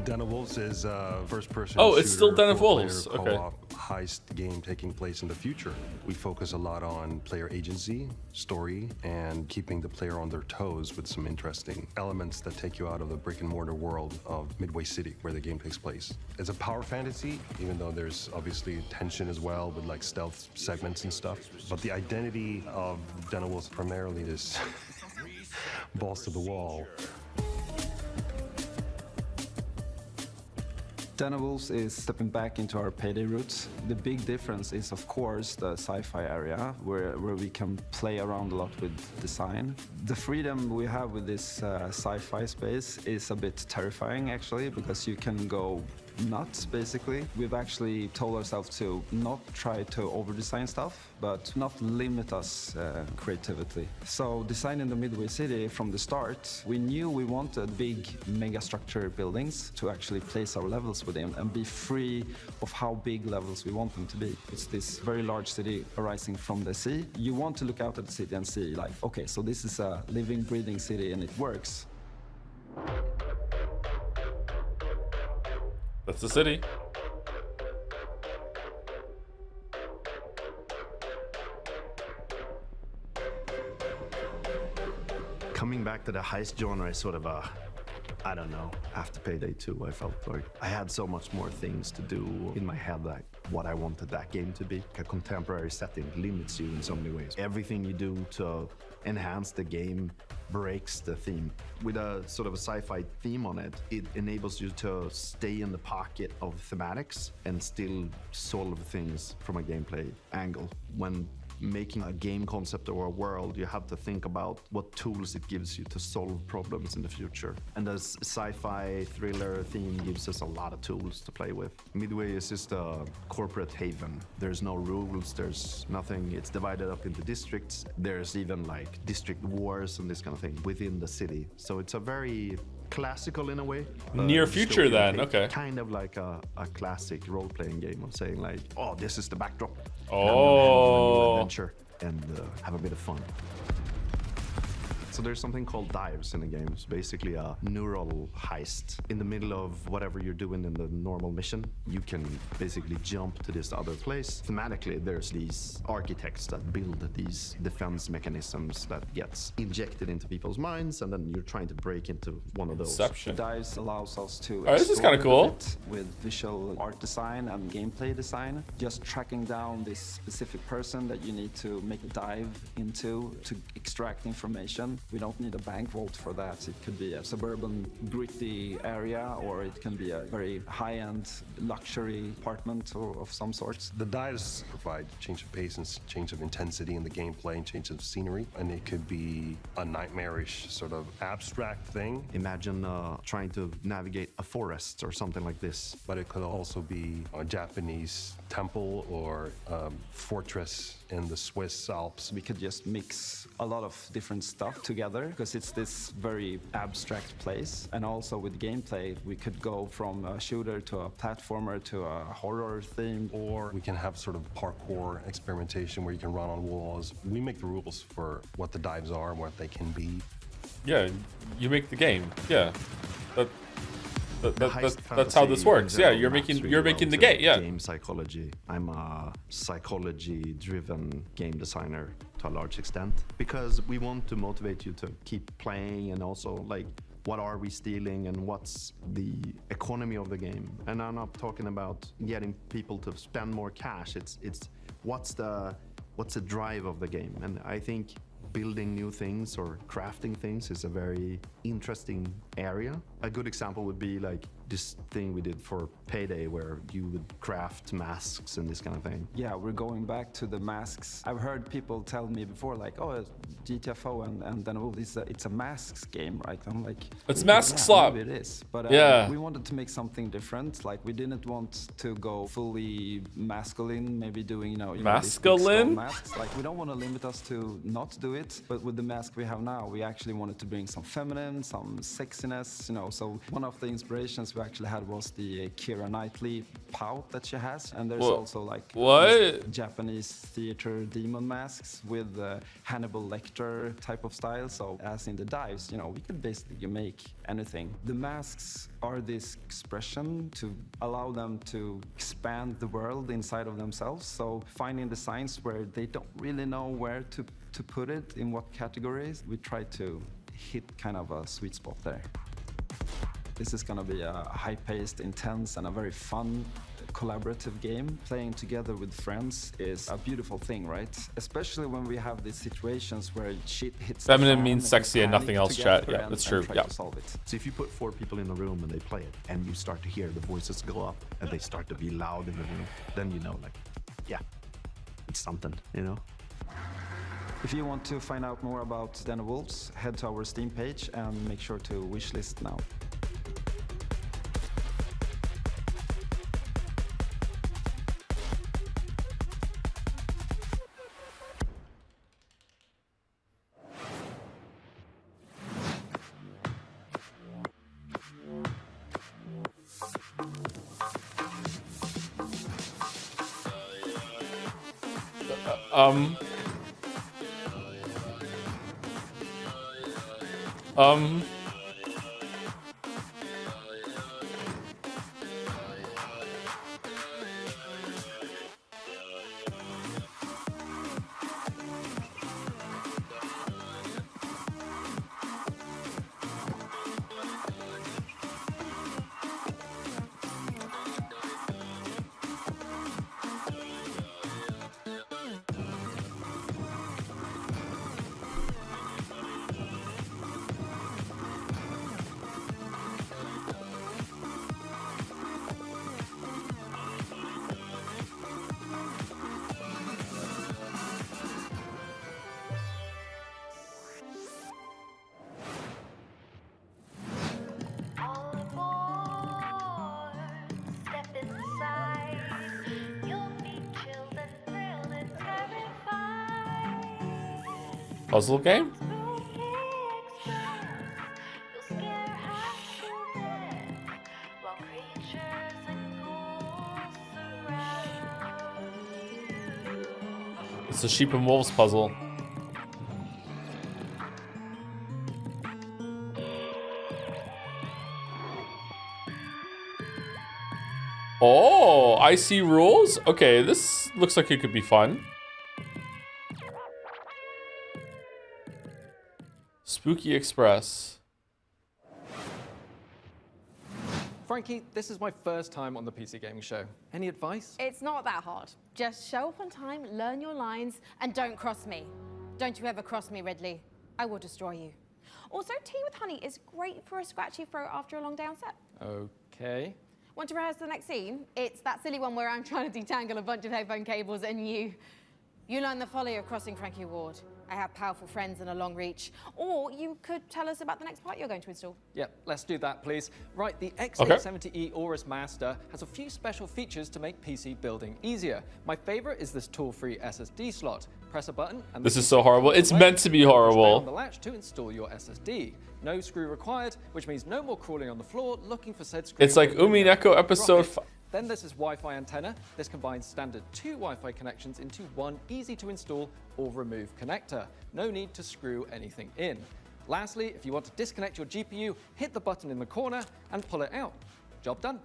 S16: Den of Wolves is a first-person
S1: Oh, it's still
S16: shooter,
S1: Den of Wolves.
S16: four-player
S1: Okay.
S16: co-op heist game taking place in the future. We focus a lot on player agency, story, and keeping the player on their toes with some interesting elements that take you out of the brick-and-mortar world of Midway City, where the game takes place. It's a power fantasy, even though there's obviously tension as well with like stealth segments and stuff. But the identity of Den of Wolves primarily is balls to the wall.
S19: Den of Wolves is stepping back into our Payday roots. The big difference is, of course, the sci-fi area, where we can play around a lot with design. The freedom we have with this sci-fi space is a bit terrifying, actually, because you can go nuts, basically. We've actually told ourselves to not try to over-design stuff, but not limit us creativity. So designing the Midway City from the start, we knew we wanted big mega-structure buildings to actually place our levels within and be free of how big levels we want them to be. It's this very large city arising from the sea. You want to look out at the city and see, like, okay, so this is a living, breathing city and it works.
S1: That's the city.
S3: Coming back to the heist genre is sort of a, I don't know, after Payday 2, I felt like I had so much more things to do in my head, like what I wanted that game to be. A contemporary setting limits you in so many ways. Everything you do to enhance the game breaks the theme. With a sort of a sci-fi theme on it, it enables you to stay in the pocket of thematics and still solve things from a gameplay angle. When making a game concept or a world, you have to think about what tools it gives you to solve problems in the future. And the sci-fi thriller theme gives us a lot of tools to play with. Midway is just a corporate haven. There's no rules, there's nothing. It's divided up into districts. There's even like district wars and this kind of thing within the city. So it's a very classical in a way.
S1: Near future then,
S3: take,
S1: okay.
S3: Kind of like a classic role-playing game of saying like, oh, this is the backdrop.
S1: Oh.
S3: Adventure and have a bit of fun. So there's something called dives in the game. It's basically a neural heist. In the middle of whatever you're doing in the normal mission, you can basically jump to this other place. Thematically, there's these architects that build these defense mechanisms that gets injected into people's minds, and then you're trying to break into one of those.
S1: Inception.
S19: Dives allows us to
S1: this is kind of cool.
S19: With visual art design and gameplay design. Just tracking down this specific person that you need to make a dive into to extract information. We don't need a bank vault for that. It could be a suburban, gritty area, or it can be a very high-end luxury apartment or of some sort.
S16: The dives provide change of pace and change of intensity in the gameplay and change of scenery, and it could be a nightmarish sort of abstract thing.
S3: Imagine trying to navigate a forest or something like this.
S16: But it could also be a Japanese temple or fortress in the Swiss Alps.
S19: We could just mix a lot of different stuff together because it's this very abstract place. And also with gameplay, we could go from a shooter to a platformer to a horror theme.
S16: Or we can have sort of parkour experimentation where you can run on walls. We make the rules for what the dives are and what they can be.
S1: Yeah, you make the game. Yeah. That's how this works. Yeah, you're making the game. Yeah.
S3: Game psychology. I'm a psychology-driven game designer to a large extent because we want to motivate you to keep playing and also like what are we stealing and what's the economy of the game. And I'm not talking about getting people to spend more cash. It's what's the drive of the game. And I think building new things or crafting things is a very interesting area. A good example would be like this thing we did for Payday where you would craft masks and this kind of thing.
S19: Yeah, we're going back to the masks. I've heard people tell me before like, oh, GTFO and then it's a masks game, right? I'm like,
S1: it's mask slap.
S19: Maybe it is, but we wanted to make something different. Like we didn't want to go fully masculine, maybe doing
S1: masculine
S19: masks. Like we don't want to limit us to not do it, but with the mask we have now, we actually wanted to bring some feminine, some sexiness, So one of the inspirations we actually had was the Keira Knightley pout that she has, and there's also like Japanese theater demon masks with Hannibal Lecter type of style. So as in the dives, we could basically make anything. The masks are this expression to allow them to expand the world inside of themselves. So finding designs where they don't really know where to put it, in what categories, we try to hit kind of a sweet spot there. This is gonna be a high-paced, intense, and a very fun, collaborative game. Playing together with friends is a beautiful thing, right? Especially when we have these situations where shit hits the fan.
S1: Feminine means sexy and nothing else, chat. Yeah, that's true. Yeah.
S3: So if you put 4 people in a room and they play it, and you start to hear the voices go up, and they start to be loud in the room, then like, yeah, it's something,
S19: If you want to find out more about Den of Wolves, head to our Steam page and make sure to wishlist now.
S1: Puzzle game? It's a sheep and wolves puzzle. Oh, I see rules? Okay, this looks like it could be fun. Spooky Express.
S6: Frankie, this is my first time on the PC Gaming Show. Any advice?
S2: It's not that hard. Just show up on time, learn your lines, and don't cross me. Don't you ever cross me, Ridley. I will destroy you. Also, tea with honey is great for a scratchy throat after a long day on set.
S6: Okay.
S2: Want to rehearse the next scene? It's that silly one where I'm trying to detangle a bunch of headphone cables and you learn the folly of crossing Frankie Ward. I have powerful friends and a long reach. Or you could tell us about the next part you're going to install.
S6: Yep, let's do that, please. Right, the X870E Aorus Master has a few special features to make PC building easier. My favorite is this tool-free SSD slot. Press a button and
S1: this is so horrible. It's meant to be horrible.
S6: On the latch to install your SSD. No screw required, which means no more crawling on the floor looking for said screw.
S1: It's like Umineko episode 5.
S6: Then there's this Wi-Fi antenna. This combines standard 2 Wi-Fi connections into one easy to install or remove connector. No need to screw anything in. Lastly, if you want to disconnect your GPU, hit the button in the corner and pull it out. Job done.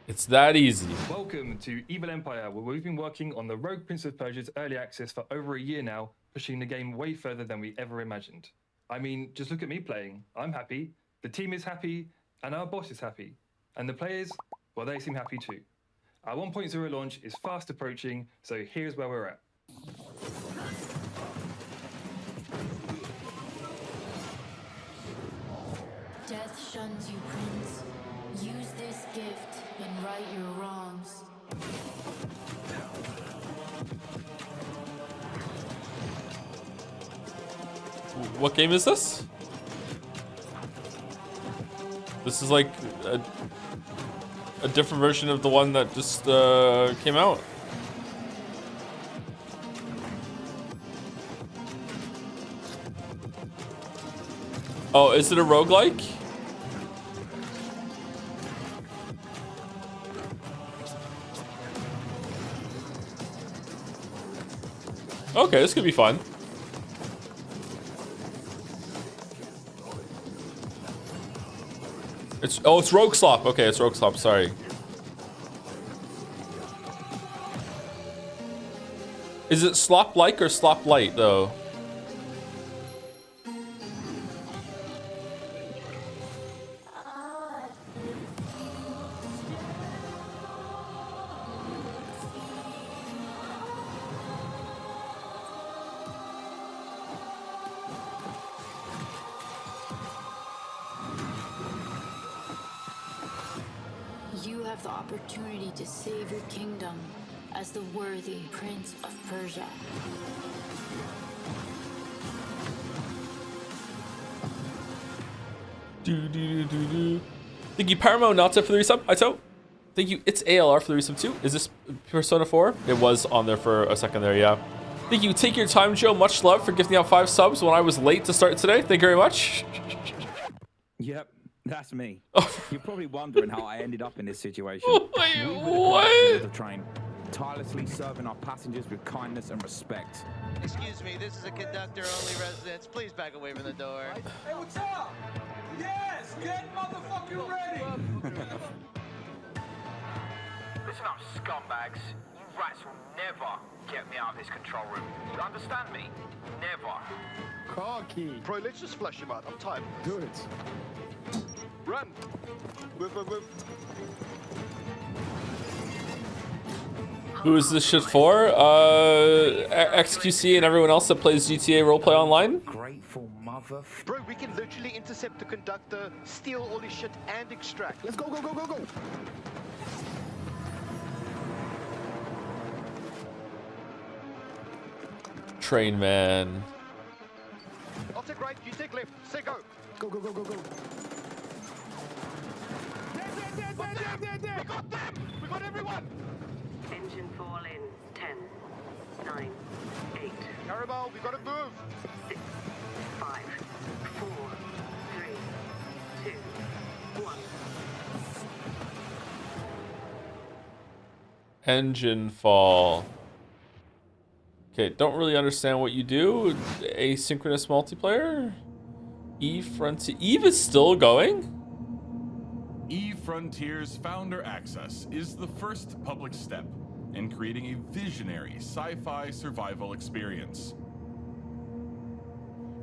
S1: It's that easy.
S10: Welcome to Evil Empire, where we've been working on the Rogue Prince of Persia's early access for over a year now, pushing the game way further than we ever imagined. I mean, just look at me playing. I'm happy, the team is happy, and our boss is happy. And the players, well, they seem happy too. Our 1.0 launch is fast approaching, so here's where we're at.
S11: Death shuns you, Prince. Use this gift and right your wrongs.
S1: What game is this? This is like a different version of the one that just came out. Oh, is it a roguelike? Okay, this could be fun. It's Rogue Slop. Okay, it's Rogue Slop, sorry. Is it slop-like or slop-light, though?
S11: You have the opportunity to save your kingdom as the worthy Prince of Persia.
S1: Thank you, Paramount Nata, for the resub. Hi, So. Thank you, It's ALR, for the resub too. Is this Persona 4? It was on there for a second there, yeah. Thank you, Take Your Time, Joe. Much love for gifting out 5 subs when I was late to start today. Thank you very much.
S10: Yep,
S12: That's me. You're probably wondering how I ended up in this situation.
S1: Wait,
S12: We were the
S1: what?
S12: conductors of the train, tirelessly serving our passengers with kindness and respect.
S13: Excuse me, this is a conductor-only residence. Please back away from the door.
S17: Hey, what's up? Yes, get motherfucking ready.
S14: Listen up, scumbags. You rats will never get me out of this control room. You understand me? Never.
S20: Car key. Bro, let's just flush him out. I'm tired. Do it. Run. Move, move, move.
S1: Who is this shit for? XQC and everyone else that plays GTA roleplay online?
S20: Grateful mother. Bro, we can literally intercept the conductor, steal all his shit, and extract. Let's go, go, go, go, go.
S1: Train man.
S20: I'll take right, you take left. Say go. Go, go, go, go, go. There. We got them. We got everyone.
S21: Engine fall in 10, 9, 8.
S20: Carabao, we gotta move.
S21: 6, 5, 4, 3, 2, 1.
S1: Engine fall. Okay, don't really understand what you do. Asynchronous multiplayer? Eve Frontier. Eve is still going?
S25: Eve Frontier's Founder Access is the first public step in creating a visionary sci-fi survival experience.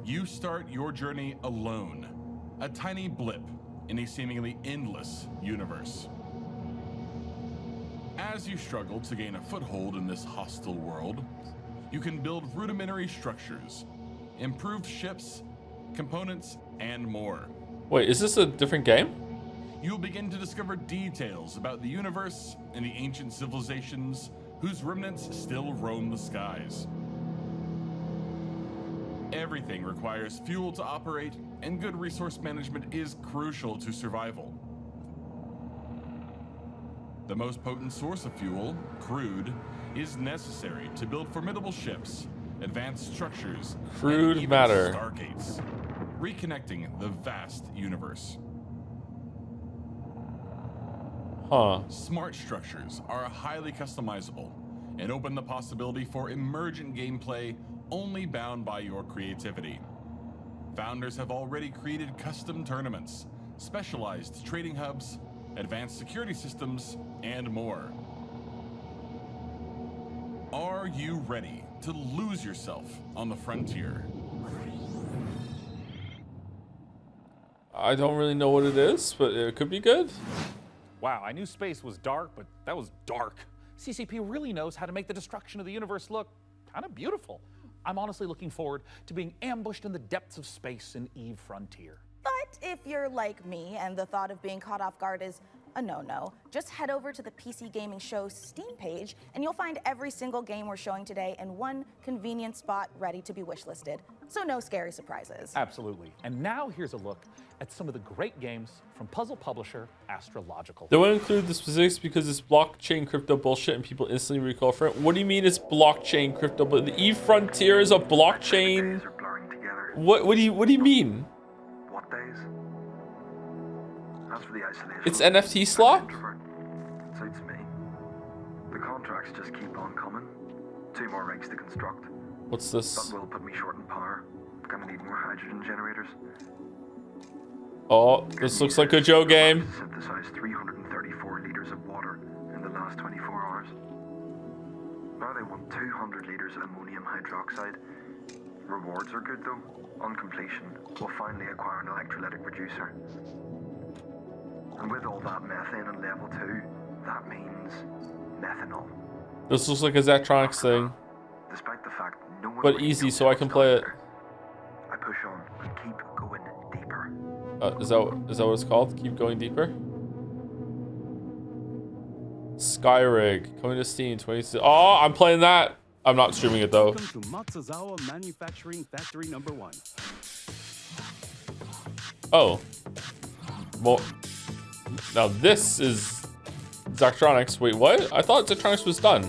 S25: You start your journey alone, a tiny blip in a seemingly endless universe. As you struggle to gain a foothold in this hostile world, you can build rudimentary structures, improved ships, components, and more.
S1: Wait, is this a different game?
S25: You'll begin to discover details about the universe and the ancient civilizations whose remnants still roam the skies. Everything requires fuel to operate, and good resource management is crucial to survival. The most potent source of fuel, crude, is necessary to build formidable ships, advanced structures,
S1: Crude
S25: and even
S1: matter.
S25: stargates, reconnecting the vast universe.
S1: Huh.
S25: Smart structures are highly customizable and open the possibility for emergent gameplay only bound by your creativity. Founders have already created custom tournaments, specialized trading hubs, advanced security systems, and more. Are you ready to lose yourself on the frontier?
S1: I don't really know what it is, but it could be good.
S5: Wow, I knew space was dark, but that was dark. CCP really knows how to make the destruction of the universe look kind of beautiful. I'm honestly looking forward to being ambushed in the depths of space in Eve Frontier.
S15: But if you're like me and the thought of being caught off guard is a no-no, just head over to the PC Gaming Show Steam page and you'll find every single game we're showing today in one convenient spot ready to be wishlisted. So no scary surprises.
S5: Absolutely. And now here's a look at some of the great games from puzzle publisher Astrological.
S1: They won't include the specifics because it's blockchain crypto bullshit and people instantly recall for it. What do you mean it's blockchain crypto? But the Eve Frontier is a blockchain. What do you mean?
S26: What days? As for the isolation,
S1: It's NFT slot?
S26: suits me. The contracts just keep on coming. 2 more rigs to construct.
S1: What's this?
S26: That will put me short in power. Gonna need more hydrogen generators.
S1: Oh, this looks like a Joe game.
S26: Synthesized 334 liters of water in the last 24 hours. Now they want 200 liters of ammonium hydroxide. Rewards are good though. On completion, we'll finally acquire an electrolytic producer. And with all that methane in level 2, that means methanol.
S1: This looks like a Zachtronics thing.
S26: Despite the fact no one
S1: But
S26: really
S1: easy,
S26: knows
S1: so I
S26: what's
S1: can play it.
S26: there, I push on and keep going deeper.
S1: Is that what it's called? Keep going deeper. Skyrig coming to Steam 26. Oh, I'm playing that. I'm not streaming it though.
S27: Welcome to Matsuzawa Manufacturing Factory Number 1.
S1: Oh, well, now this is Zachtronics. Wait, what? I thought Zachtronics was done.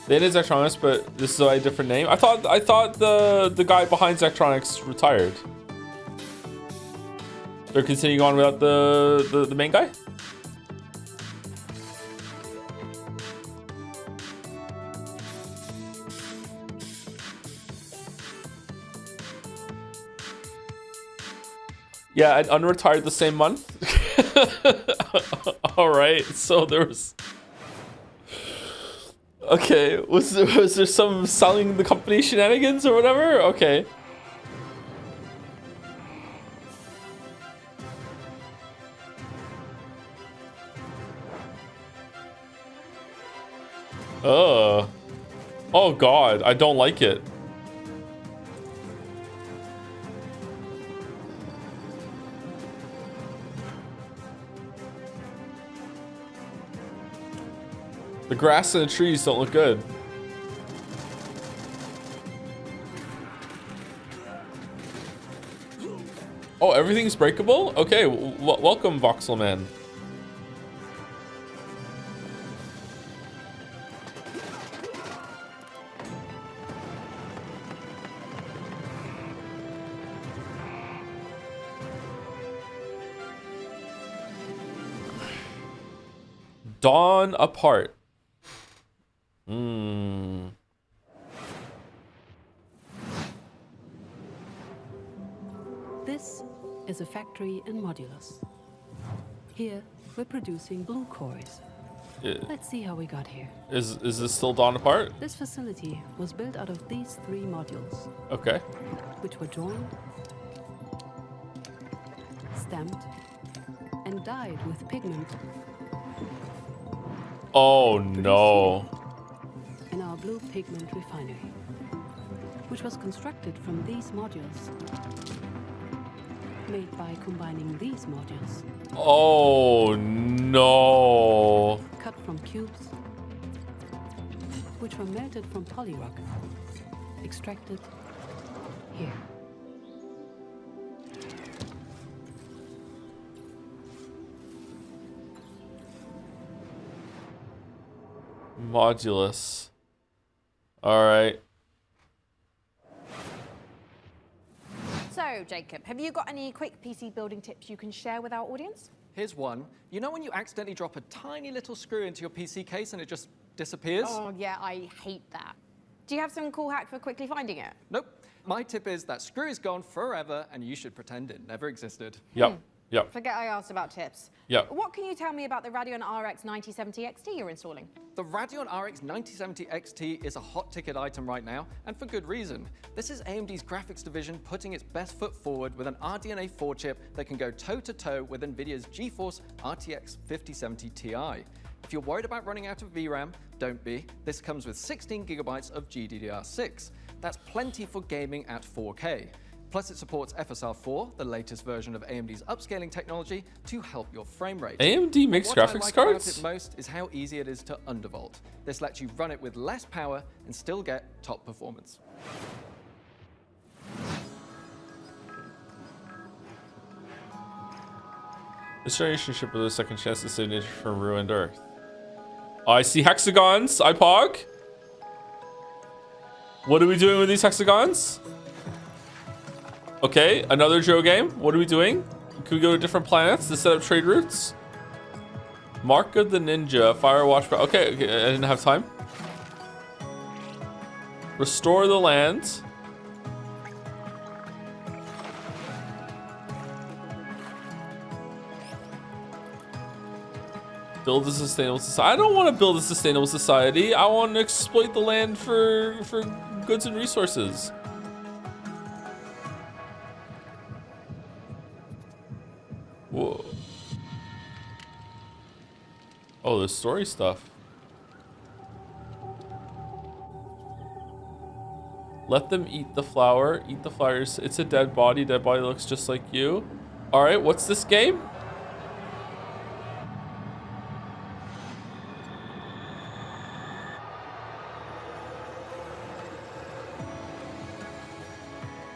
S1: They did Zectronics, but this is a different name. I thought the guy behind Zectronics retired. They're continuing on without the main guy? Yeah, and unretired the same month. All right, so there was. Okay, was there some selling the company shenanigans or whatever? Okay. Oh God, I don't like it. The grass and the trees don't look good. Oh, everything's breakable? Okay, welcome, Voxel Man. Dawn apart.
S4: This is a factory in Modulus. Here, we're producing blue cores. Let's see how we got here.
S1: Is this still Dawn apart?
S4: This facility was built out of these 3 modules.
S1: Okay.
S4: Which were joined, stamped, and dyed with pigment.
S1: Oh no.
S4: In our blue pigment refinery, which was constructed from these modules, made by combining these modules.
S1: Oh no.
S4: Cut from cubes, which were melted from polyrock, extracted here.
S1: Modulus. All right.
S2: So, Jacob, have you got any quick PC building tips you can share with our audience?
S6: Here's one. You know when you accidentally drop a tiny little screw into your PC case and it just disappears?
S2: Oh, yeah, I hate that. Do you have some cool hack for quickly finding it?
S6: Nope. My tip is that screw is gone forever and you should pretend it never existed.
S1: Yep. Yep.
S2: Forget I asked about tips.
S1: Yep.
S2: What can you tell me about the Radeon RX 9070 XT you're installing?
S6: The Radeon RX 9070 XT is a hot ticket item right now, and for good reason. This is AMD's graphics division putting its best foot forward with an RDNA 4 chip that can go toe-to-toe with NVIDIA's GeForce RTX 5070 Ti. If you're worried about running out of VRAM, don't be. This comes with 16 gigabytes of GDDR6. That's plenty for gaming at 4K. Plus, it supports FSR4, the latest version of AMD's upscaling technology, to help your frame rate.
S1: AMD makes graphics
S6: cards?
S1: cards?
S6: What I like about it most is how easy it is to undervolt. This lets you run it with less power and still get top performance.
S1: This generation ship with a second chance to save nature from ruined Earth. I see hexagons, IPOG. What are we doing with these hexagons? Okay, another Joe game. What are we doing? Can we go to different planets to set up trade routes? Mark of the Ninja, Firewatch. Okay, I didn't have time. Restore the land. Build a sustainable society. I don't want to build a sustainable society. I want to exploit the land for goods and resources. Whoa. Oh, the story stuff. Let them eat the flower. Eat the flowers. It's a dead body. Dead body looks just like you. All right, what's this game?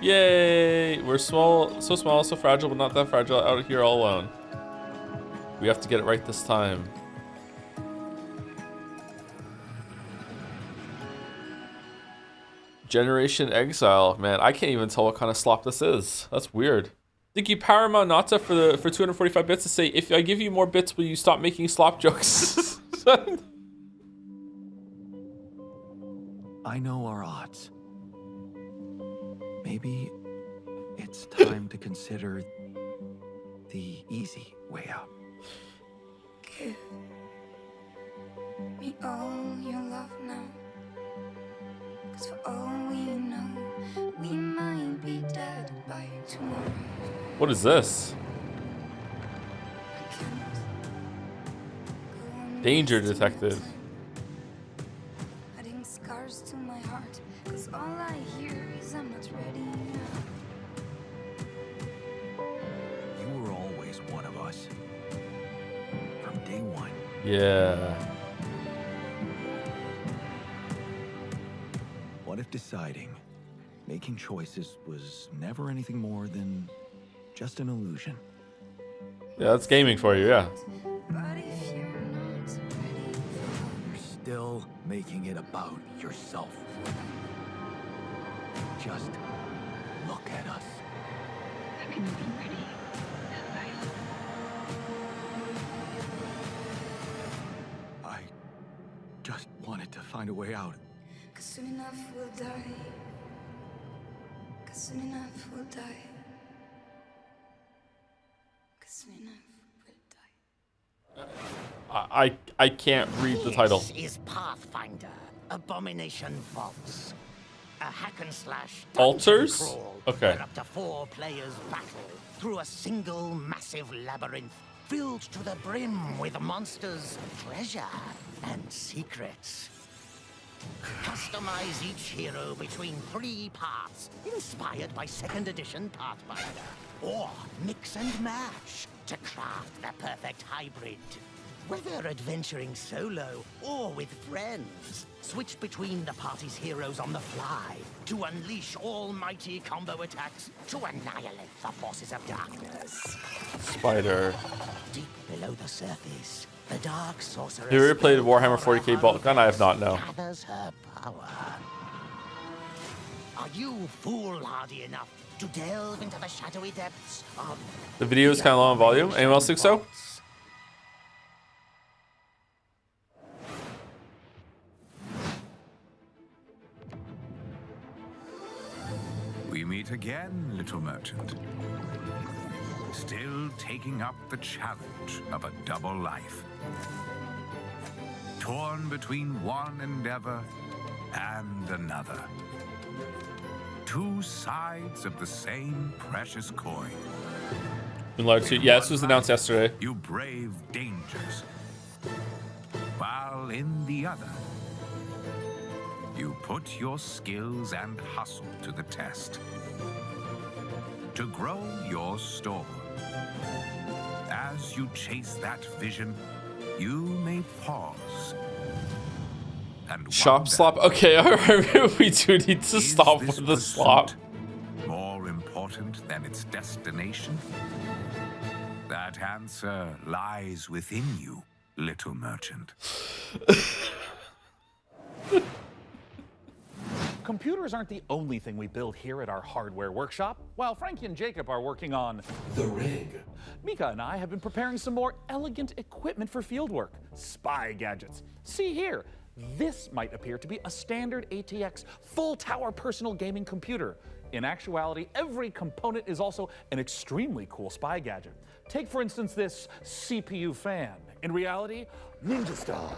S1: Yay! We're small, so small, so fragile, but not that fragile, out here all alone. We have to get it right this time. Generation Exile. Man, I can't even tell what kind of slop this is. That's weird. Thank you, Paramount Nata, for 245 bits to say, if I give you more bits, will you stop making slop jokes?
S7: I know our odds. Maybe it's time to consider the easy way out.
S8: Give me all your love now. 'Cause for all we know, we might be dead by tomorrow.
S1: What is this? Danger detected.
S8: Adding scars to my heart, 'cause all I hear is I'm not ready now.
S7: You were always one of us. From day one.
S1: Yeah.
S7: What if deciding, making choices was never anything more than just an illusion?
S1: Yeah, that's gaming for you, yeah.
S7: You're still making it about yourself. Just look at us.
S8: I can be ready.
S7: I just wanted to find a way out.
S8: 'Cause soon enough we'll die. 'Cause soon enough we'll die. 'Cause soon enough we'll die.
S1: I can't read the title.
S9: This is Pathfinder, Abomination Vaults. A hack and slash
S1: Altars?
S9: dungeon crawl
S1: Okay.
S9: where up to 4 players battle through a single massive labyrinth filled to the brim with monsters, treasure, and secrets. Customize each hero between 3 paths, inspired by 2nd edition Pathfinder. Or mix and match to craft the perfect hybrid. Whether adventuring solo or with friends, switch between the party's heroes on the fly to unleash almighty combo attacks to annihilate the forces of darkness.
S1: Spider.
S9: Deep below the surface, the dark sorceress...
S1: Have you ever played Warhammer 40k Bolt Gun? I have not, no.
S9: ...gathers her power. Are you foolhardy enough to delve into the shadowy depths of...
S1: The video is kind of low on volume. Anyone else think so?
S18: We meet again, little merchant. Still taking up the challenge of a double life. Torn between one endeavor and another. 2 sides of the same precious coin.
S1: Yeah, this was announced yesterday.
S18: You brave dangers, while in the other, you put your skills and hustle to the test. To grow your store. As you chase that vision, you may pause. And
S1: Shop slop. Okay, alright, we do need to stop with the slop.
S18: More important than its destination? That answer lies within you, little merchant.
S5: Computers aren't the only thing we build here at our hardware workshop. While Frankie and Jacob are working on the rig, Mika and I have been preparing some more elegant equipment for fieldwork, spy gadgets. See here, this might appear to be a standard ATX full tower personal gaming computer. In actuality, every component is also an extremely cool spy gadget. Take, for instance, this CPU fan. In reality, Ninja Star.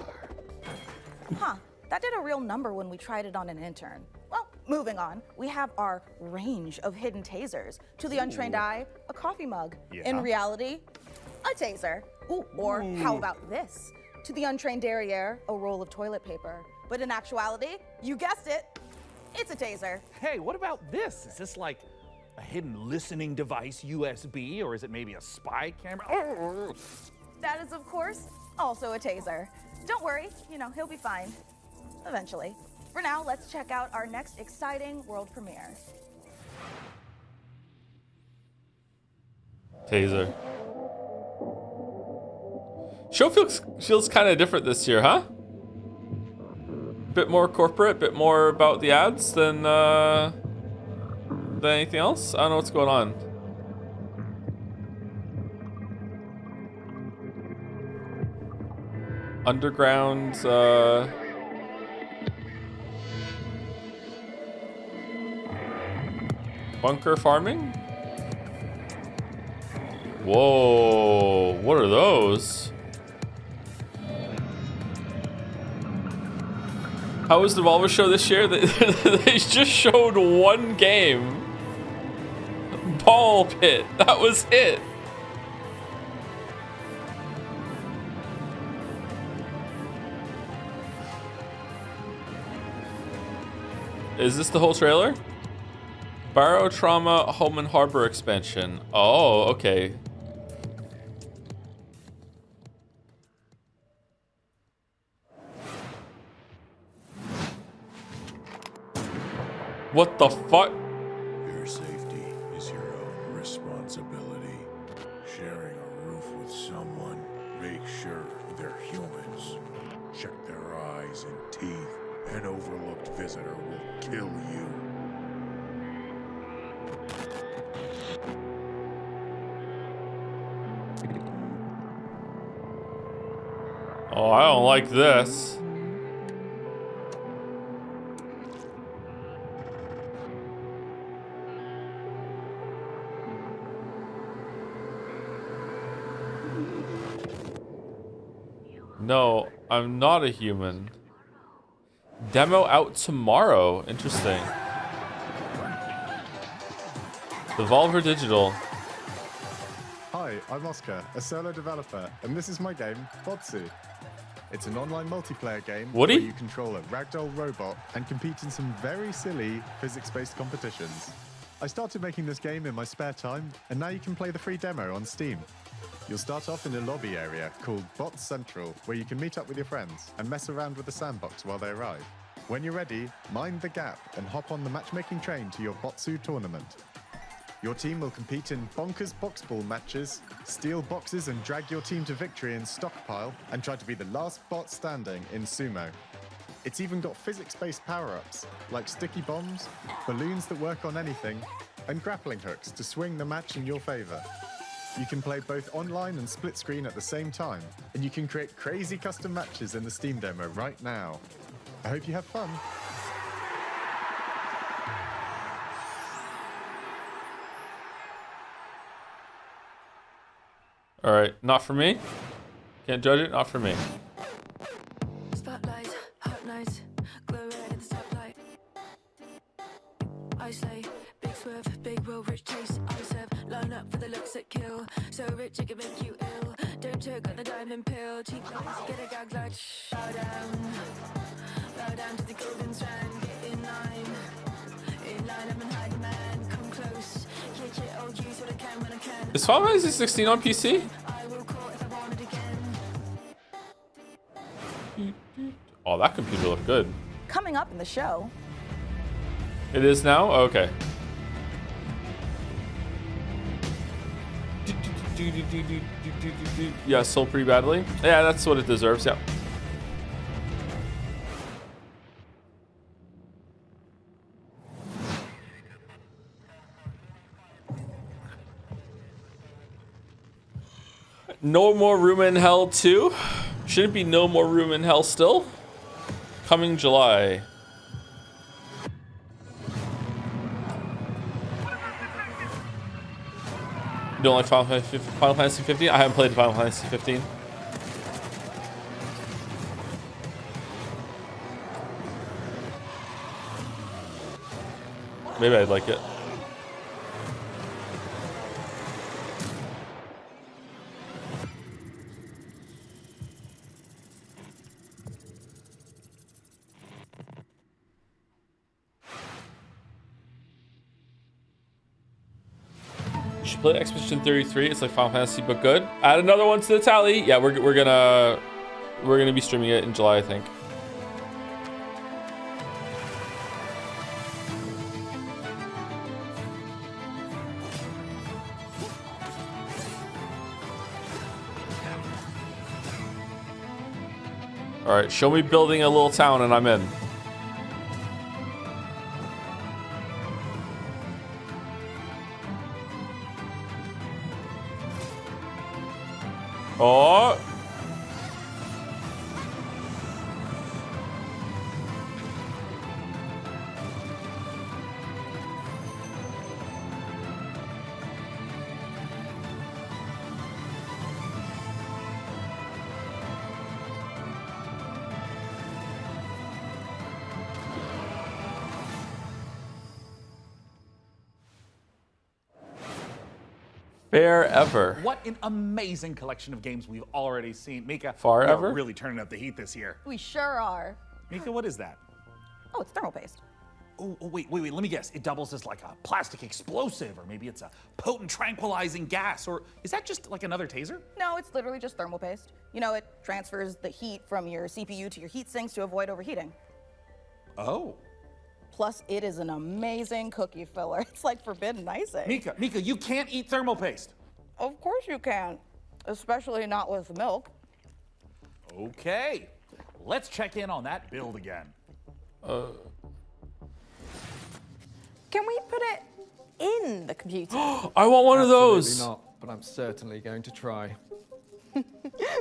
S15: Huh, that did a real number when we tried it on an intern. Well, moving on, we have our range of hidden tasers. To the untrained eye, a coffee mug.
S5: Yeah.
S15: In reality, a taser. Ooh, or how about this? To the untrained derriere, a roll of toilet paper. But in actuality, you guessed it, it's a taser.
S5: Hey, what about this? Is this like a hidden listening device, USB, or is it maybe a spy camera?
S15: That is, of course, also a taser. Don't worry, he'll be fine. Eventually. For now, let's check out our next exciting world premiere.
S1: Taser. Show feels kind of different this year, huh? Bit more corporate, bit more about the ads than anything else. I don't know what's going on. Underground, bunker farming? Whoa, what are those? How was the Volvo show this year? They just showed one game. Ball pit, that was it. Is this the whole trailer? Barrow Trauma Home and Harbor expansion. Oh, okay. What the fuck?
S3: Your safety is your own responsibility. Sharing a roof with someone, make sure they're humans. Check their eyes and teeth. An overlooked visitor will kill you.
S1: Oh, I don't like this. No, I'm not a human. Demo out tomorrow. Interesting. Devolver Digital.
S11: Hi, I'm Oscar, a solo developer, and this is my game, Botsu. It's an online multiplayer game
S1: Woody?
S11: where you control a ragdoll robot and compete in some very silly physics-based competitions. I started making this game in my spare time, and now you can play the free demo on Steam. You'll start off in a lobby area called Bot Central, where you can meet up with your friends and mess around with the sandbox while they arrive. When you're ready, mind the gap and hop on the matchmaking train to your Botsu tournament. Your team will compete in bonkers box ball matches, steal boxes and drag your team to victory in Stockpile, and try to be the last bot standing in Sumo. It's even got physics-based power-ups, like sticky bombs, balloons that work on anything, and grappling hooks to swing the match in your favor. You can play both online and split screen at the same time, and you can create crazy custom matches in the Steam demo right now. I hope you have fun.
S1: All right, not for me. Can't judge it, not for me.
S16: Spotlight, hot night, glow red in the stoplight. I slay, big swerve, big will, rich taste. I serve, line up for the looks that kill. So rich it can make you ill. Don't choke on the diamond pill. Cheap lines, get a gag like bow down to the golden strand. Get in line up and hide man. Come close, kick it, I'll use what I can when I can.
S1: Is Final Fantasy 16 on PC? Oh, that computer looked good.
S15: Coming up in the show.
S1: It is now? Okay. Yeah, sold pretty badly. Yeah, that's what it deserves, yeah. No More Room in Hell 2? Should it be No More Room in Hell still? Coming July. You don't like Final Fantasy 15? I haven't played Final Fantasy 15. Maybe I'd like it. You should play Expedition 33. It's like Final Fantasy, but good. Add another one to the tally. Yeah, we're gonna be streaming it in July, I think. All right, show me building a little town and I'm in. Oh. Fair ever.
S5: What an amazing collection of games we've already seen. Mika,
S1: Far
S5: we
S1: ever?
S5: are really turning up the heat this year.
S15: We sure are.
S5: Mika, what is that?
S15: Oh, it's thermal paste.
S5: Oh, wait, let me guess. It doubles as like a plastic explosive, or maybe it's a potent tranquilizing gas, or is that just like another taser?
S15: No, it's literally just thermal paste. You know, it transfers the heat from your CPU to your heat sinks to avoid overheating.
S5: Oh.
S15: Plus, it is an amazing cookie filler. It's like forbidden icing.
S5: Mika, you can't eat thermal paste.
S15: Of course you can, especially not with milk.
S5: Okay, let's check in on that build again.
S2: Can we put it in the computer?
S1: I want one of those.
S6: Absolutely not, but I'm certainly going to try.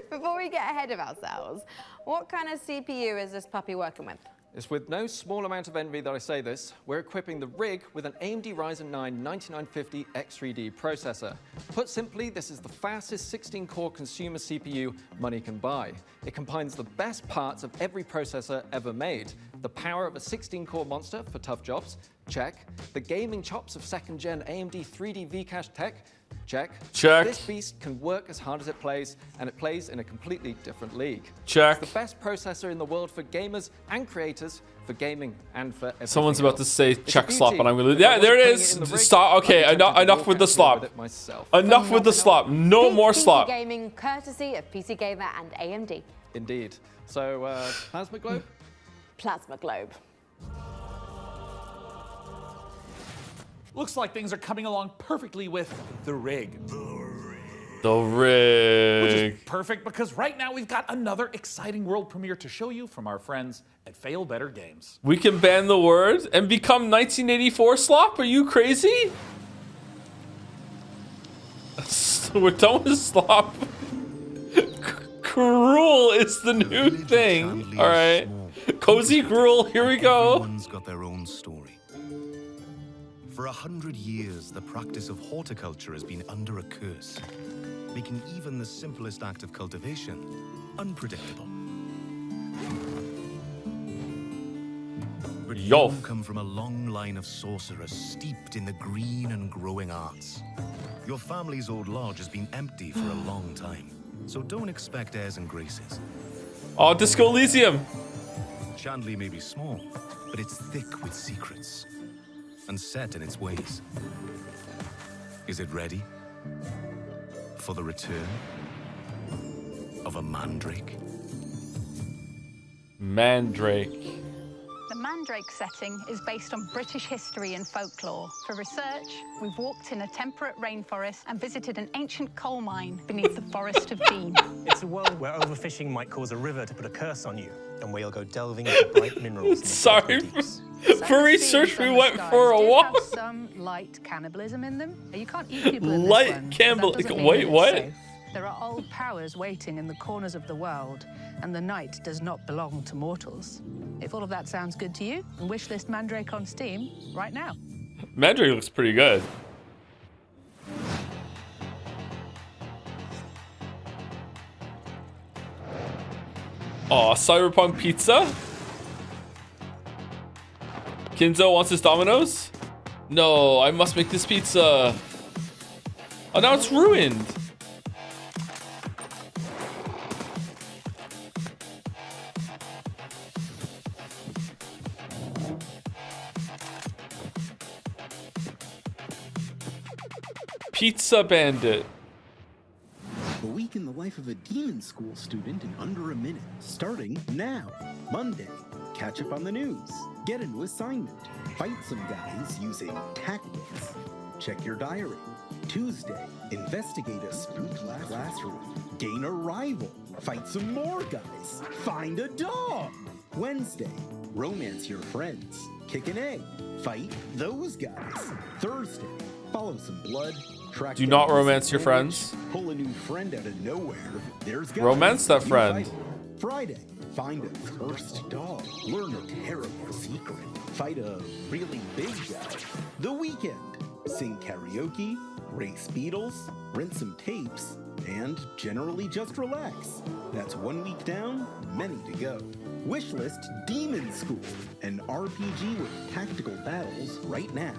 S2: Before we get ahead of ourselves, what kind of CPU is this puppy working with?
S6: It's with no small amount of envy that I say this. We're equipping the rig with an AMD Ryzen 9 9950 X3D processor. Put simply, this is the fastest 16-core consumer CPU money can buy. It combines the best parts of every processor ever made. The power of a 16-core monster for tough jobs, check. The gaming chops of second-gen AMD 3D V-Cache tech, check.
S1: Check.
S6: This beast can work as hard as it plays, and it plays in a completely different league.
S1: Check.
S6: It's the best processor in the world for gamers and creators, for gaming and for everything
S1: Someone's about to
S6: else.
S1: say
S6: It's a
S1: check slop,
S6: beauty,
S1: and I'm gonna.
S6: but
S1: Yeah,
S6: if I
S1: there it
S6: wasn't putting
S1: is.
S6: in the rig,
S1: Stop. Okay,
S6: I'd be tempted to
S1: enough
S6: walk
S1: with the
S6: out
S1: slop.
S6: with it myself.
S1: Enough with the slop. No more
S2: PC
S1: slop.
S2: Gaming, courtesy of PC Gamer and AMD.
S6: Indeed. So, Plasma Globe?
S2: Plasma Globe.
S5: Looks like things are coming along perfectly with the rig.
S1: The rig.
S5: Which is perfect because right now we've got another exciting world premiere to show you from our friends at Fail Better Games.
S1: We can ban the word and become 1984 slop? Are you crazy? We're done with slop. Cruel is the new thing. All right. Cozy gruel, here we go.
S10: Everyone's got their own story. For 100 years, the practice of horticulture has been under a curse, making even the simplest act of cultivation unpredictable. But you come from a long line of sorcerers steeped in the green and growing arts. Your family's old lodge has been empty for a long time, so don't expect airs and graces.
S1: Oh, Disco Elysium.
S10: Chandley may be small, but it's thick with secrets and set in its ways. Is it ready for the return of a mandrake?
S1: Mandrake.
S12: The Mandrake setting is based on British history and folklore. For research, we've walked in a temperate rainforest and visited an ancient coal mine beneath the Forest of Dean.
S13: It's a world where overfishing might cause a river to put a curse on you, and where you'll go delving into bright minerals.
S1: Sorry. For research, we went for a walk.
S19: Have some light cannibalism in them. You can't eat people in this
S1: Light
S19: one, but that
S1: cannibalism.
S19: doesn't mean
S1: Wait,
S19: it's
S1: what?
S19: safe. There are old powers waiting in the corners of the world, and the night does not belong to mortals. If all of that sounds good to you, wishlist Mandrake on Steam right now.
S1: Mandrake looks pretty good. Aw, Cyberpunk Pizza? Kinzo wants his Domino's? No, I must make this pizza. Oh, now it's ruined. Pizza Bandit.
S22: A week in the life of a demon school student in under a minute. Starting now. Monday, catch up on the news. Get a new assignment. Fight some guys using tactics. Check your diary. Tuesday, investigate a spook classroom. Gain a rival. Fight some more guys. Find a dog. Wednesday, romance your friends. Kick an egg. Fight those guys. Thursday, follow some blood. Track
S1: Do
S22: down
S1: not
S22: the
S1: romance your
S22: sandwich,
S1: friends.
S22: Pull a new friend out of nowhere. There's guys,
S1: Romance that
S22: new
S1: friend.
S22: fighter. Friday, find a cursed dog. Learn a terrible secret. Fight a really big guy. The weekend, sing karaoke, race beetles, rent some tapes, and generally just relax. That's 1 week down, many to go. Wishlist Demon School, an RPG with tactical battles right now.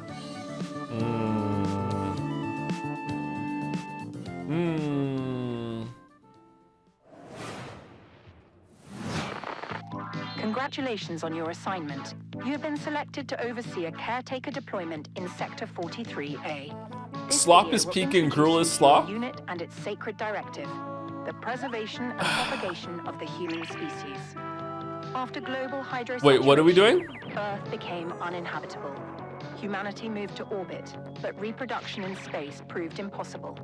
S19: Congratulations on your assignment. You have been selected to oversee a caretaker deployment in Sector 43A.
S1: Slop is peaking, Gruel is slop?
S19: Unit and its sacred directive, the preservation and propagation of the human species. After global hydrosaturation,
S1: Wait, what are we doing?
S19: Earth became uninhabitable. Humanity moved to orbit, but reproduction in space proved impossible.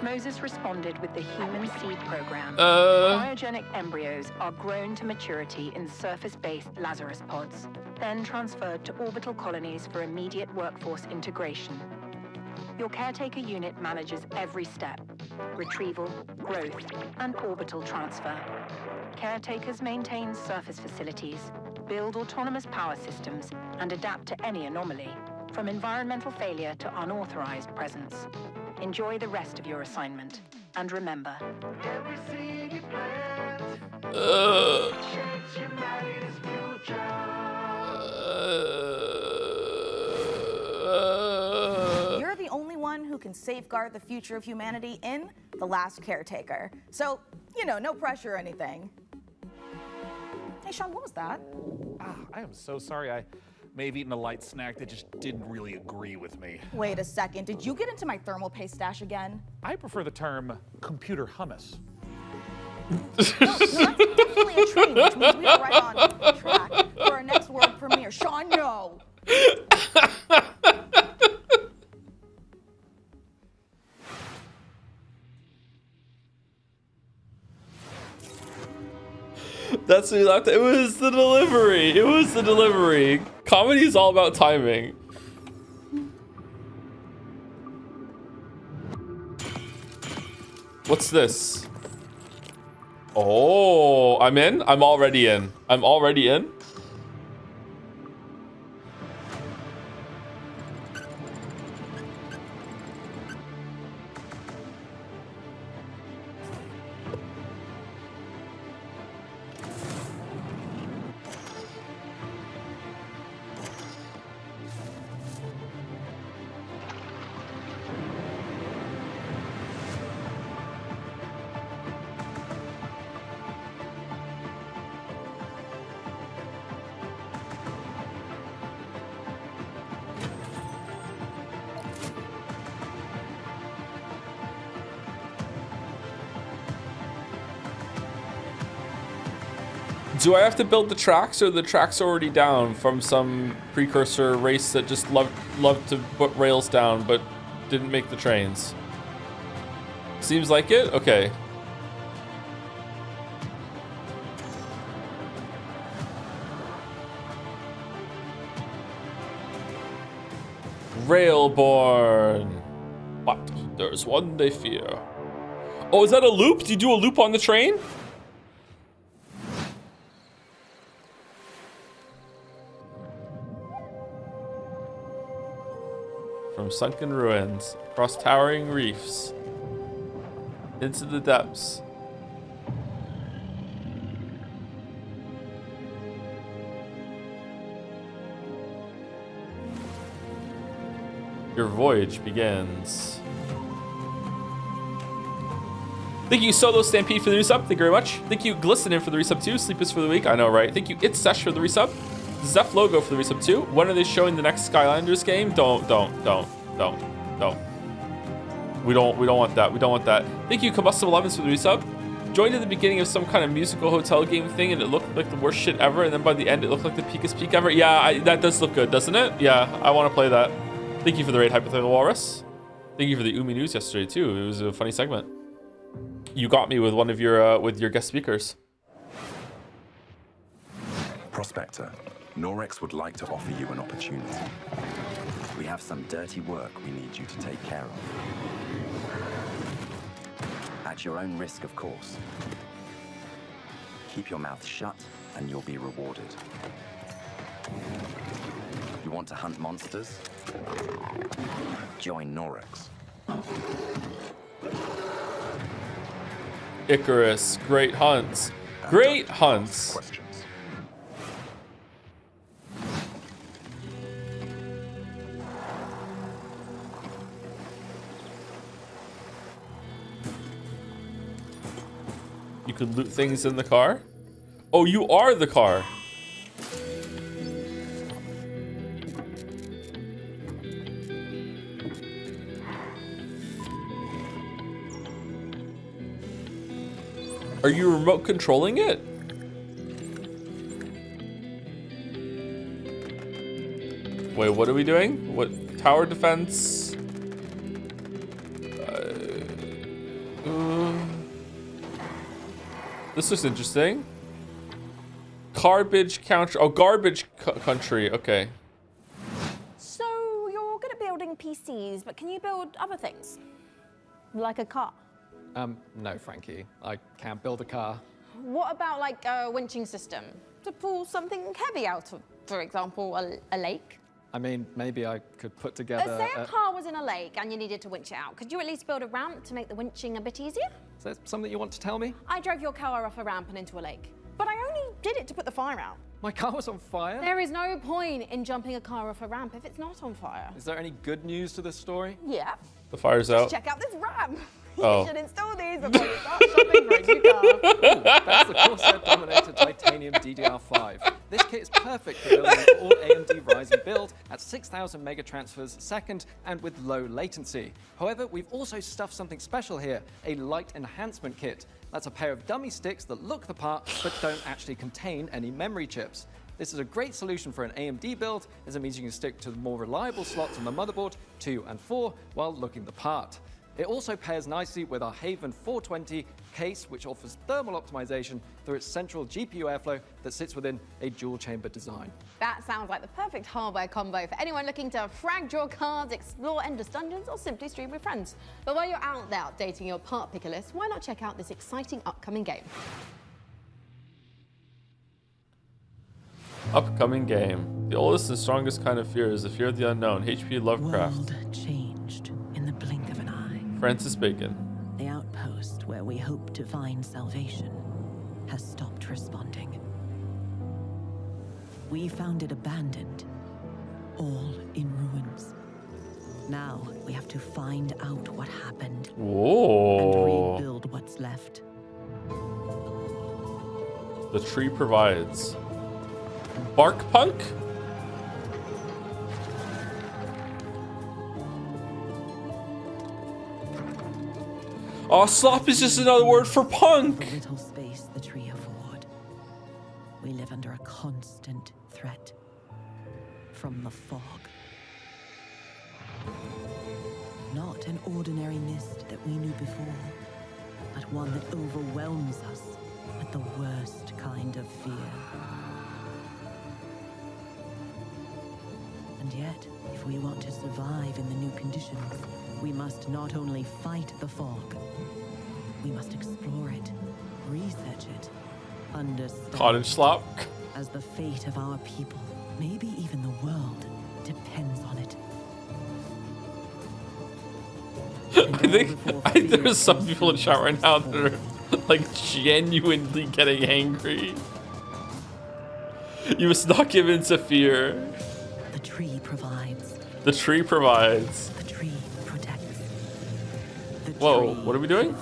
S19: Moses responded with the Human Seed Program. Cryogenic embryos are grown to maturity in surface-based Lazarus pods, then transferred to orbital colonies for immediate workforce integration. Your caretaker unit manages every step: retrieval, growth, and orbital transfer. Caretakers maintain surface facilities, build autonomous power systems, and adapt to any anomaly, from environmental failure to unauthorized presence. Enjoy the rest of your assignment, and remember, every seed you plant shapes humanity's future.
S15: You're the only one who can safeguard the future of humanity in The Last Caretaker. So, you know, no pressure or anything. Hey, Sean, what was that?
S5: I am so sorry. I may have eaten a light snack that just didn't really agree with me.
S15: Wait a second. Did you get into my thermal paste stash again?
S5: I prefer the term computer hummus.
S15: No, that's definitely a train, which means we are right on track for our next world premiere. Sean, no.
S1: That's what he laughed at. It was the delivery. It was the delivery. Comedy is all about timing. What's this? Oh, I'm in? I'm already in. I'm already in? Do I have to build the tracks, or the tracks already down from some precursor race that just loved to put rails down but didn't make the trains? Seems like it? Okay. Railborn. But there's one they fear. Oh, is that a loop? Do you do a loop on the train? From sunken ruins, across towering reefs, into the depths. Your voyage begins. Thank you, Solo Stampede, for the resub. Thank you very much. Thank you, Glistening, for the resub too. Sleepers for the week. I know, right? Thank you, It's Sesh, for the resub. Zeph Logo for the resub too. When are they showing the next Skylanders game? Don't. We don't want that. We don't want that. Thank you, Combustible Lemons, for the resub. Joined at the beginning of some kind of musical hotel game thing, and it looked like the worst shit ever, and then by the end it looked like the peakest peak ever. Yeah, that does look good, doesn't it? Yeah, I want to play that. Thank you for the raid, Hypothetical Walrus. Thank you for the Umi News yesterday too. It was a funny segment. You got me with one of your with your guest speakers.
S10: Prospector, Norex would like to offer you an opportunity.
S14: We have some dirty work we need you to take care of. At your own risk, of course. Keep your mouth shut, and you'll be rewarded. You want to hunt monsters? Join Norex.
S1: Icarus, great hunts. Great hunts. You could loot things in the car? Oh, you are the car. Are you remote controlling it? Wait, what are we doing? What tower defense? This looks interesting. Garbage country. Oh, garbage country. Okay.
S2: So you're good at building PCs, but can you build other things? Like a car?
S6: No, Frankie. I can't build a car.
S2: What about like a winching system to pull something heavy out of, for example, a lake?
S6: I mean, maybe I could put together...
S2: Say a car was in a lake and you needed to winch it out. Could you at least build a ramp to make the winching a bit easier?
S6: Is that something you want to tell me?
S2: I drove your car off a ramp and into a lake, but I only did it to put the fire out.
S6: My car was on fire?
S2: There is no point in jumping a car off a ramp if it's not on fire.
S6: Is there any good news to this story?
S2: Yeah.
S1: The fire's out.
S2: Check out this ramp.
S1: Oh.
S2: You should install these before you start shopping for a new car.
S6: Ooh, that's the Corsair Dominator Titanium DDR5. This kit is perfect for building an all AMD Ryzen build at 6,000 mega transfers a second and with low latency. However, we've also stuffed something special here, a light enhancement kit. That's a pair of dummy sticks that look the part but don't actually contain any memory chips. This is a great solution for an AMD build, as it means you can stick to the more reliable slots on the motherboard, 2 and 4, while looking the part. It also pairs nicely with our Haven 420 case, which offers thermal optimization through its central GPU airflow that sits within a dual-chamber design.
S2: That sounds like the perfect hardware combo for anyone looking to frag draw cards, explore endless dungeons, or simply stream with friends. But while you're out there updating your part picker list, why not check out this exciting upcoming game?
S1: Upcoming game. The oldest and strongest kind of fear is the fear of the unknown. H.P. Lovecraft.
S17: World changed in the blink of an eye.
S1: Francis Bacon.
S17: The outpost where we hope to find salvation has stopped responding. We found it abandoned, all in ruins. Now we have to find out what happened and rebuild what's left.
S1: The tree provides. Bark punk? Oh, slop is just another word for punk.
S17: The little space the tree afford. We live under a constant threat from the fog. Not an ordinary mist that we knew before, but one that overwhelms us with the worst kind of fear. And yet, if we want to survive in the new conditions, we must not only fight the fog, we must explore it, research it, understand
S1: Cottage slop.
S17: as the fate of our people, maybe even the world, depends on it.
S1: I think there's some people in chat right now that are like genuinely getting angry. You must not give in to fear.
S17: The tree provides.
S1: The tree provides.
S17: The tree protects.
S1: Whoa, what are we doing?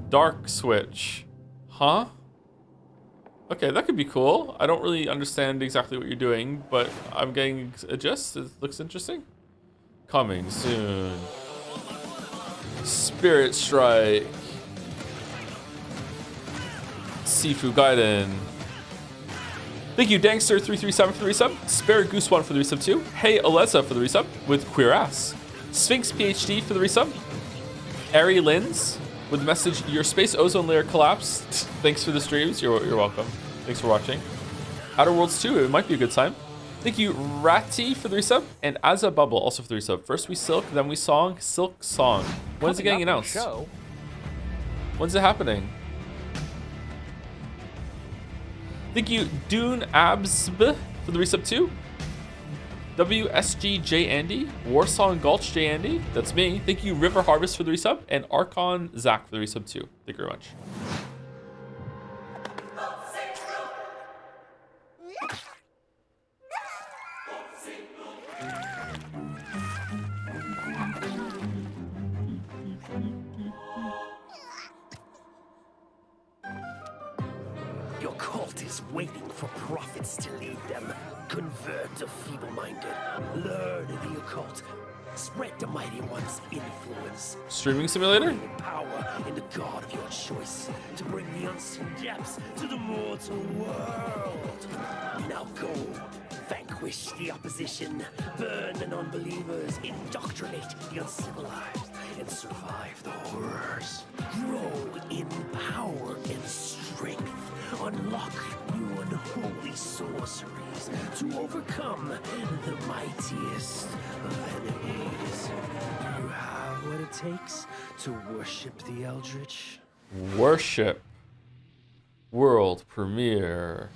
S1: Dark switch. Huh? Okay, that could be cool. I don't really understand exactly what you're doing, but I'm getting a gist. It looks interesting. Coming soon. Spirit Strike. Sifu Gaiden. Thank you, Dangster337 for the resub. Spare Goose 1 for the resub too. Hey Alessa for the resub with Queer Ass. Sphinx PhD for the resub. Ari Lins with the message, your space ozone layer collapsed. Thanks for the streams. You're welcome. Thanks for watching. Outer Worlds 2, it might be a good time. Thank you, Ratty, for the resub, and As a Bubble also for the resub. First we Silk, then we Song, Silk Song. When's it getting announced? When's it happening? Thank you, Dune Absb, for the resub too. WSG J Andy, Warsong Gulch J Andy, that's me. Thank you, River Harvest, for the resub, and Archon Zach for the resub too. Thank you very much.
S20: Your cult is waiting for prophets to lead them. Convert the feeble-minded. Learn the occult. Spread the mighty one's influence.
S1: Streaming simulator?
S20: Power in the god of your choice to bring the unseen depths to the mortal world. Now go. Vanquish the opposition. Burn the non-believers. Indoctrinate the uncivilized. And survive the horrors. Grow in power and strength. Unlock new unholy sorceries to overcome the mightiest of enemies. You have what it takes to worship the Eldritch.
S1: Worship. World premiere.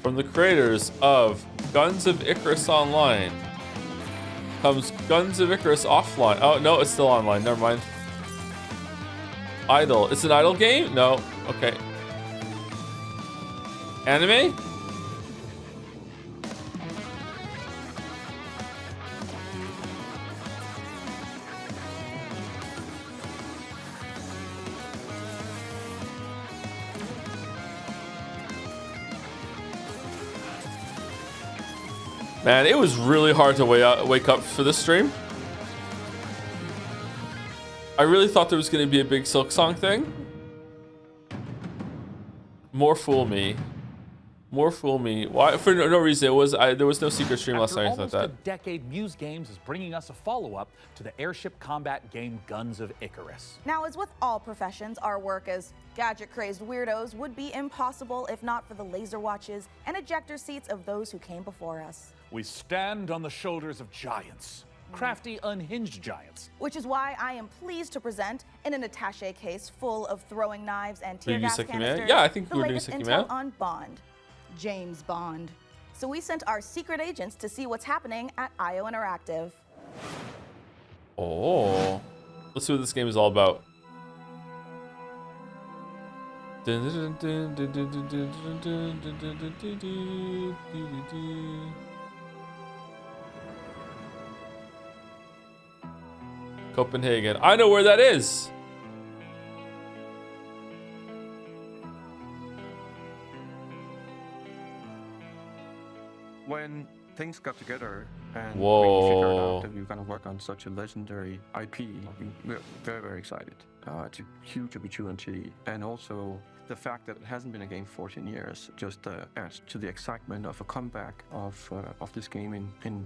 S1: From the creators of Guns of Icarus Online comes Guns of Icarus Offline. Oh, no, it's still online. Never mind. Idle. It's an idle game? No. Okay. Anime? Man, it was really hard to wake up for this stream. I really thought there was going to be a big Silk Song thing. More fool me. More fool me. Why? For no reason. It was there was no secret stream last night or anything like that.
S5: After almost a decade, Muse Games is bringing us a follow-up to the airship combat game Guns of Icarus.
S15: Now, as with all professions, our work as gadget-crazed weirdos would be impossible if not for the laser watches and ejector seats of those who came before us.
S5: We stand on the shoulders of giants. Crafty, unhinged giants.
S15: Which is why I am pleased to present, in an attaché case full of throwing knives and tear gas canisters,
S1: yeah, I think
S15: the
S1: we were doing
S15: latest
S1: Sekime.
S15: intel on Bond. James Bond. So we sent our secret agents to see what's happening at IO Interactive.
S1: Oh. Let's see what this game is all about. Copenhagen. I know where that is.
S21: When things got together and
S1: Whoa.
S21: we figured out that we were going to work on such a legendary IP, we're very, very excited. It's a huge opportunity, and also the fact that it hasn't been a game for 14 years just adds to the excitement of a comeback of this game in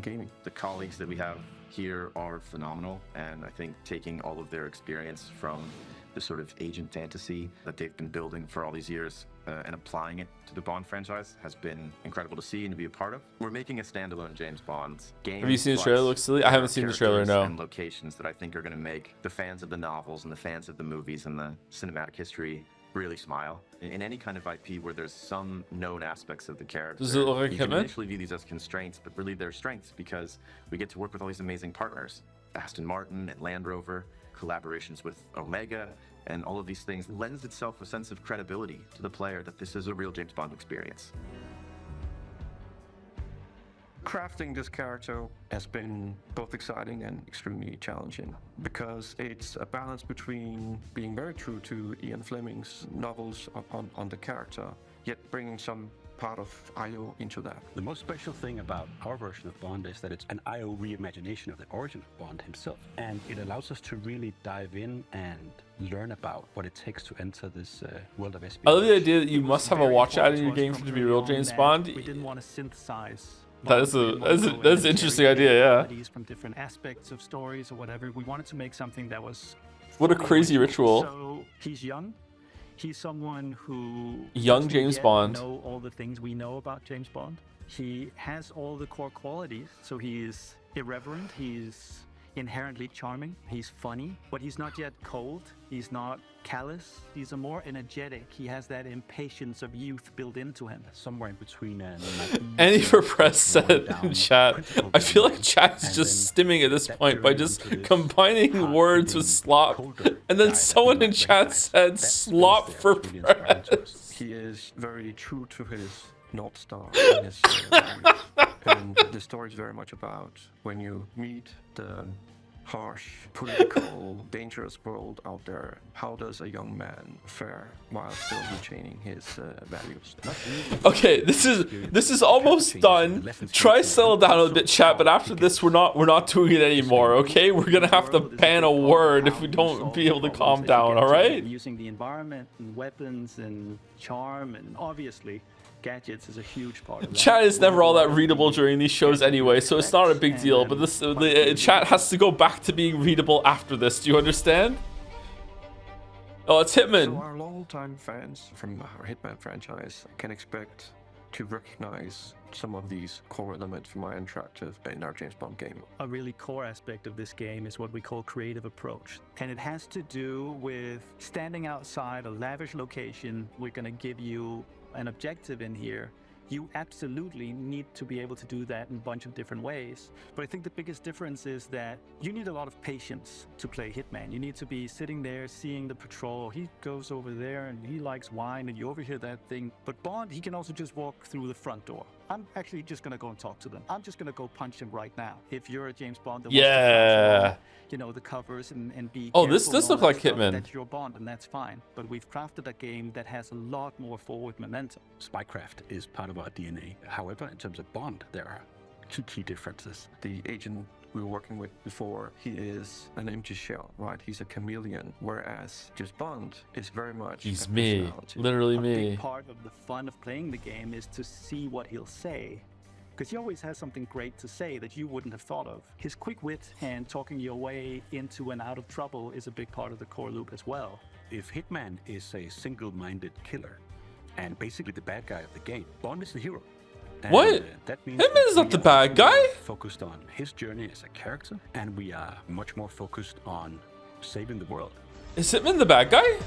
S21: gaming.
S14: The colleagues that we have here are phenomenal, and I think taking all of their experience from the sort of agent fantasy that they've been building for all these years and applying it to the Bond franchise has been incredible to see and to be a part of. We're making a standalone James Bond game.
S1: Have you seen the trailer? It looks silly. I haven't seen the trailer, no.
S14: And locations that I think are going to make the fans of the novels and the fans of the movies and the cinematic history really smile. In any kind of IP where there's some known aspects of the character,
S1: Does it look like
S14: you can
S1: Hitman?
S14: initially view these as constraints, but really they're strengths because we get to work with all these amazing partners. Aston Martin and Land Rover, collaborations with Omega, and all of these things lends itself a sense of credibility to the player that this is a real James Bond experience.
S21: Crafting this character has been both exciting and extremely challenging because it's a balance between being very true to Ian Fleming's novels on the character, yet bringing some part of IO into that.
S23: The most special thing about our version of Bond is that it's an IO reimagination of the origin of Bond himself, and it allows us to really dive in and learn about what it takes to enter this world of espionage.
S1: I love the idea that you must have a watch ad in your game for it to be real James Bond.
S24: We didn't want to synthesize
S1: That's an interesting idea, yeah.
S4: From different aspects of stories or whatever. We wanted to make something that was.
S1: What a crazy ritual.
S4: So he's young. He's someone who
S1: young
S4: doesn't
S1: James
S4: yet
S1: Bond.
S4: know all the things we know about James Bond. He has all the core qualities. So he is irreverent. He's inherently charming. He's funny, but he's not yet cold. He's not callous. He's a more energetic. He has that impatience of youth built into him.
S23: Somewhere in between.
S1: Any for press said in chat. I feel like chat is just stimming at this point by just combining words with slop. And then someone in chat said slop for press.
S21: He is very true to his North Star. And, and the story is very much about when you meet the harsh, political, dangerous world out there, how does a young man fare while still retaining his values?
S1: Okay, this is almost done. Try settle down a bit, chat. But after this, we're not doing it anymore. Okay, we're gonna have to ban a word if we don't be able to calm down. All right.
S4: Using the environment and weapons and charm and obviously gadgets is a huge part of that.
S1: Chat is never all that readable during these shows anyway, so it's not a big deal. But the chat has to go back to being readable after this. Do you understand? Oh, it's Hitman.
S21: So our long-time fans from our Hitman franchise can expect to recognize some of these core elements from our interactive in our James Bond game.
S4: A really core aspect of this game is what we call creative approach. And it has to do with standing outside a lavish location. We're going to give you an objective in here. You absolutely need to be able to do that in a bunch of different ways. But I think the biggest difference is that you need a lot of patience to play Hitman. You need to be sitting there seeing the patrol. He goes over there and he likes wine and you overhear that thing. But Bond, he can also just walk through the front door. I'm actually just gonna go and talk to them. I'm just gonna go punch him right now. If you're a James Bond that wants to punch the covers and be
S1: this does look like Hitman.
S4: That's your Bond and that's fine. But we've crafted a game that has a lot more forward momentum.
S23: Spycraft is part of our DNA. However, in terms of Bond, there are two key differences.
S21: The agent we were working with before, he is an empty shell, right? He's a chameleon, whereas just Bond is very much
S1: he's me, literally me.
S4: A big part of the fun of playing the game is to see what he'll say, because he always has something great to say that you wouldn't have thought of. His quick wit and talking your way into and out of trouble is a big part of the core loop as well.
S23: If Hitman is a single-minded killer and basically the bad guy of the game, Bond is the hero. And
S1: what?
S23: That means
S1: Hitman's not the bad guy.
S23: Focused on his journey as a character, and we are much more focused on saving the world.
S1: Is Hitman the bad guy?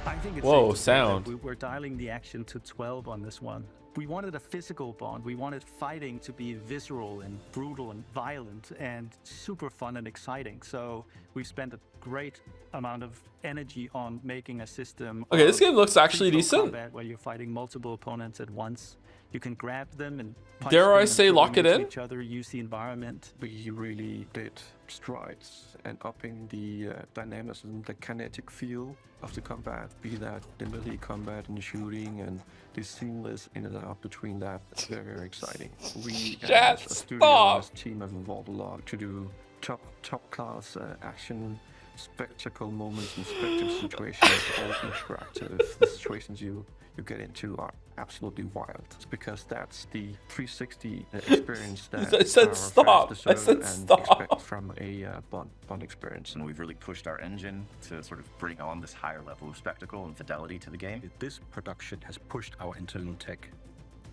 S4: I think it's
S1: whoa, sound.
S4: We're dialing the action to 12 on this one. We wanted a physical Bond. We wanted fighting to be visceral and brutal and violent and super fun and exciting. So we spent a great amount of energy on making a system.
S1: Okay, this game looks actually decent.
S4: Combat where you're fighting multiple opponents at once. You can grab them and punch
S1: dare
S4: them
S1: I say lock it in?
S4: each other, use the environment.
S21: We really did strides and upping the dynamism, the kinetic feel of the combat, be that the melee combat and the shooting and the seamless in and out between that. It's very, very exciting. We as a studio and as a team have evolved a lot to do top class action, spectacle moments and spectacle situations, all interactive. The situations you get into are absolutely wild. It's because that's the 360 experience that
S1: I said stop. I said stop.
S21: Expect from a Bond experience.
S14: And we've really pushed our engine to sort of bring on this higher level of spectacle and fidelity to the game.
S23: This production has pushed our internal tech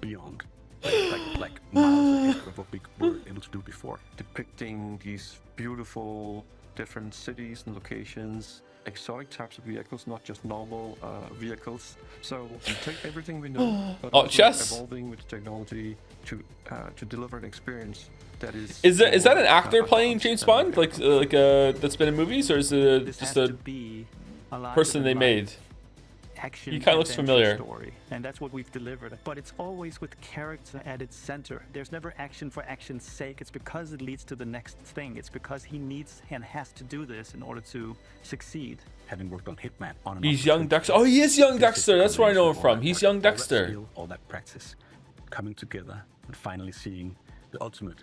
S23: beyond like miles ahead of what we were able to do before.
S21: Depicting these beautiful different cities and locations, exotic types of vehicles, not just normal vehicles. So we take everything we know, but evolving with technology to deliver an experience that is.
S1: Is that an actor playing James Bond, like that's been in movies, or is it just a person they made?
S4: Action,
S1: he kind of looks familiar.
S4: Story, and that's what we've delivered. But it's always with character at its center. There's never action for action's sake. It's because it leads to the next thing. It's because he needs and has to do this in order to succeed.
S23: Having worked on Hitman on and
S1: he's young Dexter. Oh, he is young Dexter. That's where I know him from. He's young Dexter.
S23: All that practice coming together and finally seeing the ultimate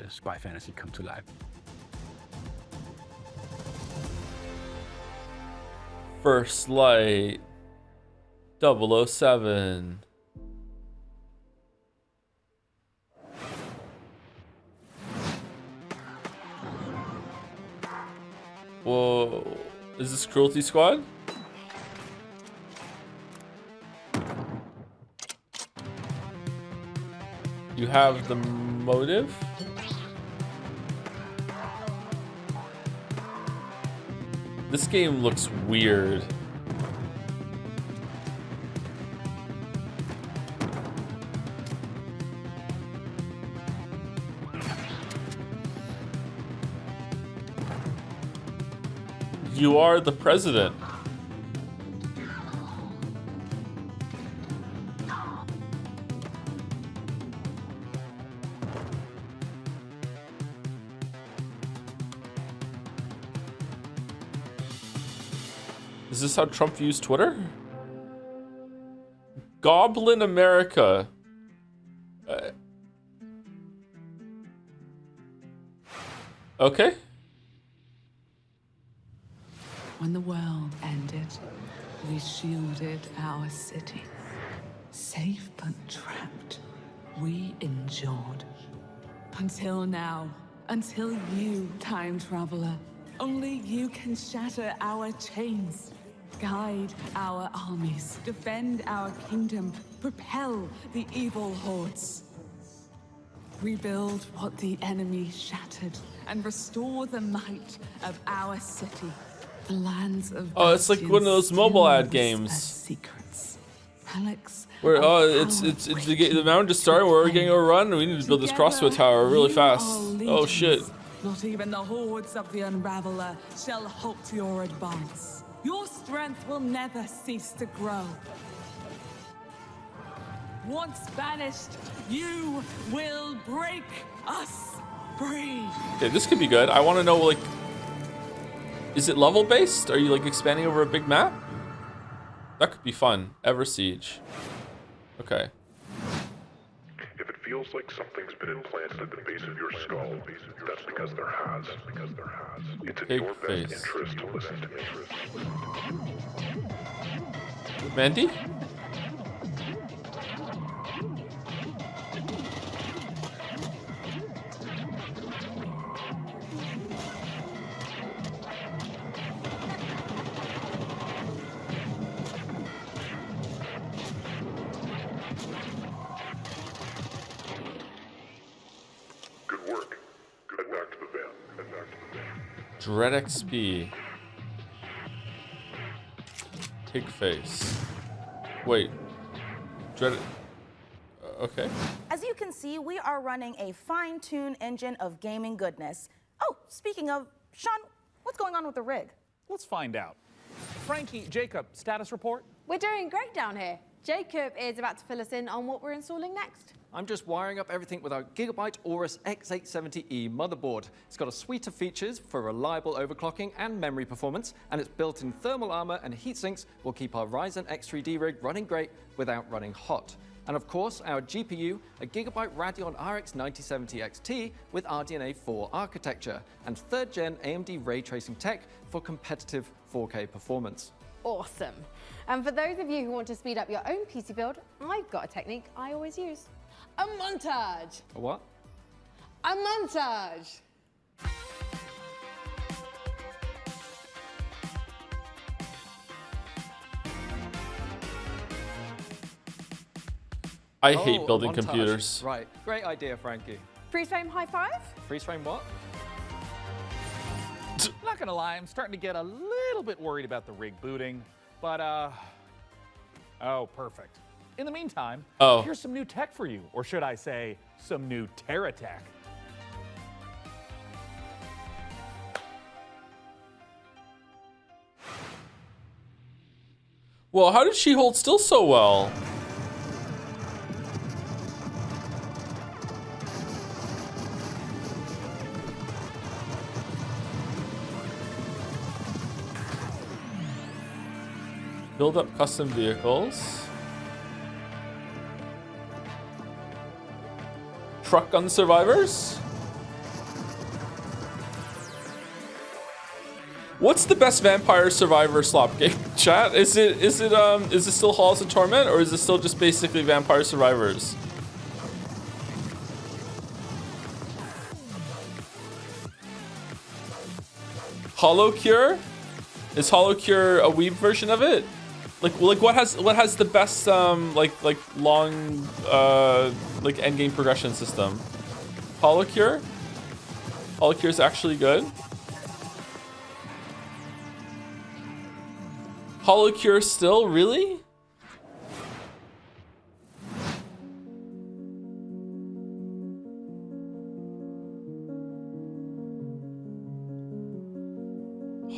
S23: spy fantasy come to life.
S1: First Light 007. Whoa. Is this Cruelty Squad? You have the motive? This game looks weird. You are the president. Is this how Trump views Twitter? Goblin America. Okay.
S7: When the world ended, we shielded our city. Safe but trapped, we endured. Until now, until you, time traveler. Only you can shatter our chains, guide our armies, defend our kingdom, propel the evil hordes. Rebuild what the enemy shattered and restore the might of our city. The lands of
S1: it's like one of those mobile ad games.
S7: Secrets. Relics.
S1: Where it's the mountain just started. We're getting overrun. We need to build this crossbow tower really fast. Oh shit!
S7: Not even the hordes of the Unraveler shall halt your advance. Your strength will never cease to grow. Once banished, you will break us free.
S1: Okay, this could be good. I want to know, like, is it level based? Are you like expanding over a big map? That could be fun. Ever Siege. Okay.
S3: If it feels like something's been implanted at the base of your skull, that's because there has. It's in your best interest to listen to me.
S1: Mandy? Dread XP. Pig face. Wait. Dread. Okay.
S15: As you can see, we are running a fine-tuned engine of gaming goodness. Oh, speaking of, Sean, what's going on with the rig?
S5: Let's find out. Frankie, Jacob, status report?
S2: We're doing great down here. Jacob is about to fill us in on what we're installing next.
S6: I'm just wiring up everything with our Gigabyte Aorus X870E motherboard. It's got a suite of features for reliable overclocking and memory performance, and its built-in thermal armor and heat sinks will keep our Ryzen X3D rig running great without running hot. And of course, our GPU, a Gigabyte Radeon RX 9070 XT with RDNA 4 architecture, and 3rd gen AMD ray tracing tech for competitive 4K performance.
S2: Awesome. And for those of you who want to speed up your own PC build, I've got a technique I always use. A montage.
S6: A what?
S2: A montage.
S1: I hate building
S6: montage.
S1: computers.
S6: Right, great idea, Frankie.
S2: Freeze frame high five?
S6: Freeze frame what?
S5: Not gonna lie, I'm starting to get a little bit worried about the rig booting, but oh, perfect. In the meantime, here's some new tech for you, or should I say, some new Terra tech.
S1: Well, how did she hold still so well? Build up custom vehicles. Truck gun survivors. What's the best Vampire Survivor slop game, chat? Is it still Halls of Torment, or is it still just basically Vampire Survivors? Hollow Cure? Is Hollow Cure a Weeb version of it? Like what has the best like long like endgame progression system? Hollow Cure? Hollow Cure is actually good. Hollow Cure still, really?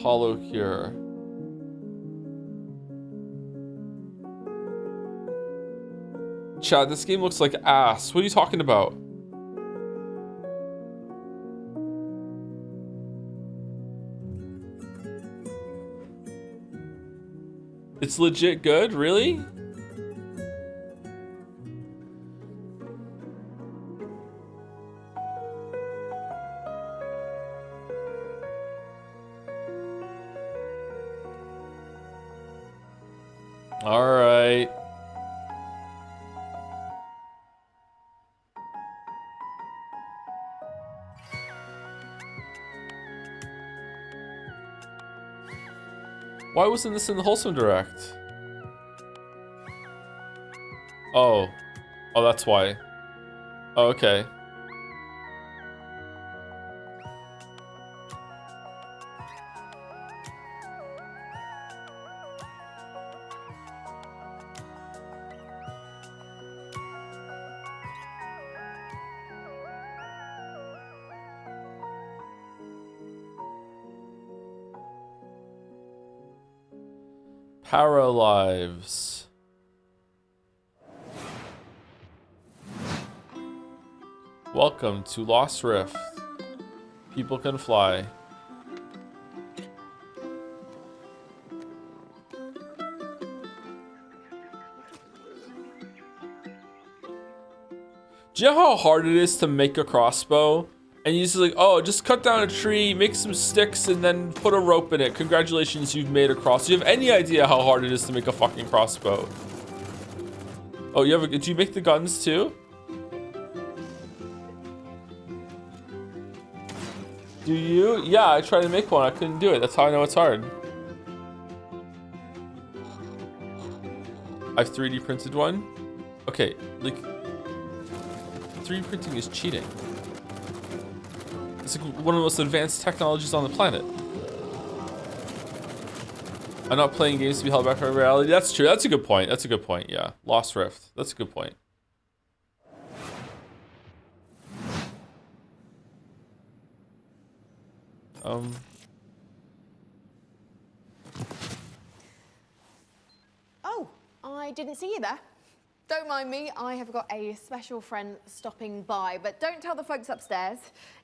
S1: Hollow Cure. Chad, this game looks like ass. What are you talking about? It's legit good, really? All right. Why wasn't this in the Wholesome Direct? Oh. Oh, that's why. Oh, okay. Paralives. Welcome to Lost Rift. People can fly. Do you know how hard it is to make a crossbow? And you just like, oh, just cut down a tree, make some sticks, and then put a rope in it. Congratulations, you've made a cross. Do you have any idea how hard it is to make a fucking crossbow? Oh, you have do you make the guns too? Do you? Yeah, I tried to make one. I couldn't do it. That's how I know it's hard. I've 3D printed one. Okay, like 3D printing is cheating. It's like one of the most advanced technologies on the planet. I'm not playing games to be held back by reality. That's true. That's a good point. That's a good point. Yeah. Lost Rift. That's a good point.
S2: Oh, I didn't see you there. Don't mind me, I have got a special friend stopping by, but don't tell the folks upstairs.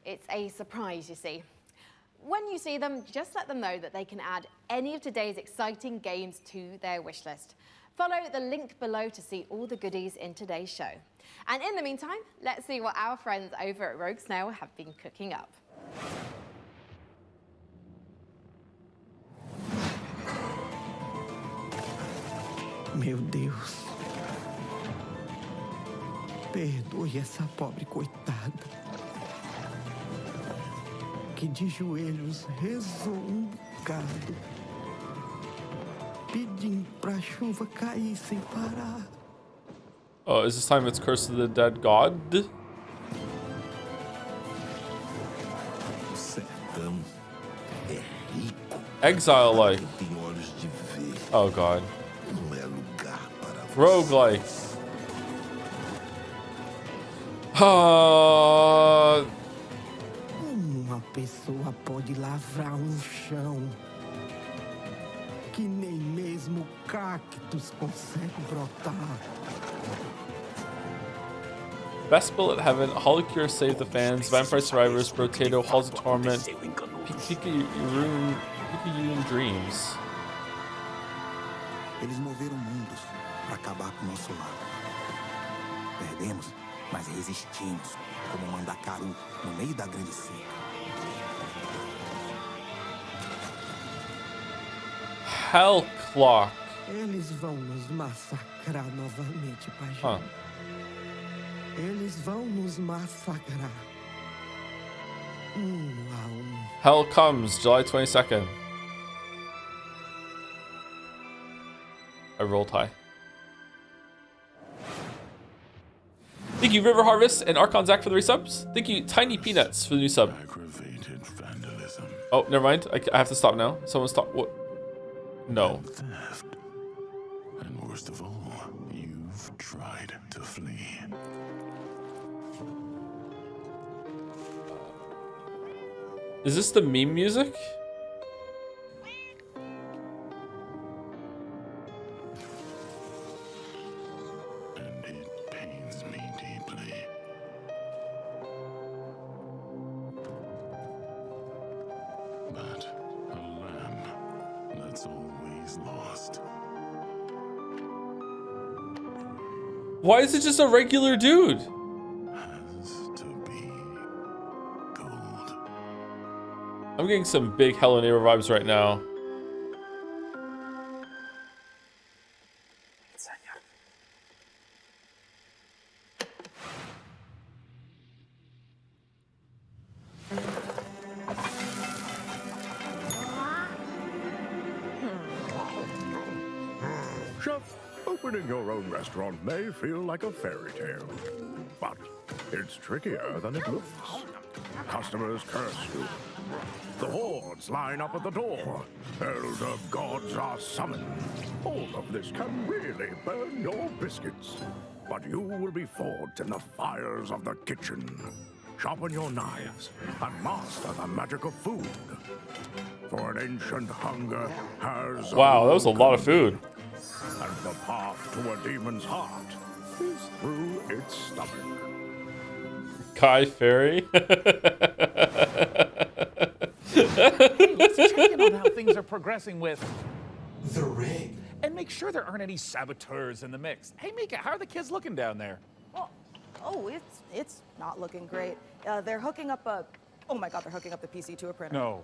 S2: It's a surprise, you see. When you see them, just let them know that they can add any of today's exciting games to their wish list. Follow the link below to see all the goodies in today's show. And in the meantime, let's see what our friends over at Rogue Snail have been cooking up.
S8: Meu Deus. Perdoe essa pobre coitada, que de joelhos rezou bocado, pedindo pra chuva cair sem parar.
S1: Oh, is this time it's Curse of the Dead God? Exile Life. Oh god. Roguelike.
S8: Uma pessoa pode lavrar chão que nem mesmo cactos consegue brotar.
S1: Best Bullet Heaven, Hollow Cure Save the Fans, Vampire Survivors, Brotato, Halls of Torment, Pika-Yun Dreams.
S9: Eles moveram mundos para acabar com o nosso lar. Perdemos, mas resistimos, como um mandacaru no meio da grande seca.
S1: Hell Clock.
S8: Eles vão nos massacrar novamente, Pajé. Eles vão nos massacrar.
S1: Hell Comes, July 22nd. I rolled high. Thank you, River Harvest and Archon Zach for the resubs. Thank you, Tiny Peanuts for the new sub.
S3: Aggravated vandalism.
S1: Oh, never mind. I have to stop now. Someone stop. What? No.
S3: Theft. And worst of all, you've tried to flee.
S1: Is this the meme music?
S3: And it pains me deeply. But a lamb that's always lost.
S1: Why is it just a regular dude? I'm getting some big Hello Neighbor vibes right now.
S3: Chef, opening your own restaurant may feel like a fairy tale, but it's trickier than it looks. Customers curse you. The hordes line up at the door. Elder gods are summoned. All of this can really burn your biscuits. But you will be forged in the fires of the kitchen. Sharpen your knives and master the magic of food. For an ancient hunger has...
S1: Wow, that was a lot of food.
S3: And the path to a demon's heart is through its stomach.
S1: Kai Fairy.
S5: Hey, let's check in on how things are progressing with the rig. And make sure there aren't any saboteurs in the mix. Hey, Mika, how are the kids looking down there?
S15: Oh, it's not looking great. They're hooking up a... Oh my god, they're hooking up the PC to a printer.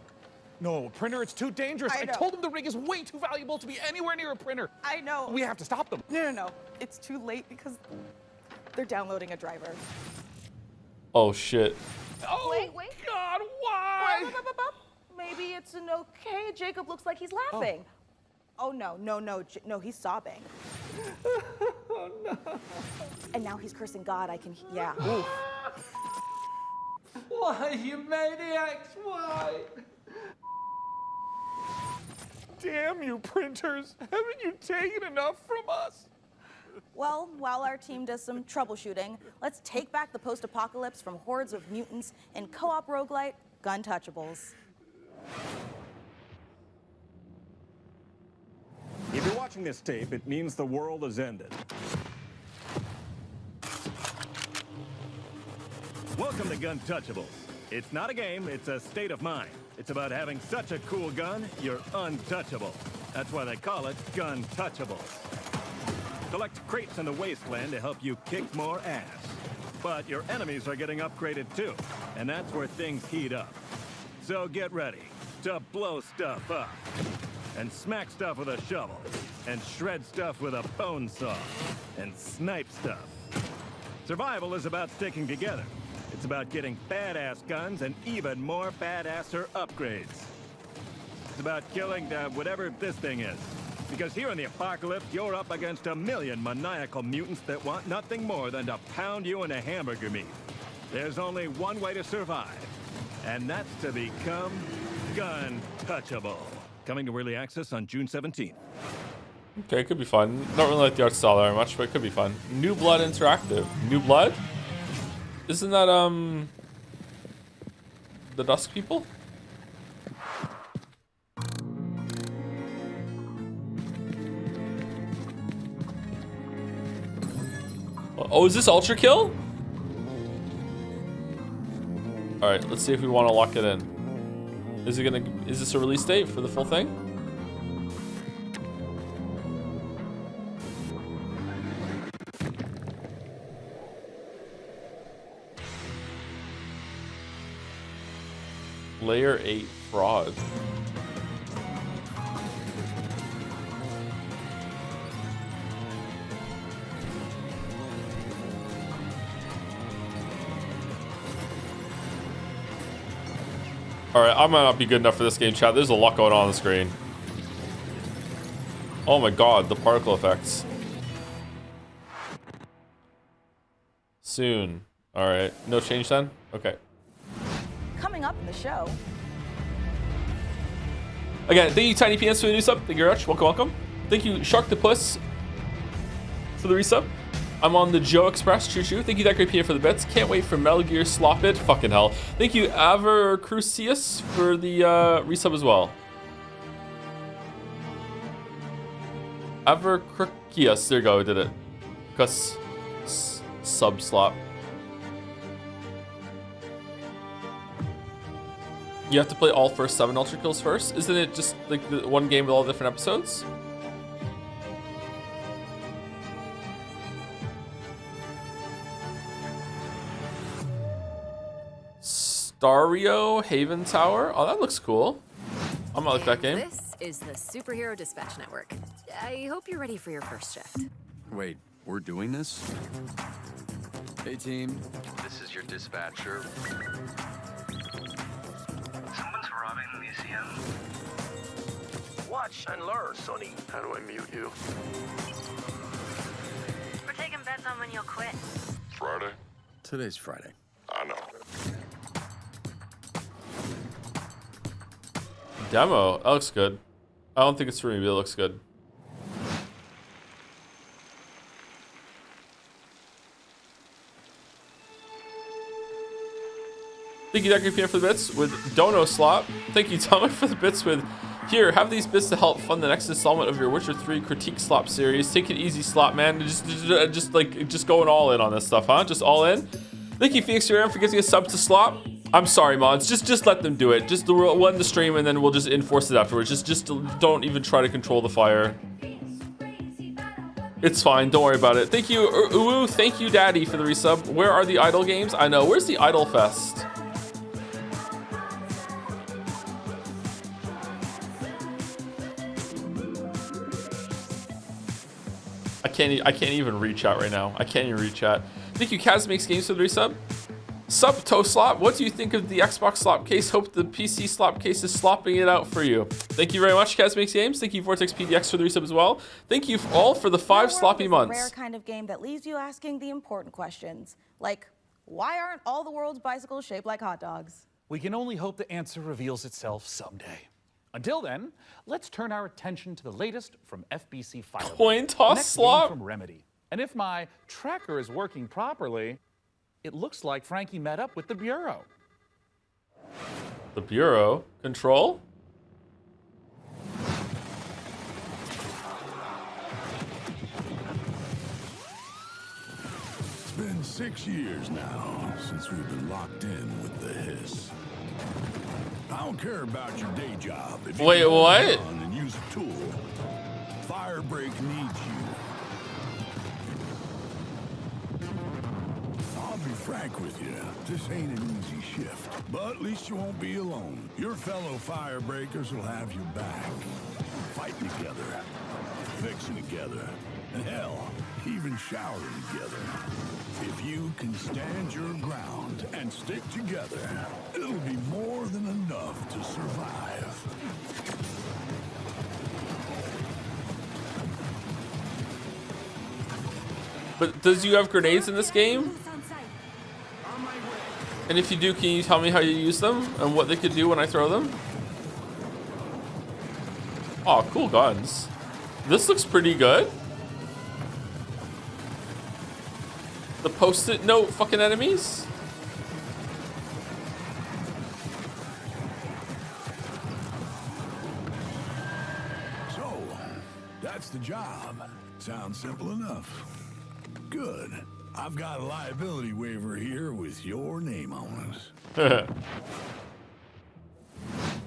S5: No, printer, it's too dangerous. I
S15: know.
S5: told them the rig is way too valuable to be anywhere near a printer.
S15: I know.
S5: We have to stop them.
S15: No. It's too late because they're downloading a driver.
S1: Oh shit.
S5: Oh,
S15: wait.
S5: God, why?
S15: Maybe it's an okay. Jacob looks like he's laughing. Oh, no, he's sobbing.
S5: Oh, no.
S15: And now he's cursing God. Yeah.
S5: Why, you maniacs, why? Damn you, printers. Haven't you taken enough from us?
S15: Well, while our team does some troubleshooting, let's take back the post-apocalypse from hordes of mutants in co-op roguelite Guntouchables.
S11: If you're watching this tape, it means the world has ended. Welcome to Guntouchables. It's not a game, it's a state of mind. It's about having such a cool gun, you're untouchable. That's why they call it Guntouchables. Collect crates in the wasteland to help you kick more ass. But your enemies are getting upgraded too, and that's where things heat up. So get ready to blow stuff up, and smack stuff with a shovel, and shred stuff with a bone saw, and snipe stuff. Survival is about sticking together. It's about getting badass guns and even more badasser upgrades. It's about killing whatever this thing is. Because here in the apocalypse, you're up against a million maniacal mutants that want nothing more than to pound you into hamburger meat. There's only one way to survive, and that's to become Guntouchable. Coming to early access on June 17th.
S1: Okay, it could be fun. Don't really like the art style very much, but it could be fun. New Blood Interactive. New Blood? Isn't that, the Dusk People? Oh, is this Ultra Kill? Alright, let's see if we want to lock it in. Is this a release date for the full thing? Layer 8 fraud. All right, I might not be good enough for this game, chat. There's a lot going on the screen. Oh my god, the particle effects. Soon. All right, no change then? Okay.
S15: Coming up in the show.
S1: Again, thank you, Tiny Peanuts, for the new sub. Thank you very much. Welcome, welcome. Thank you, Sharktopus, for the resub. I'm on the Joe Express. Choo choo. Thank you, that great Peanut, for the bits. Can't wait for Metal Gear Slop It. Fucking hell. Thank you, Avercrucius, for the resub as well. Avercrucius. There you go. I did it. Cus sub slop. You have to play all first 7 Ultra Kills first? Isn't it just like the one game with all different episodes? Stario Haven Tower? Oh, that looks cool. I might like that game.
S12: This is the Superhero Dispatch Network. I hope you're ready for your first shift.
S16: Wait, we're doing this? Hey team,
S18: This is your dispatcher.
S24: Someone's robbing the museum.
S18: Watch and learn, Sonny. How do I mute you?
S24: We're taking bets on when you'll quit.
S18: Friday?
S16: Today's Friday.
S18: I know.
S1: Demo. That looks good. I don't think it's for me, but it looks good. Thank you, Dr. PM, for the bits with Dono Slot. Thank you, Tomek, for the bits with here. Have these bits to help fund the next installment of your Witcher 3 Critique Slop series. Take it easy, Slop man. Just going all in on this stuff, huh? Just all in. Thank you, Phoenix for getting a sub to Slop. I'm sorry, mods. Just let them do it. Just we'll end the stream and then we'll just enforce it afterwards. Just don't even try to control the fire. It's fine. Don't worry about it. Thank you, Uwu. Thank you, Daddy, for the resub. Where are the Idle games? I know. Where's the Idle Fest? I can't even read chat right now. I can't even read chat. Thank you, Kaz Makes Games, for the resub. Sup, Toe Slop. What do you think of the Xbox slop case? Hope the PC slop case is slopping it out for you. Thank you very much, Kaz Makes Games. Thank you, Vortex PDX, for the resub as well. Thank you all for the 5 sloppy months.
S15: A rare kind of game that leaves you asking the important questions, like why aren't all the world's bicycles shaped like hot dogs?
S5: We can only hope the answer reveals itself someday. Until then, let's turn our attention to the latest from FBC Fire.
S1: Coin toss slop
S5: from Remedy. And if my tracker is working properly, it looks like Frankie met up with the Bureau.
S1: The Bureau? Control?
S3: It's been 6 years now since we've been locked in with the Hiss. I don't care about your day job. If you
S1: Wait, what?
S3: And use a tool. Firebreak needs you. I'll be frank with you. This ain't an easy shift, but at least you won't be alone. Your fellow firebreakers will have your back. Fighting together, fixing together, and hell, even showering together. If you can stand your ground and stick together, it'll be more than enough to survive.
S1: But does you have grenades in this game? And if you do, can you tell me how you use them and what they could do when I throw them? Oh, cool guns. This looks pretty good. The post-it note fucking enemies?
S3: So, that's the job. Sounds simple enough. Good. I've got a liability waiver here with your name on it.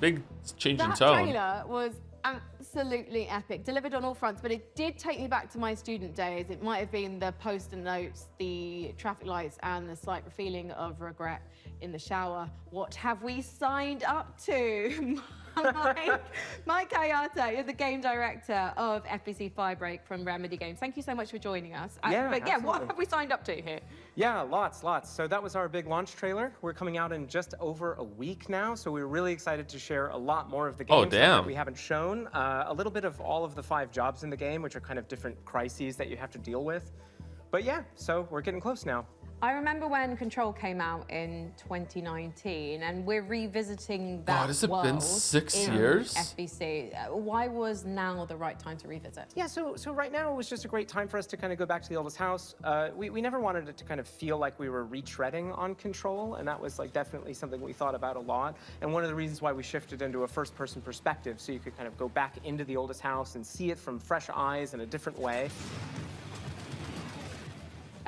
S1: Big change in
S2: That
S1: tone.
S2: trailer was absolutely epic. Delivered on all fronts, but it did take me back to my student days. It might have been the post-it notes, the traffic lights, and the slight feeling of regret in the shower. What have we signed up to? Mike Ayata, you're the game director of FBC Firebreak from Remedy Games. Thank you so much for joining us.
S10: Yeah,
S2: but yeah, what
S10: absolutely.
S2: have we signed up to here?
S10: Yeah, lots. So that was our big launch trailer. We're coming out in just over a week now, so we're really excited to share a lot more of the game
S1: Oh,
S10: stuff
S1: damn.
S10: that we haven't shown. A little bit of all of the 5 jobs in the game, which are kind of different crises that you have to deal with. But yeah, so we're getting close now.
S2: I remember when Control came out in 2019, and we're revisiting that
S1: God, has it been
S2: world
S1: 6
S2: in
S1: years?
S2: FBC. Why was now the right time to revisit?
S10: Yeah, so right now it was just a great time for us to kind of go back to the oldest house. We never wanted it to kind of feel like we were retreading on Control, and that was like definitely something we thought about a lot. And one of the reasons why we shifted into a first-person perspective, so you could kind of go back into the oldest house and see it from fresh eyes in a different way.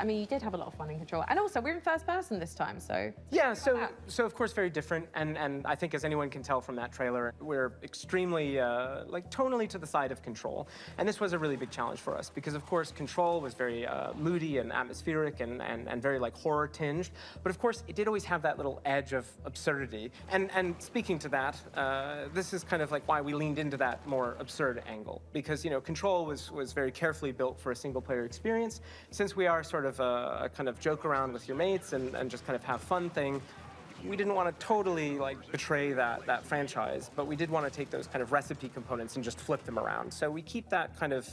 S2: I mean, you did have a lot of fun in Control. And also, we're in first person this time, so...
S10: Yeah, so of course very different, and I think as anyone can tell from that trailer, we're extremely, like tonally to the side of Control. And this was a really big challenge for us, because of course Control was very moody and atmospheric and very like horror tinged. But of course, it did always have that little edge of absurdity. And speaking to that, this is kind of like why we leaned into that more absurd angle. Because, you know, Control was very carefully built for a single player experience. Since we are sort of a kind of joke around with your mates and just kind of have fun thing, we didn't want to totally like betray that franchise, but we did want to take those kind of recipe components and just flip them around. So we keep that kind of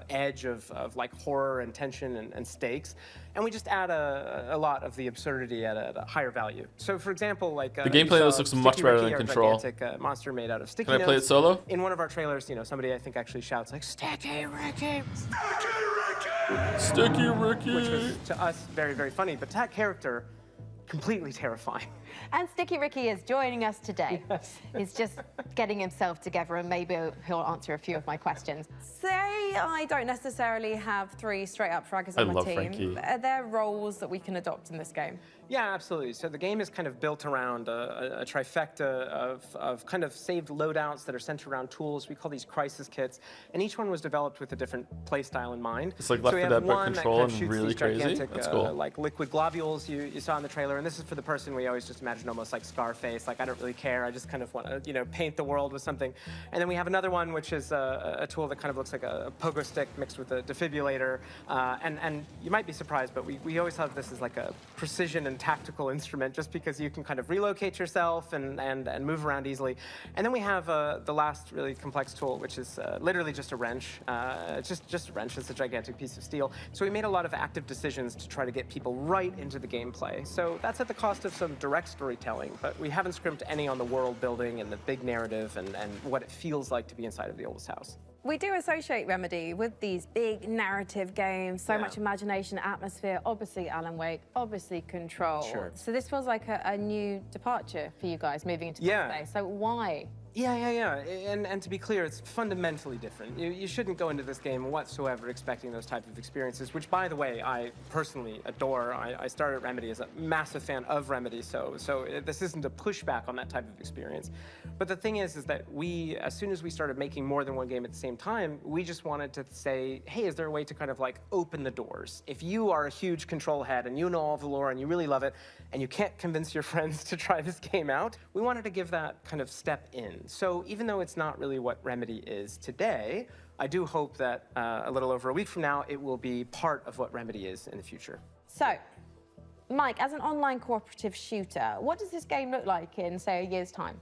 S10: edge of like horror and tension and stakes, and we just add a lot of the absurdity at a higher value. So for example, like
S1: The gameplay
S10: you
S1: looks
S10: saw
S1: looks much
S10: Sticky
S1: better
S10: Ricky,
S1: than
S10: our
S1: Control.
S10: gigantic monster made out of sticky
S1: Can I play it
S10: notes.
S1: solo?
S10: In one of our trailers, you know, somebody I think actually shouts like "Sticky Ricky!"
S1: Sticky Ricky!
S10: Which was to us very, very funny, but to that character, completely terrifying.
S2: And Sticky Ricky is joining us today.
S10: Yes.
S2: He's just getting himself together, and maybe he'll answer a few of my questions. Say I don't necessarily have 3 straight-up fraggers
S1: I
S2: on my
S1: love
S2: team.
S1: Frankie.
S2: Are there roles that we can adopt in this game?
S10: Yeah, absolutely. So the game is kind of built around a trifecta of kind of saved loadouts that are centered around tools. We call these crisis kits, and each one was developed with a different play style in mind.
S1: It's like
S10: So
S1: Left
S10: we
S1: 4
S10: have
S1: Dead, but
S10: one that
S1: Control
S10: kind of
S1: and
S10: shoots
S1: really
S10: these
S1: crazy.
S10: gigantic,
S1: That's cool.
S10: like liquid globules you saw in the trailer, and this is for the person we always just imagine almost like Scarface. Like I don't really care. I just kind of want to, you know, paint the world with something. And then we have another one which is a tool that kind of looks like a pogo stick mixed with a defibrillator. And you might be surprised, but we always thought of this as like a precision and tactical instrument, just because you can kind of relocate yourself and move around easily. And then we have the last really complex tool, which is literally just a wrench. Just a wrench. It's a gigantic piece of steel. So we made a lot of active decisions to try to get people right into the gameplay. So that's at the cost of some direct storytelling, but we haven't scrimped any on the world building and the big narrative and what it feels like to be inside of the oldest house.
S2: We do associate Remedy with these big narrative games, so much imagination, atmosphere, obviously Alan Wake, obviously Control.
S10: Sure.
S2: So this feels like a new departure for you guys moving into this space. So why?
S10: Yeah. And to be clear, it's fundamentally different. You shouldn't go into this game whatsoever expecting those type of experiences, which, by the way, I personally adore. I started at Remedy as a massive fan of Remedy, so this isn't a pushback on that type of experience. But the thing is that we, as soon as we started making more than one game at the same time, we just wanted to say, hey, is there a way to kind of like open the doors? If you are a huge Control head and you know all the lore and you really love it, and you can't convince your friends to try this game out, we wanted to give that kind of step in. So even though it's not really what Remedy is today, I do hope that a little over a week from now, it will be part of what Remedy is in the future.
S2: So, Mike, as an online cooperative shooter, what does this game look like in, say, a year's time?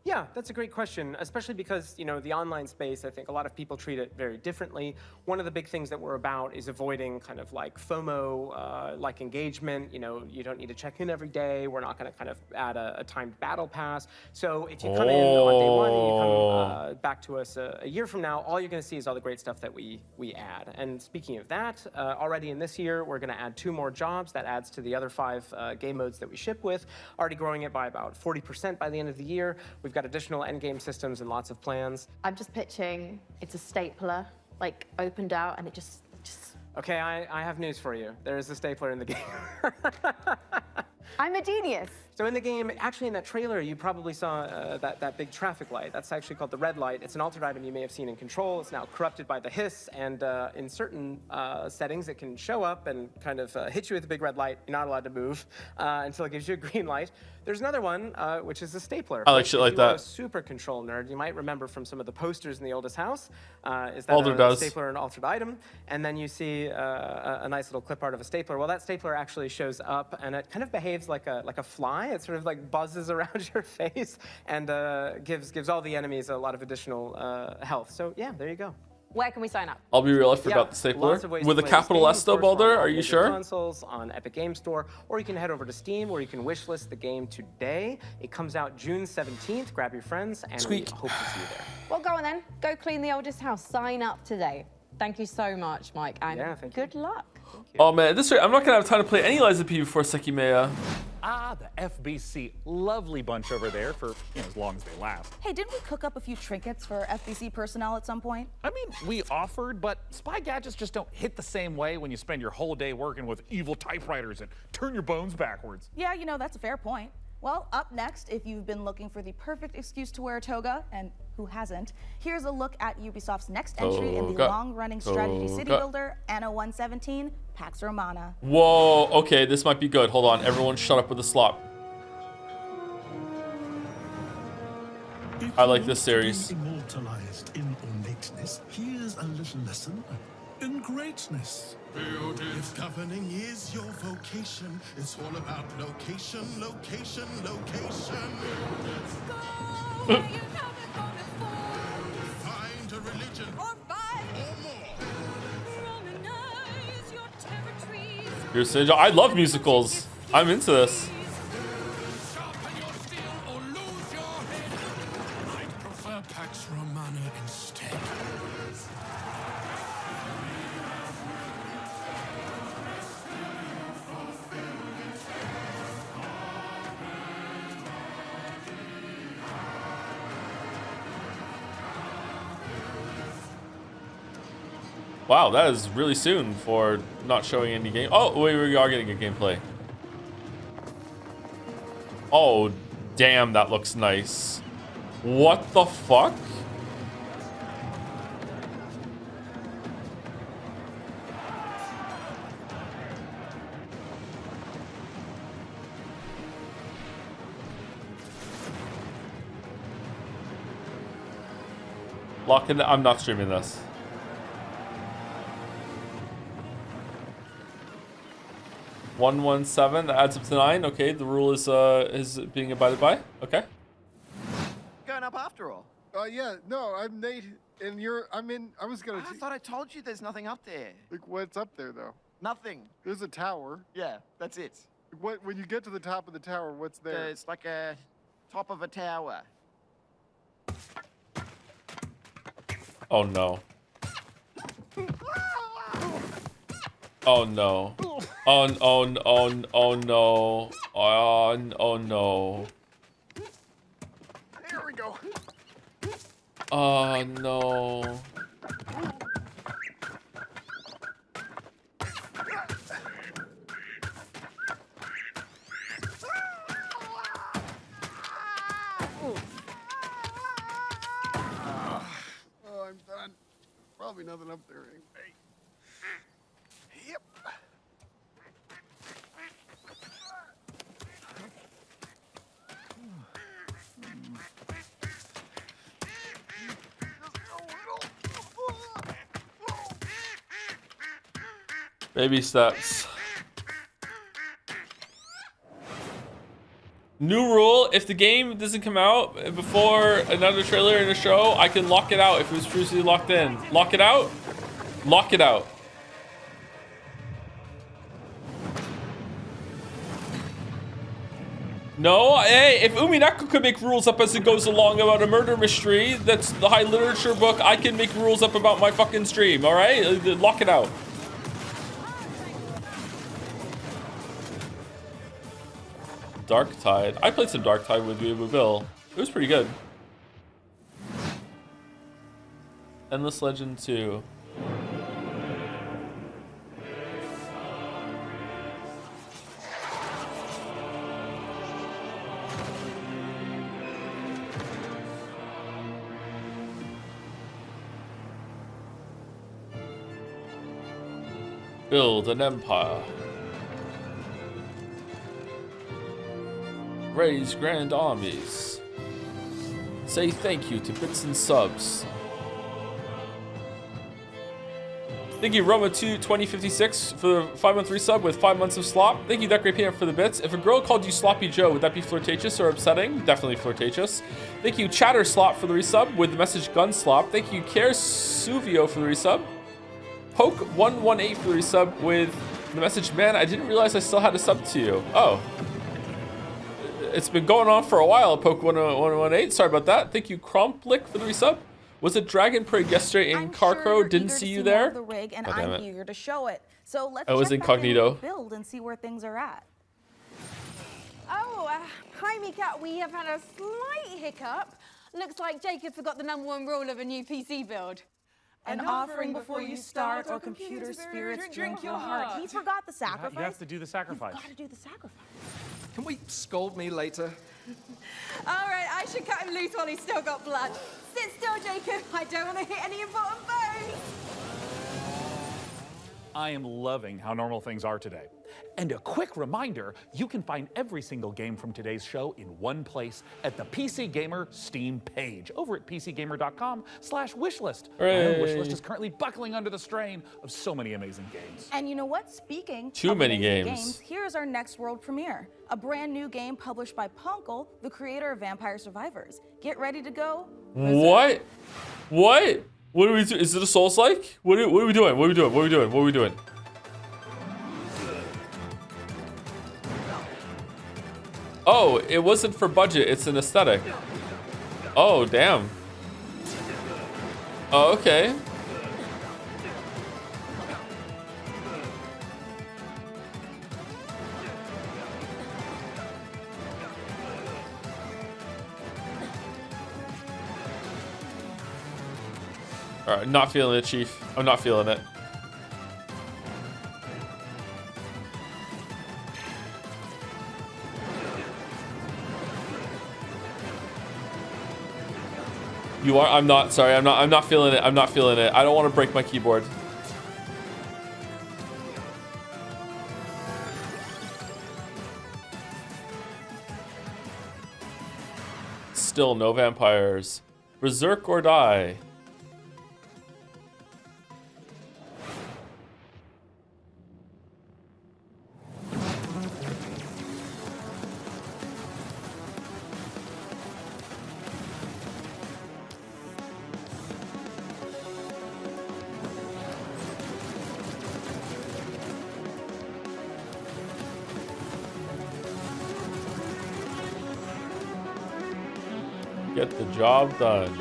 S10: Yeah, that's a great question, especially because, you know, the online space, I think a lot of people treat it very differently. One of the big things that we're about is avoiding kind of like FOMO, like engagement. You know, you don't need to check in every day. We're not going to kind of add a timed battle pass. So if you come in on day one and you come back to us a year from now, all you're going to see is all the great stuff that we add. And speaking of that, already in this year, we're going to add 2 more jobs. That adds to the other 5 game modes that we ship with, already growing it by about 40% by the end of the year. We've got additional endgame systems and lots of plans.
S2: I'm just pitching it's a stapler, like opened out, and it just...
S10: Okay, I have news for you. There is a stapler in the game.
S2: I'm a genius.
S10: So in the game, actually in that trailer, you probably saw that big traffic light. That's actually called the red light. It's an altered item you may have seen in Control. It's now corrupted by the hiss, and in certain settings, it can show up and kind of hit you with a big red light. You're not allowed to move until it gives you a green light. There's another one, which is a stapler.
S1: I like shit like
S10: If you are
S1: that.
S10: a super Control nerd, you might remember from some of the posters in the oldest house, is that
S1: Alder
S10: a
S1: does.
S10: stapler and altered item, and then you see a nice little clip art of a stapler. Well, that stapler actually shows up, and it kind of behaves like a fly. It sort of like buzzes around your face and gives all the enemies a lot of additional health. So yeah, there you go.
S2: Where can we sign up?
S1: I'll be real, I forgot the stapler.
S10: Lots of ways
S1: With
S10: to
S1: a
S10: play this
S1: capital
S10: game.
S1: S though,
S10: Of course,
S1: Balder?
S10: we're on
S1: Are
S10: all
S1: you
S10: major
S1: sure?
S10: Consoles, on Epic Game Store, or you can head over to Steam, where you can wishlist the game today. It comes out June 17th. Grab your friends, and we hope to see you there.
S2: Well, go on then. Go clean the oldest house. Sign up today. Thank you so much, Mike, and good luck.
S1: Oh man, this way I'm not gonna have time to play any Liza P before Sekimea.
S5: Ah, the FBC. Lovely bunch over there for as long as they last.
S15: Hey, didn't we cook up a few trinkets for FBC personnel at some point?
S5: I mean, we offered, but spy gadgets just don't hit the same way when you spend your whole day working with evil typewriters and turn your bones backwards.
S15: Yeah, that's a fair point. Well, up next, if you've been looking for the perfect excuse to wear a toga, and who hasn't, here's a look at Ubisoft's next entry in the
S1: Toga.
S15: long-running strategy city
S1: Toga.
S15: builder, Anno 117, Pax Romana.
S1: Whoa, okay, this might be good. Hold on, everyone shut up with the slop. I like this series.
S3: Immortalized in ornateness, here's a little lesson in greatness. If governing is your vocation, it's all about location, location, location. Find a religion or five or more.
S1: Here's Sinja. I love musicals. I'm into this.
S3: I'd prefer Pax Romana instead.
S1: Wow, that is really soon for not showing any game. Oh, wait, we are getting a gameplay. Oh, damn, that looks nice. What the fuck? Lock it. I'm not streaming this. $117. That adds up to 9. Okay, the rule is being abided by. Okay.
S13: Going up after all.
S17: Yeah, no, I'm Nate, and I was gonna.
S13: I thought I told you there's nothing up there.
S17: Like, what's up there though?
S13: Nothing.
S17: There's a tower.
S13: Yeah, that's it.
S17: What? When you get to the top of the tower, what's there?
S13: It's like a top of a tower.
S1: Oh no. Oh no. Oh no. Oh no. Oh no. Oh no.
S17: There we go.
S1: Oh no.
S17: Oh, I'm done. Probably nothing up there. Hey. Yep.
S1: Baby steps. New rule, if the game doesn't come out before another trailer in a show, I can lock it out if it was previously locked in. Lock it out? Lock it out. No, hey, if Umineko could make rules up as it goes along about a murder mystery, that's the high literature book, I can make rules up about my fucking stream, alright? Lock it out. Dark Tide. I played some Dark Tide with Bill. It was pretty good. Endless Legend 2. Build an empire. Raise grand armies. Say thank you to bits and subs. Thank you, Roma22056 for the 5-month resub with 5 months of slop. Thank you, That Great Peanut, for the bits. If a girl called you Sloppy Joe, would that be flirtatious or upsetting? Definitely flirtatious. Thank you, Chatter Slop, for the resub with the message Gun Slop. Thank you, Care Suvio, for the resub. Poke118 for the resub with the message, man, I didn't realize I still had a sub to you. Oh. It's been going on for a while, Poke118. Sorry about that. Thank you, Cromplick, for the resub. Was it Dragon Parade yesterday in Carcrow? Didn't see you there.
S15: The rig, and
S1: oh, damn
S15: I'm eager to show it. So let's
S1: I was
S15: check
S1: incognito.
S15: back in with the build and see where things are at.
S2: Oh, hi, Mika. We have had a slight hiccup. Looks like Jacob forgot the #1 rule of a new PC build.
S15: An offering before you start, or computer spirits drink your heart. He forgot the sacrifice.
S5: You have to do the sacrifice.
S15: You've got to do the sacrifice.
S6: Can we scold me later?
S2: All right, I should cut him loose while he's still got blood. Sit still, Jacob. I don't want to hit any important bones.
S5: I am loving how normal things are today. And a quick reminder, you can find every single game from today's show in one place at the PC Gamer Steam page over at pcgamer.com/wishlist. My own wishlist is currently buckling under the strain of so many amazing games.
S15: And you know what? Speaking
S1: Too
S15: of
S1: many
S15: amazing
S1: games.
S15: Here's our next world premiere. A brand new game published by Punkle, the creator of Vampire Survivors. Get ready to go.
S1: What? What? What are we doing? Is it a Souls-like? What are we doing? What are we doing? What are we doing? What are we doing? Oh, it wasn't for budget. It's an aesthetic. Oh, damn. Oh, okay. All right, not feeling it, Chief. I'm not feeling it. You are? I'm not. Sorry, I'm not feeling it. I'm not feeling it. I don't want to break my keyboard. Still no vampires. Berserk or die. Get the job done.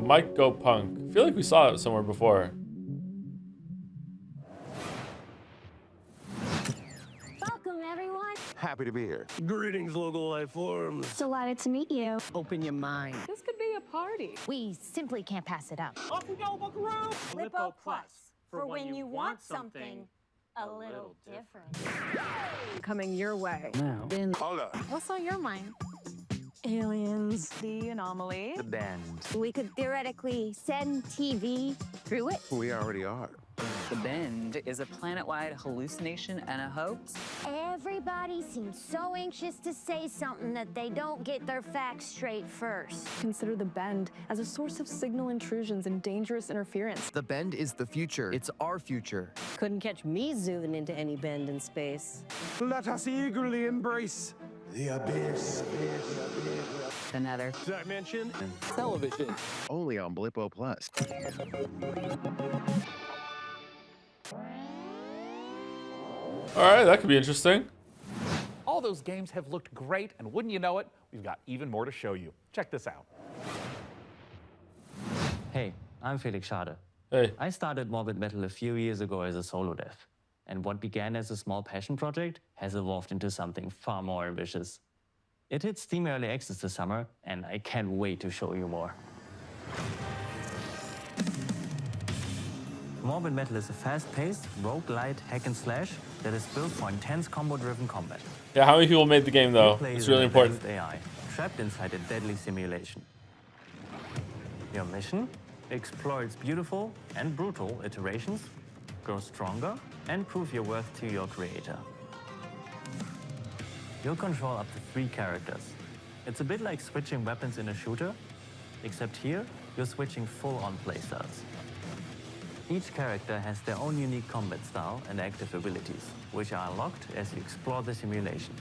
S1: Might go punk. I feel like we saw it somewhere before.
S14: Welcome, everyone.
S19: Happy to be here.
S8: Greetings, local life forms.
S14: Delighted to meet you.
S8: Open your mind.
S14: This could be a party. We simply can't pass it up.
S8: Off we go, buckaroo!
S14: Lippo Plus, for when you want something a little different.
S20: Coming your way.
S8: Now.
S19: Hold up.
S14: What's on your mind?
S20: Aliens. The anomaly.
S19: The bend.
S14: We could theoretically send TV through it.
S19: We already are.
S22: The Bend is a planet-wide hallucination and a hoax.
S14: Everybody seems so anxious to say something that they don't get their facts straight first.
S20: Consider the Bend as a source of signal intrusions and dangerous interference.
S25: The Bend is the future. It's our future.
S26: Couldn't catch me zooming into any bend in space.
S8: Let us eagerly embrace the abyss.
S22: The Nether.
S8: Dimension.
S25: Television. Only on Blippo Plus.
S1: All right, that could be interesting.
S5: All those games have looked great, and wouldn't you know it, we've got even more to show you. Check this out.
S27: Hey, I'm Felix Schade.
S1: Hey.
S4: I started Morbid Metal a few years ago as a solo dev, and what began as a small passion project has evolved into something far more ambitious. It hit Steam Early Access this summer, and I can't wait to show you more. Morbid Metal is a fast-paced, roguelite hack and slash that is built for intense combo-driven combat.
S1: Yeah, how many people made the game though? It's really important.
S4: AI, trapped inside a deadly simulation. Your mission? Explore its beautiful and brutal iterations, grow stronger, and prove your worth to your creator. You'll control up to 3 characters. It's a bit like switching weapons in a shooter, except here, you're switching full-on playstyles. Each character has their own unique combat style and active abilities, which are unlocked as you explore the simulation.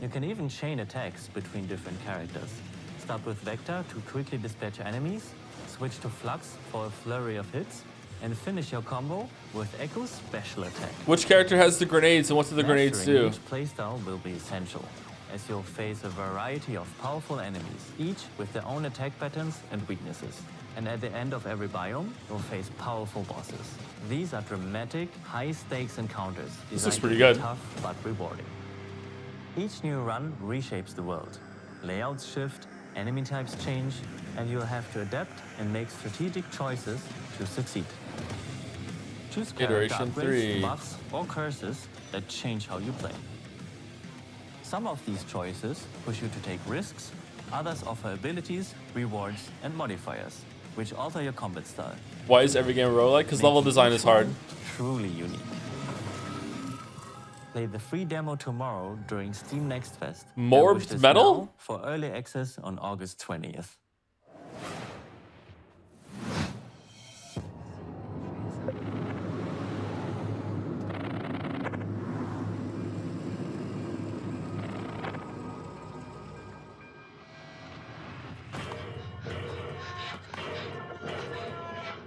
S4: You can even chain attacks between different characters. Start with Vector to quickly dispatch enemies, switch to Flux for a flurry of hits, and finish your combo with Echo's special attack.
S1: Which character has the grenades and what do the grenades do?
S4: Each playstyle will be essential, as you'll face a variety of powerful enemies, each with their own attack patterns and weaknesses. And at the end of every biome, you'll face powerful bosses. These are dramatic, high-stakes encounters.
S1: This is pretty good.
S4: Tough but rewarding. Each new run reshapes the world. Layouts shift, enemy types change, and you'll have to adapt and make strategic choices to succeed. Choose character
S1: Iteration
S4: upgrades,
S1: 3.
S4: buffs, or curses that change how you play. Some of these choices push you to take risks, others offer abilities, rewards, and modifiers, which alter your combat style.
S1: Why is every game a roguelike? Because level design is hard.
S4: Truly unique. Play the free demo tomorrow during Steam Next Fest.
S1: Morbid Metal?
S4: For early access on August 20th.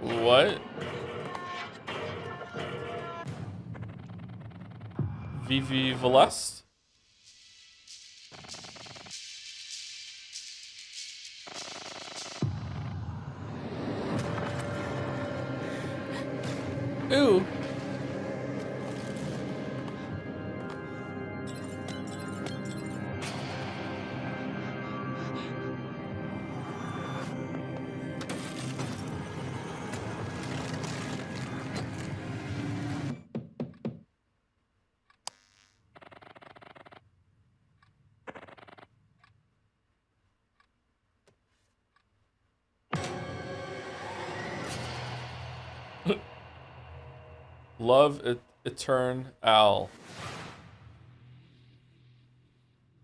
S1: What? Vivi Velest? Ooh. Love Eternal.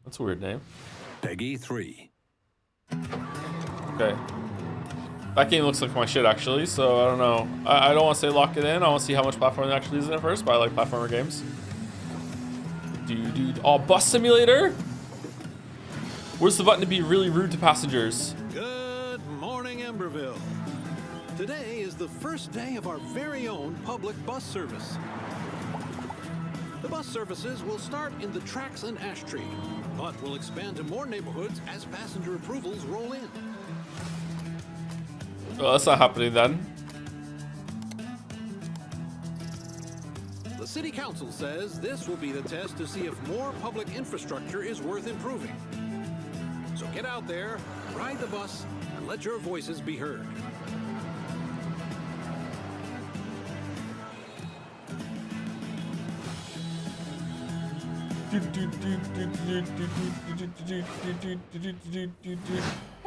S1: That's a weird name.
S11: Peggy 3.
S1: Okay. That game looks like my shit actually, so I don't know. I don't want to say lock it in. I want to see how much platforming actually is in it first, but I like platformer games. Dude. Oh, bus simulator? Where's the button to be really rude to passengers?
S7: Good morning, Emberville. Today is the first day of our very own public bus service. The bus services will start in the tracks and ash tree, but will expand to more neighborhoods as passenger approvals roll in.
S1: Well, that's not happening then.
S7: The City Council says this will be the test to see if more public infrastructure is worth improving. So get out there, ride the bus, and let your voices be heard.
S15: Hey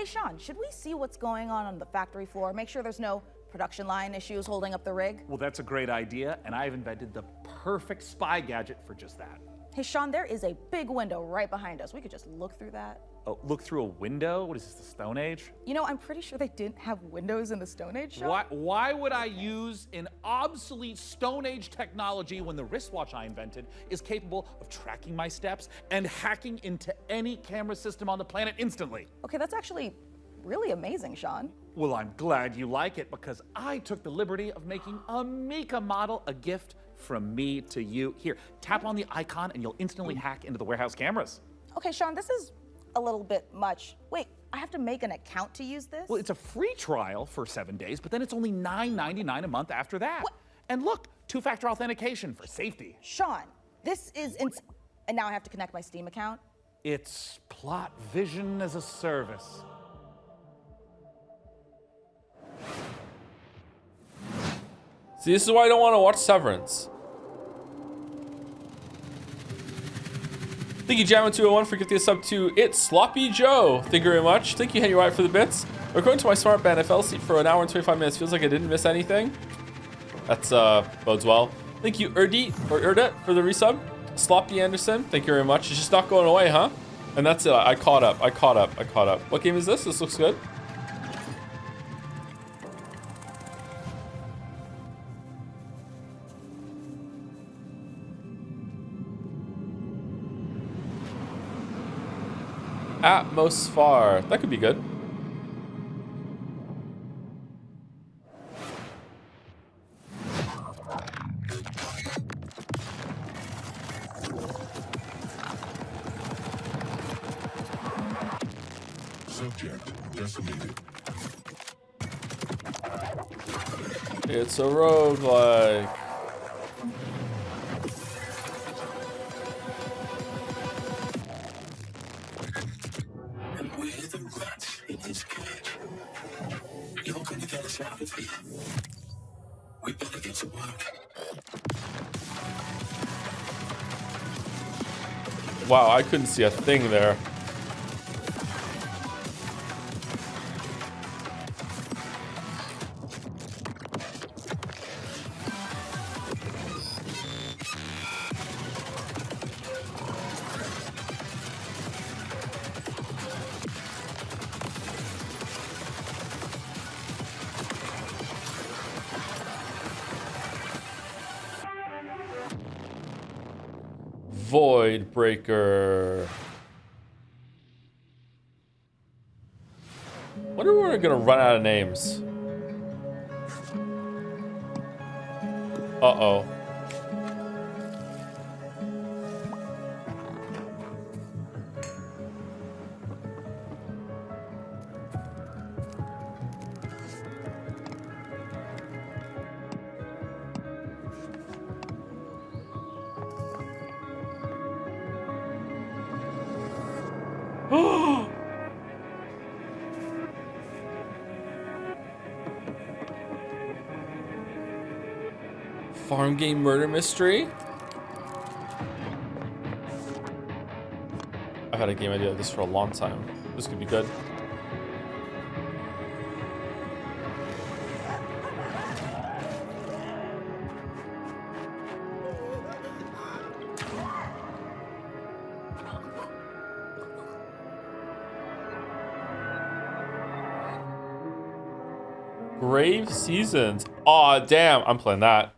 S15: Sean, should we see what's going on the factory floor? Make sure there's no production line issues holding up the rig?
S5: Well, that's a great idea, and I've invented the perfect spy gadget for just that.
S15: Hey Sean, there is a big window right behind us. We could just look through that.
S5: Oh, look through a window? What is this, the Stone Age?
S15: You know, I'm pretty sure they didn't have windows in the Stone Age, Sean.
S5: Why would I use an obsolete Stone Age technology when the wristwatch I invented is capable of tracking my steps and hacking into any camera system on the planet instantly?
S15: Okay, that's actually really amazing, Sean.
S5: Well, I'm glad you like it because I took the liberty of making a Mika model a gift from me to you. Here, tap on the icon and you'll instantly hack into the warehouse cameras.
S15: Okay, Sean, this is a little bit much. Wait, I have to make an account to use this?
S5: Well, it's a free trial for 7 days, but then it's only $9.99 a month after that. What? And look, two-factor authentication for safety.
S15: Sean, this is and now I have to connect my Steam account?
S5: It's plot vision as a service.
S1: See, this is why I don't want to watch Severance. Thank you, Jammin201, for gifting us up to It's Sloppy Joe. Thank you very much. Thank you, Henry White, for the bits. We're going to my smart band. I fell asleep for an hour and 25 minutes. Feels like I didn't miss anything. That's bodes well. Thank you, Erdit for the resub. Sloppy Anderson, thank you very much. It's just not going away, huh? And that's it. I caught up. What game is this? This looks good. Atmosphere. That could be good.
S3: Subject decimated.
S1: It's a roguelike.
S3: You're gonna get us out of here. We better get to work.
S1: Wow, I couldn't see a thing there. Void Breaker. Wonder when we're gonna run out of names. Uh-oh. Farm game murder mystery? I've had a game idea of this for a long time. This could be good. Grave Seasons. Aw, damn. I'm playing that.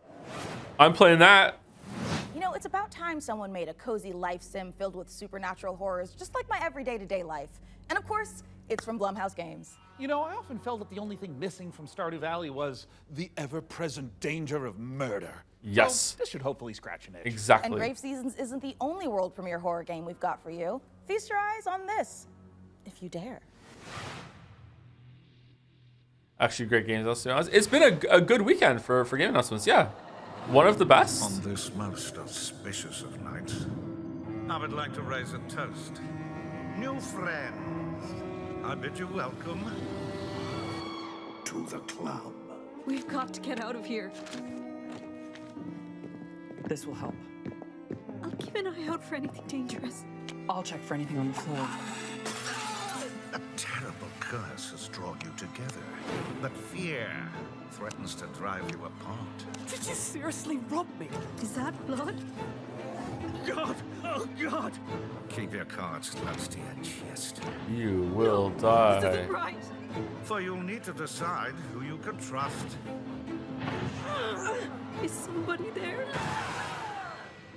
S15: You know, it's about time someone made a cozy life sim filled with supernatural horrors, just like my everyday to day life. And of course, it's from Blumhouse Games.
S5: You know, I often felt that the only thing missing from Stardew Valley was the ever-present danger of murder.
S1: Yes.
S5: So this should hopefully scratch an itch.
S1: Exactly.
S15: And Grave Seasons isn't the only world premiere horror game we've got for you. Feast your eyes on this, if you dare.
S1: Actually, great games. It's been a good weekend for game announcements. Yeah, one of the best.
S9: On this most auspicious of nights, I would like to raise a toast. New friends, I bid you welcome to the club.
S20: We've got to get out of here.
S22: This will help.
S20: I'll keep an eye out for anything dangerous.
S22: I'll check for anything on the floor.
S9: A terrible curse has drawn you together, but fear threatens to drive you apart.
S8: Did you seriously rob me?
S20: Is that blood?
S9: God! Oh, God! Keep your cards close to your chest.
S1: You will die.
S20: This isn't right.
S9: For you'll need to decide who you can trust.
S20: Is somebody there?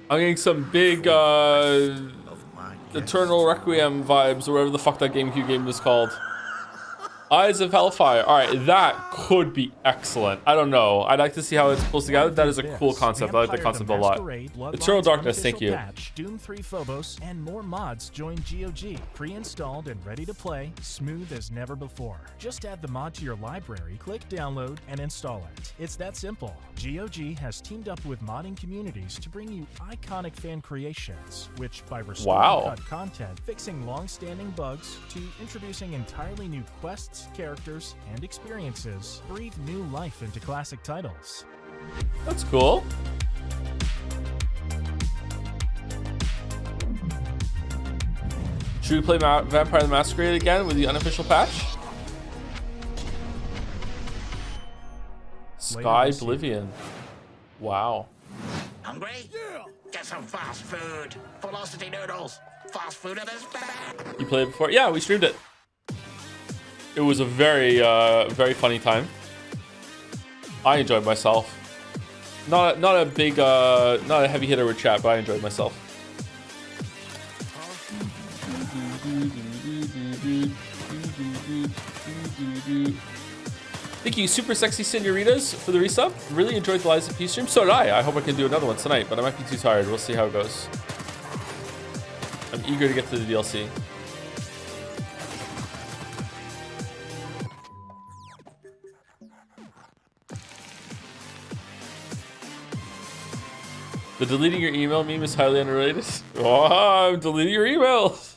S1: I'm getting some big Eternal Requiem vibes, or whatever the fuck that GameCube game was called. Eyes of Hellfire. All right, that could be excellent. I don't know. I'd like to see how it's pulls together. That is a cool concept. I like the concept a lot. Eternal Darkness, thank you.
S12: Patch, Doom 3 Phobos, and more mods join GOG. Pre-installed and ready to play, smooth as never before. Just add the mod to your library, click download, and install it. It's that simple. GOG has teamed up with modding communities to bring you iconic fan creations, which by restoring cut content, fixing long-standing bugs, to introducing entirely new quests, characters, and experiences, breathe new life into classic titles.
S1: That's cool. Should we play Vampire the Masquerade again with the unofficial patch? Sky Oblivion. Wow.
S16: Hungry? Yeah. Get some fast food. Velocity noodles. Fast food at this bad.
S1: You played it before? Yeah, we streamed it. It was a very, very funny time. I enjoyed myself. Not a big, not a heavy hitter with chat, but I enjoyed myself. Thank you, Super Sexy Senoritas, for the resub. Really enjoyed the Lies of P stream. So did I. I hope I can do another one tonight, but I might be too tired. We'll see how it goes. I'm eager to get to the DLC. The deleting your email meme is highly underrated. Oh, I'm deleting your emails.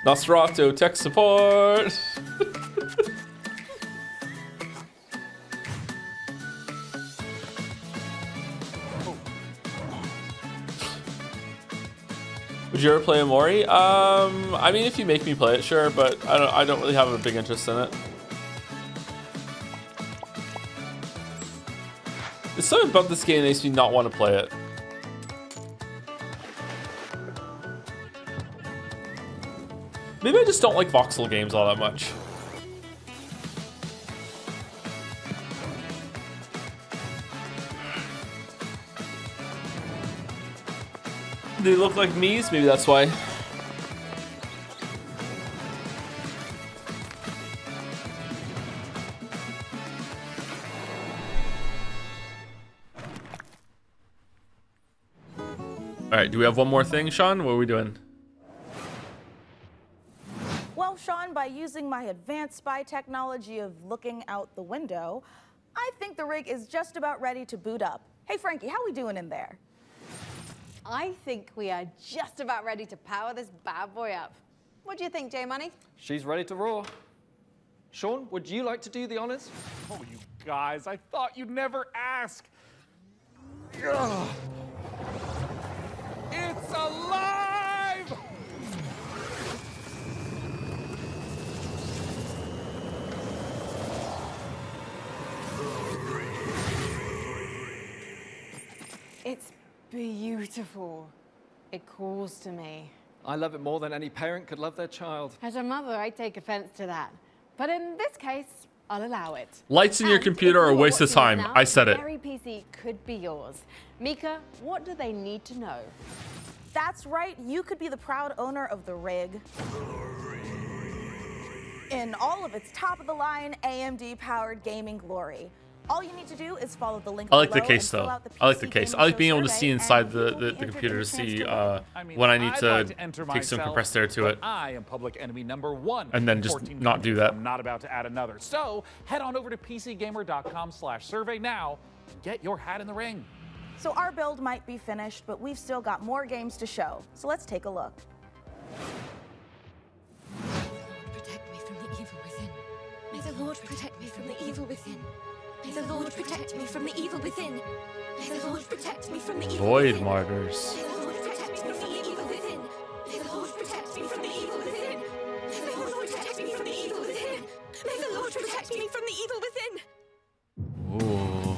S1: Nosferatu tech support. Would you ever play Amori? I mean, if you make me play it, sure, but I don't really have a big interest in it. There's something about this game that makes me not want to play it. Maybe I just don't like voxel games all that much. They look like me's, maybe that's why. All right, do we have one more thing, Sean? What are we doing?
S15: Well, Sean, by using my advanced spy technology of looking out the window, I think the rig is just about ready to boot up. Hey, Frankie, how we doing in there?
S2: I think we are just about ready to power this bad boy up. What do you think, J-Money?
S6: She's ready to roar. Sean, would you like to do the honors?
S5: Oh, you guys, I thought you'd never ask. Ugh. It's alive!
S2: It's beautiful. It calls to me.
S6: I love it more than any parent could love their child.
S2: As a mother, I take offense to that. But in this case, I'll allow it.
S1: Lights in your computer are a waste of time.
S2: Now,
S1: I said it.
S2: Every PC could be yours. Mika, what do they need to know?
S15: That's right, you could be the proud owner of the rig. In all of its top-of-the-line AMD-powered gaming glory. All you need to do is follow the link
S1: I like the
S15: below
S1: case
S15: and fill
S1: though.
S15: out the
S1: I like the
S15: PC
S1: case.
S15: Gaming
S1: I like
S15: Show
S1: being able to
S15: survey,
S1: see inside
S15: and you will
S1: the
S15: be entered
S1: computer to
S15: in the chance
S1: see
S15: to win.
S1: when I need
S5: I'd
S1: to
S5: like enter
S1: take some
S5: myself,
S1: compressed air to
S5: but
S1: it.
S5: I am public enemy number 1.
S1: And then just
S5: 14
S1: not do
S5: countries.
S1: that.
S5: I'm not about to add another. So head on over to PCGamer.com/survey now and get your hat in the ring.
S15: So our build might be finished, but we've still got more games to show. So let's take a look.
S19: Protect me from the evil within. May the Lord protect me from the evil within. May the Lord protect me from the evil within. May the Lord protect me from the evil
S1: Void
S19: within.
S1: Martyrs.
S19: May the Lord protect me from the evil within. May the Lord protect me from the evil within. May the Lord protect me from the evil within. May the Lord protect me from the evil within.
S1: Ooh.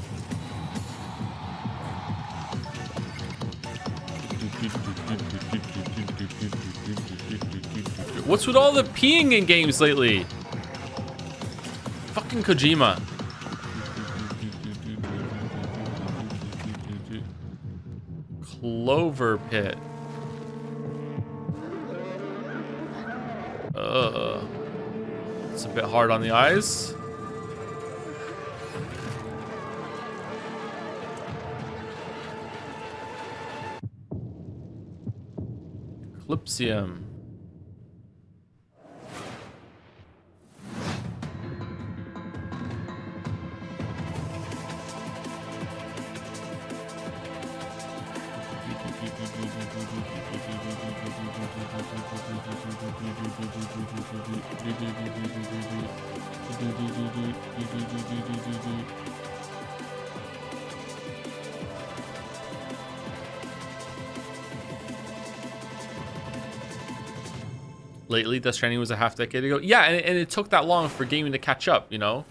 S1: What's with all the peeing in games lately? Fucking Kojima. Clover Pit. It's a bit hard on the eyes. Eclipsium. Lately, Death Stranding was a half decade ago. Yeah, and it took that long for gaming to catch up, you know?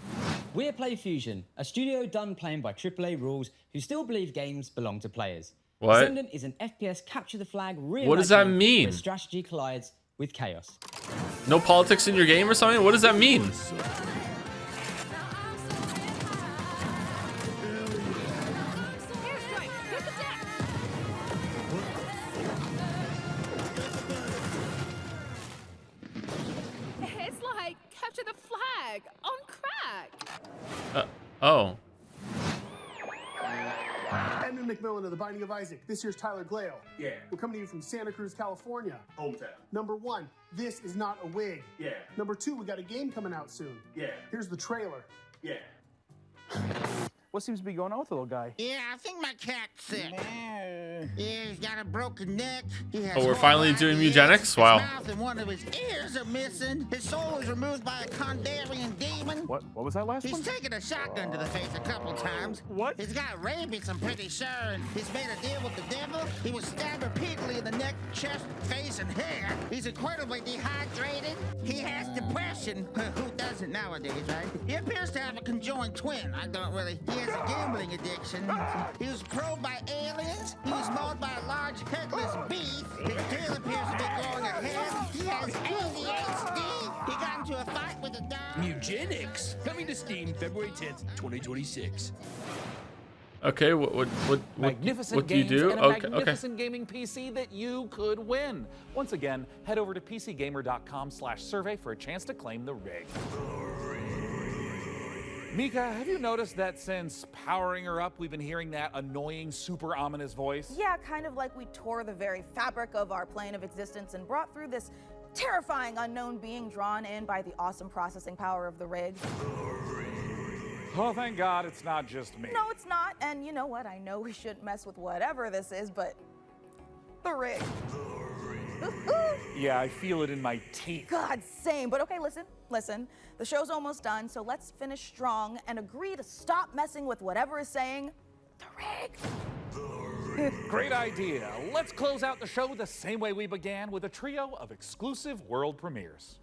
S10: We're PlayFusion, a studio done playing by AAA rules who still believe games belong to players.
S1: What?
S10: Descendant is an FPS capture the flag reimagining
S1: What does that mean?
S10: where strategy collides with chaos.
S1: No politics in your game or something? What does that mean?
S13: It's like capture the flag on crack.
S1: Oh.
S18: Edmund McMillan of The Binding of Isaac. This here's Tyler Glale. Yeah. We're coming to you from Santa Cruz, California. Hometown. Number 1, this is not a wig. Yeah. Number 2, we got a game coming out soon. Yeah. Here's the trailer. Yeah.
S21: What seems to be going on with the little guy?
S16: Yeah, I think my cat's sick. Yeah, he's got a broken neck. He has
S1: Oh, we're finally doing eugenics? Wow.
S16: His mouth and one of his ears are missing. His soul was removed by a Kandarian demon.
S21: What was that last one?
S16: He's taken a shotgun to the face a couple times.
S21: What?
S16: He's got rabies, I'm pretty sure. And he's made a deal with the devil. He was stabbed repeatedly in the neck, chest, face, and hair. He's incredibly dehydrated. He has depression. Who doesn't nowadays, right? He appears to have a conjoined twin. I don't really. He has a gambling addiction. He was probed by aliens. He was mauled by a large headless beast. His tail appears to be growing ahead. He has ADHD. He got into a fight with a dog.
S23: Eugenics, coming to Steam February 10th, 2026.
S1: Okay, what
S5: Magnificent
S1: do you
S5: games
S1: do?
S5: and a
S1: Okay,
S5: magnificent gaming PC that you could win. Once again, head over to pcgamer.com/survey for a chance to claim the rig. Mika, have you noticed that since powering her up, we've been hearing that annoying, super ominous voice?
S15: Yeah, kind of like we tore the very fabric of our plane of existence and brought through this terrifying unknown being drawn in by the awesome processing power of the rig.
S5: Oh, thank God it's not just me.
S15: No, it's not. And you know what? I know we shouldn't mess with whatever this is, but the rig.
S5: Yeah, I feel it in my teeth.
S15: God, same. But okay, listen. The show's almost done, so let's finish strong and agree to stop messing with whatever is saying the rig.
S5: Great idea. Let's close out the show the same way we began, with a trio of exclusive world premieres.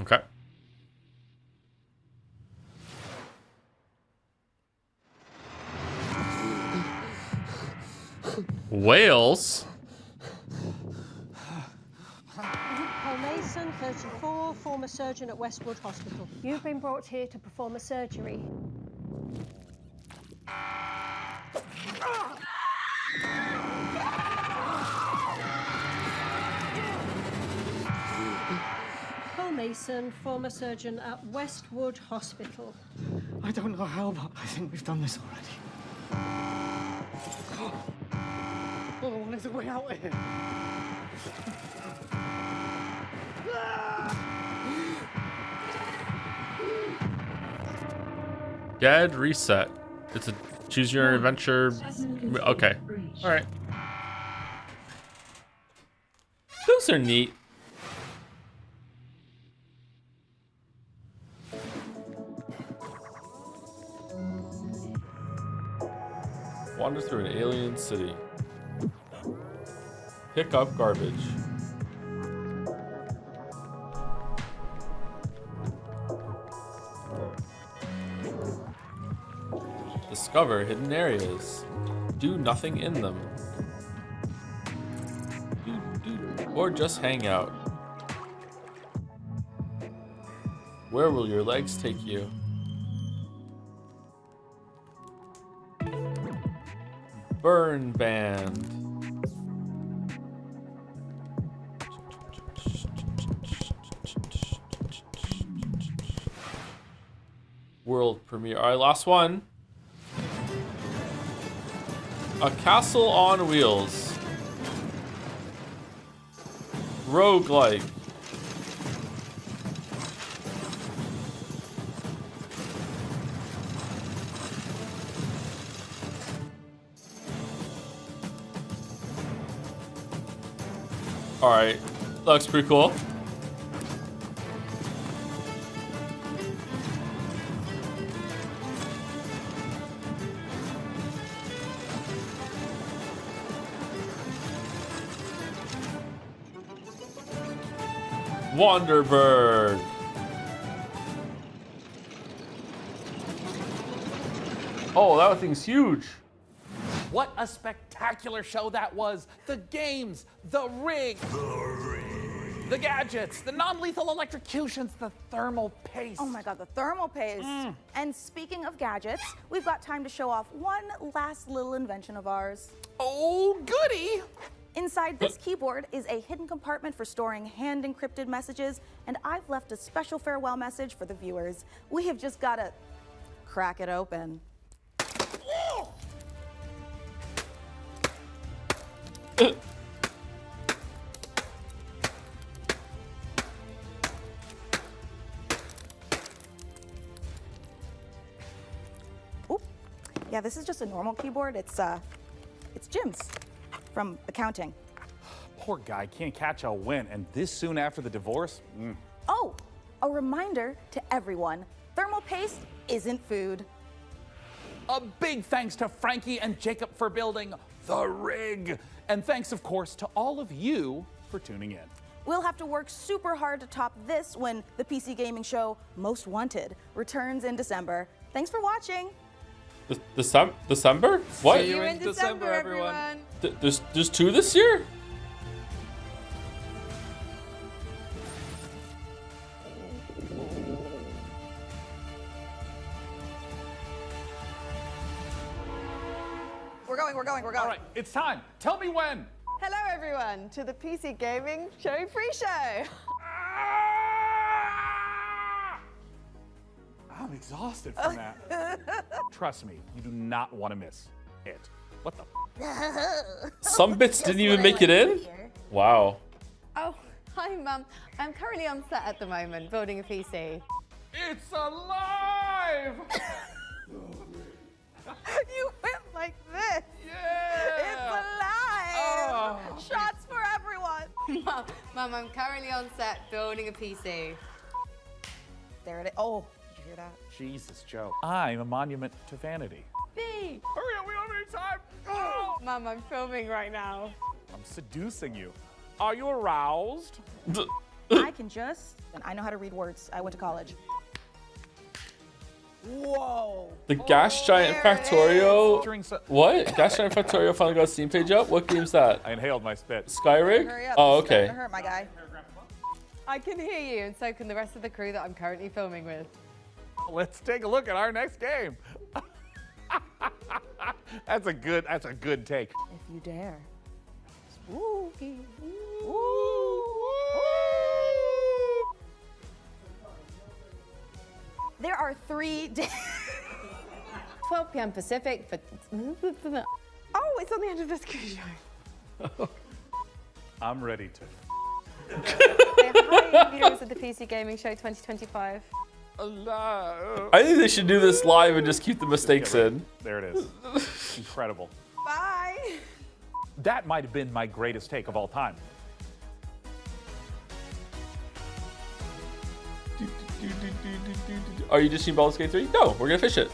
S1: Okay. Wales?
S24: Paul Mason, 34, former surgeon at Westwood Hospital. You've been brought here to perform a surgery. Paul Mason, former surgeon at Westwood Hospital.
S21: I don't know how, but I think we've done this already. Oh, what is the way out of here?
S1: Dead reset. It's a choose your adventure. Okay. All right. Those are neat. Wander through an alien city. Pick up garbage. Discover hidden areas. Do nothing in them. Or just hang out. Where will your legs take you? Burn band. World premiere. All right, last one. A Castle on Wheels. Roguelike. All right, that looks pretty cool. Wanderberg. Oh, that thing's huge.
S5: What a spectacular show that was. The games, the rig, the gadgets, the non-lethal electrocutions, the thermal paste.
S15: Oh my God, the thermal paste. And speaking of gadgets, we've got time to show off one last little invention of ours.
S5: Oh, goody!
S15: Inside this keyboard is a hidden compartment for storing hand-encrypted messages, and I've left a special farewell message for the viewers. We have just got to crack it open. Oop. Yeah, this is just a normal keyboard. It's Jim's from accounting.
S5: Poor guy can't catch a win, and this soon after the divorce?
S15: Oh, a reminder to everyone, thermal paste isn't food.
S5: A big thanks to Frankie and Jacob for building the rig. And thanks, of course, to all of you for tuning in.
S15: We'll have to work super hard to top this when the PC gaming show Most Wanted returns in December. Thanks for watching.
S1: December? What?
S2: See you in December, everyone.
S1: There's 2 this year?
S15: We're going.
S5: All right, it's time. Tell me when.
S2: Hello, everyone, to the PC Gaming Show pre-show.
S5: I'm exhausted from that. Trust me, you do not want to miss it. What the?
S1: Some bits didn't even make it in? Wow.
S2: Oh, hi, Mum. I'm currently on set at the moment, building a PC.
S5: It's alive!
S15: You went like this.
S5: Yeah!
S15: It's alive!
S5: Oh.
S15: Shots for everyone!
S2: Mum, I'm currently on set building a PC.
S15: There it is. Oh, did you hear that?
S5: Jesus, Joe. I'm a monument to vanity.
S2: B.
S5: Hurry up, we don't have any time! Oh.
S2: Mum, I'm filming right now.
S5: I'm seducing you. Are you aroused?
S15: I can just, and I know how to read words. I went to college. Whoa!
S1: The Gas Giant Factorio. What? Gas Giant Factorio finally got a Steam page up? What game's that?
S5: I inhaled my spit.
S1: Skyrig?
S15: Hurry up.
S1: Oh,
S15: This is starting
S1: okay.
S15: to hurt, my guy.
S2: I can hear you, and so can the rest of the crew that I'm currently filming with.
S5: Let's take a look at our next game. That's a good take.
S15: If you dare.
S2: Spooky.
S15: There are 3 days.
S2: 12 p.m. Pacific, but... Oh, it's on the end of this cruise show.
S5: I'm ready to.
S2: Hi, viewers of the PC Gaming Show 2025.
S1: I think they should do this live and just keep the mistakes in.
S5: There it is. Incredible.
S15: Bye.
S5: That might have been my greatest take of all time.
S1: Are you just seeing Baldur's Gate 3? No, we're gonna fish it.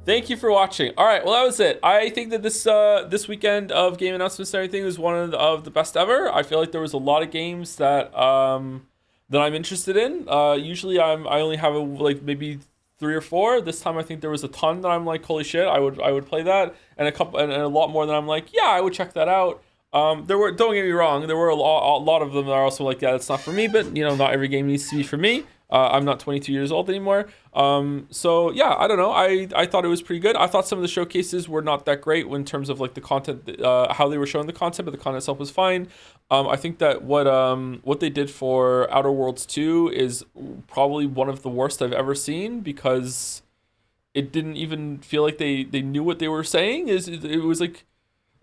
S1: Thank you for watching. All right, well that was it. I think that this weekend of game announcements and everything was one of the best ever. I feel like there was a lot of games that that I'm interested in. Usually I only have like maybe 3 or 4. This time I think there was a ton that I'm like, holy shit, I would play that, and a lot more that I'm like, yeah, I would check that out. There were, don't get me wrong, there were a lot of them that are also like, yeah, that's not for me, but you know, not every game needs to be for me. I'm not 22 years old anymore. So yeah, I don't know. I thought it was pretty good. I thought some of the showcases were not that great in terms of like the content, how they were showing the content, but the content itself was fine. I think that what they did for Outer Worlds 2 is probably one of the worst I've ever seen, because it didn't even feel like they knew what they were saying. It was like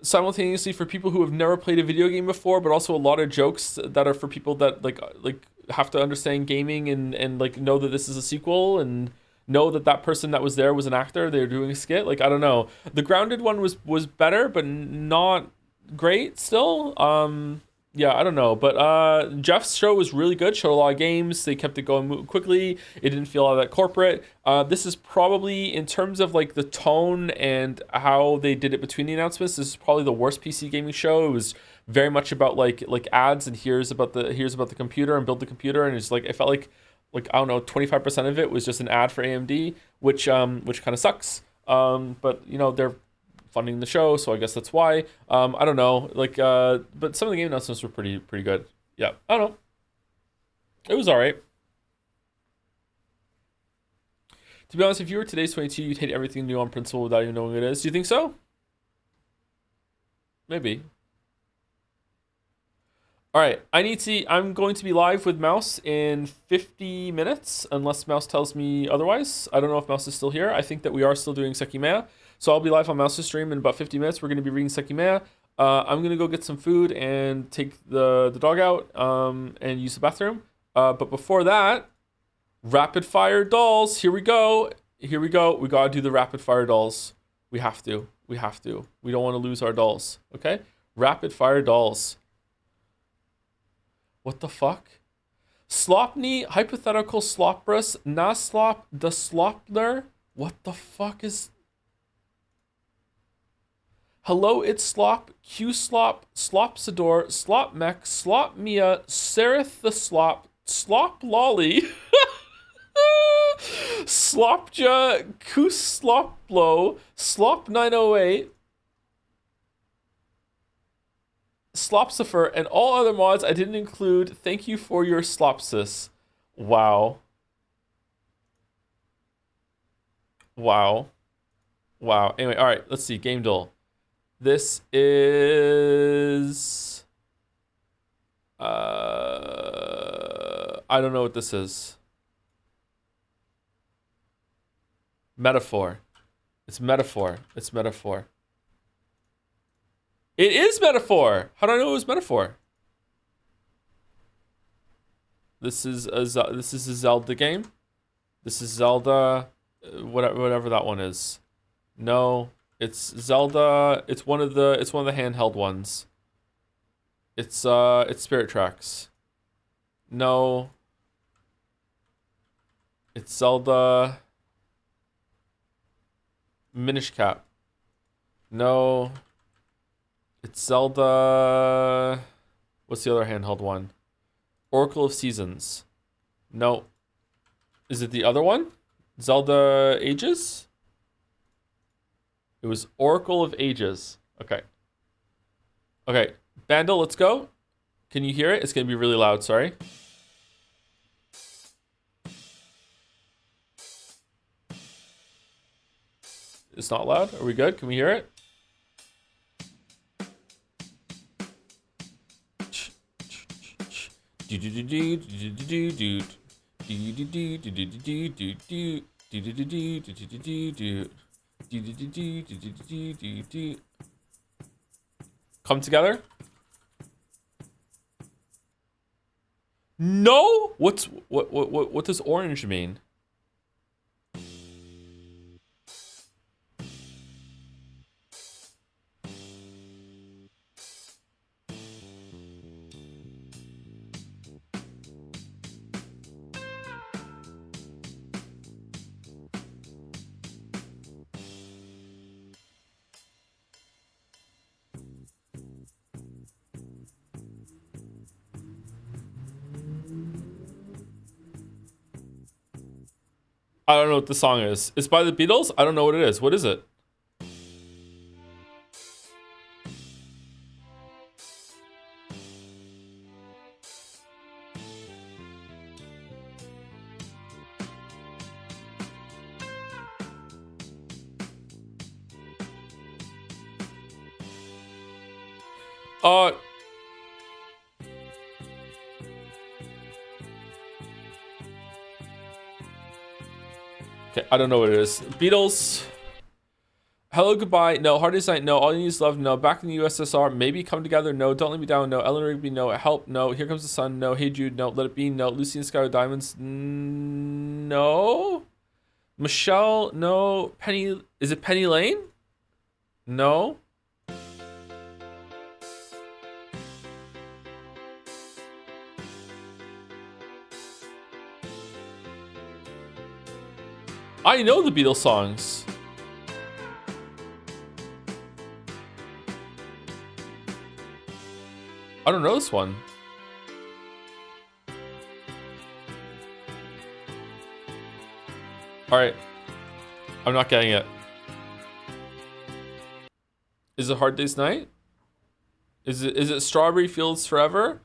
S1: simultaneously for people who have never played a video game before, but also a lot of jokes that are for people that like have to understand gaming and like know that this is a sequel and know that that person that was there was an actor. They were doing a skit. Like, I don't know. The Grounded one was better, but not great still. Yeah, I don't know. But Jeff's show was really good. Showed a lot of games. They kept it going quickly. It didn't feel all that corporate. This is probably, in terms of like the tone and how they did it between the announcements, this is probably the worst PC gaming show. It was very much about like ads and here's about the computer and build the computer, and it's like it felt like I don't know, 25% of it was just an ad for AMD, which kind of sucks. But you know, they're funding the show, so I guess that's why. I don't know, like but some of the game announcements were pretty good. Yeah, I don't know. It was all right. To be honest, if you were today's 22, you'd hate everything new on principle without even knowing what it is. Do you think so? Maybe. All right, I'm going to be live with Mouse in 50 minutes, unless Mouse tells me otherwise. I don't know if Mouse is still here. I think that we are still doing Sekimea. So I'll be live on Mouse's stream in about 50 minutes. We're going to be reading Sekimea. I'm going to go get some food and take the dog out and use the bathroom. But before that, rapid fire dolls. Here we go. Here we go. We got to do the rapid fire dolls. We have to. We have to. We don't want to lose our dolls. Okay? Rapid fire dolls. What the fuck? Slopney, hypothetical sloprus, naslop, the slopner. What the fuck is... Hello, it's Slop, Q-Slop, Slopsador, Slop Mech, Slop Mia, Sereth the Slop, Slop Lolly, Slopja, Koos Slopblow, Slop 908, Slopsifer, and all other mods I didn't include. Thank you for your Slopsis. Wow. Wow. Wow. Anyway, all right, let's see. Gamedle. This is... I don't know what this is. Metaphor. It's metaphor. It's metaphor. It is metaphor. How do I know it was metaphor? This is a Zelda game. This is Zelda, whatever that one is. No, it's Zelda. It's one of the handheld ones. It's Spirit Tracks. No. It's Zelda Minish Cap. No. It's Zelda... What's the other handheld one? Oracle of Seasons. No. Is it the other one? Zelda Ages? It was Oracle of Ages. Okay. Okay. Bandle, let's go. Can you hear it? It's going to be really loud, sorry. It's not loud? Are we good? Can we hear it? Come together? No? What does orange mean? I don't know what the song is. It's by the Beatles? I don't know what it is. What is it? Okay, I don't know what it is. Beatles. Hello, goodbye. No. Hard Day's Night. No. All You Need Is Love. No. Back in the USSR. Maybe Come Together. No. Don't Let Me Down. No. Eleanor Rigby. No. Help. No. Here Comes the Sun. No. Hey Jude. No. Let It Be. No. Lucy in the Sky with Diamonds. No. Michelle. No. Penny. Is it Penny Lane? No. I know the Beatles songs. I don't know this one. All right. I'm not getting it. Is it Hard Day's Night? Is it Strawberry Fields Forever?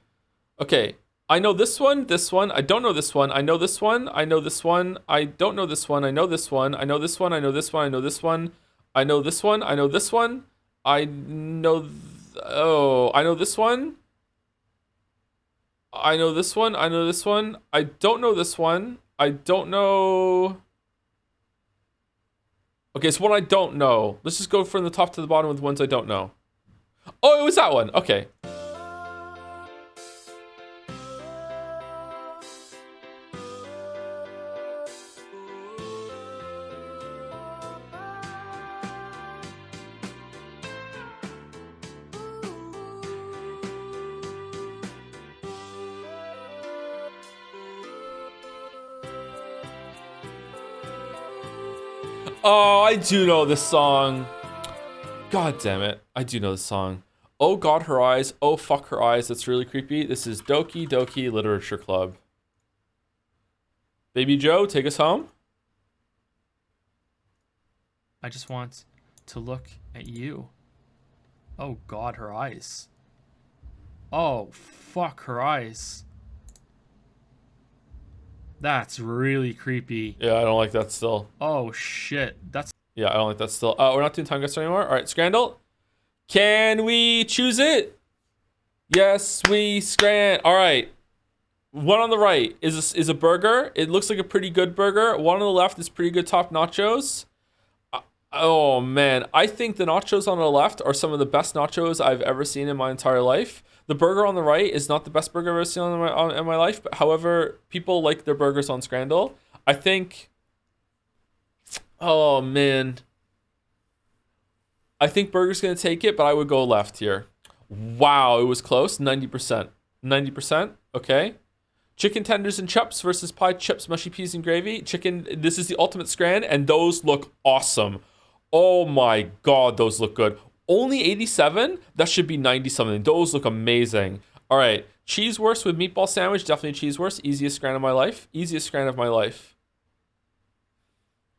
S1: Okay. I know this one, I don't know this one, I know this one, I know this one, I don't know this one, I know this one, I know this one, I know this one, I know this one, I know this one, I know this one, I know, I know this one, I know this one, I know this one, I don't know this one, I don't know. Okay, it's one I don't know. Let's just go from the top to the bottom with ones I don't know. Oh, it was that one, okay. Oh, I do know this song. God damn it. I do know this song. Oh God, her eyes. Oh fuck her eyes. That's really creepy. This is Doki Doki Literature Club. Baby Joe, take us home.
S4: I just want to look at you. Oh God, her eyes. Oh fuck her eyes. That's really creepy.
S1: Yeah, I don't like that still.
S4: Oh shit. That's
S1: Yeah, I don't like that still. We're not doing time guesser anymore. All right, Scrandle. Can we choose it? Yes, we All right. One on the right is a burger. It looks like a pretty good burger. One on the left is pretty good top nachos. Oh man, I think the nachos on the left are some of the best nachos I've ever seen in my entire life. The burger on the right is not the best burger I've ever seen in my life, but however, people like their burgers on Scrandle. I think, oh man, I think burger's gonna take it, but I would go left here. Wow, it was close, 90%. 90%, okay. Chicken tenders and chips versus pie, chips, mushy peas and gravy. Chicken, this is the ultimate Scran, and those look awesome. Oh my God, those look good. Only 87? That should be 90 something. Those look amazing. All right, cheesewurst with meatball sandwich, definitely cheesewurst. Easiest Scran of my life. Easiest Scran of my life.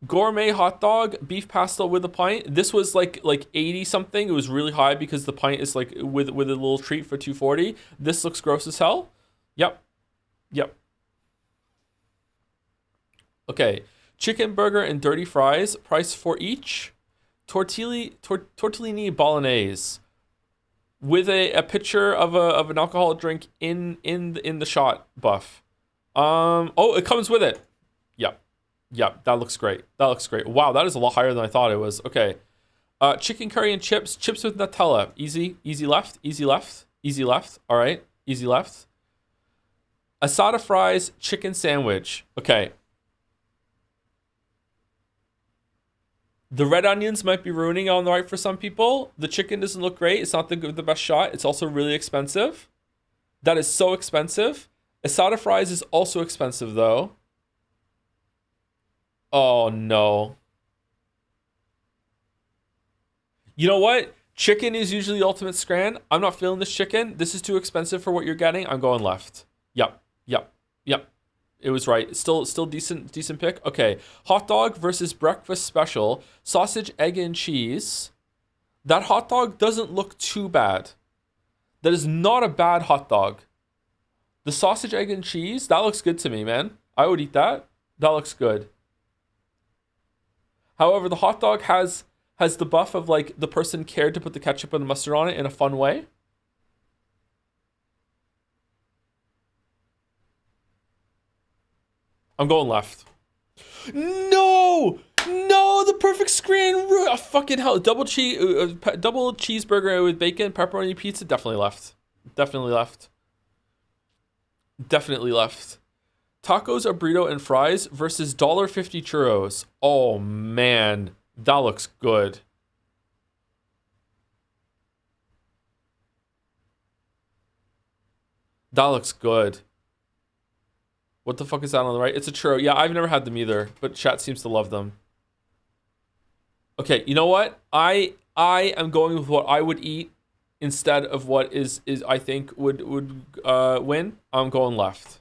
S1: Gourmet hot dog, beef pastel with a pint. This was like 80 something. It was really high because the pint is like with a little treat for 240. This looks gross as hell. Yep. Yep. Okay. Chicken burger and dirty fries. Price for each. Tortellini bolognese. With a picture of an alcoholic drink in the shot buff. Oh, it comes with it. Yep. Yep, that looks great. That looks great. Wow, that is a lot higher than I thought it was. Okay. Chicken curry and chips. Chips with Nutella. Easy. Easy left. Easy left. Easy left. All right. Easy left. Asada fries. Chicken sandwich. Okay. The red onions might be ruining it on the right for some people. The chicken doesn't look great. It's not the best shot. It's also really expensive. That is so expensive. Asada fries is also expensive though. Oh no. You know what? Chicken is usually the ultimate Scran. I'm not feeling this chicken. This is too expensive for what you're getting. I'm going left. Yep. Yep. Yep. It was right. Still decent pick. Okay. Hot dog versus breakfast special. Sausage, egg, and cheese. That hot dog doesn't look too bad. That is not a bad hot dog. The sausage, egg, and cheese, that looks good to me, man. I would eat that. That looks good. However, the hot dog has the buff of like the person cared to put the ketchup and the mustard on it in a fun way. I'm going left. No! No, the perfect scran. Fucking hell. Double cheeseburger with bacon, pepperoni pizza. Definitely left. Definitely left. Definitely left. Tacos, a burrito, and fries versus $1.50 churros. Oh, man. That looks good. That looks good. What the fuck is that on the right? It's a churro. Yeah, I've never had them either, but chat seems to love them. Okay, you know what? I am going with what I would eat instead of what is I think would win. I'm going left.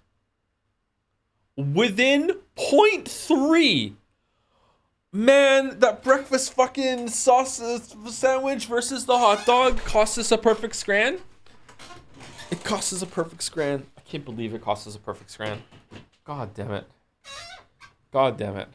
S1: Within 0.3. Man, that breakfast fucking sauce sandwich versus the hot dog cost us a perfect scran. It cost us a perfect scran. I can't believe it cost us a perfect scran. God damn it. God damn it.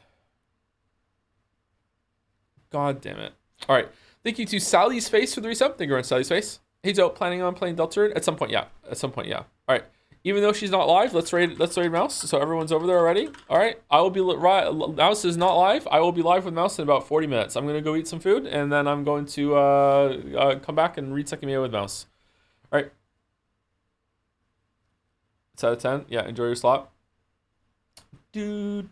S1: God damn it. All right. Thank you to Sally's Face for the resub. Thank you very much, Sally's Face. Hey, Joe, planning on playing Deltarune? At some point, yeah. At some point, yeah. All right. Even though she's not live, let's raid Mouse. So everyone's over there already. All right. I will be Mouse is not live. I will be live with Mouse in about 40 minutes. I'm gonna go eat some food, and then I'm going to come back and read Sekime with Mouse. All right. It's out of 10. Yeah. Enjoy your slot. And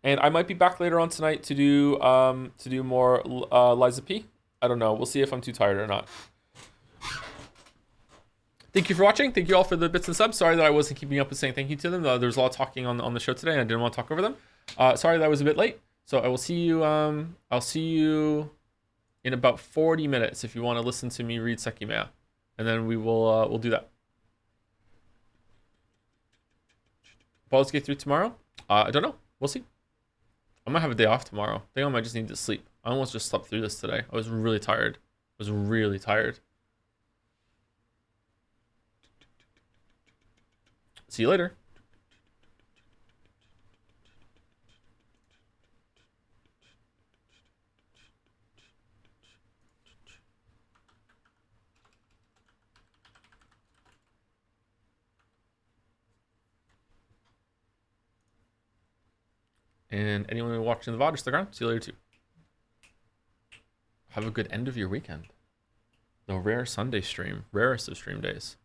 S1: I might be back later on tonight to do more Liza P. I don't know. We'll see if I'm too tired or not. Thank you for watching. Thank you all for the bits and subs. Sorry that I wasn't keeping up with saying thank you to them. There was a lot of talking on the show today, and I didn't want to talk over them. Sorry that I was a bit late. So I will see you. I'll see you in about 40 minutes if you want to listen to me read Sekime, and then we'll do that. Baldur's Gate 3 tomorrow? I don't know. We'll see. I might have a day off tomorrow. I think I might just need to sleep. I almost just slept through this today. I was really tired. See you later. And anyone watching the VOD, stick around. See you later too. Have a good end of your weekend. The rare Sunday stream. Rarest of stream days.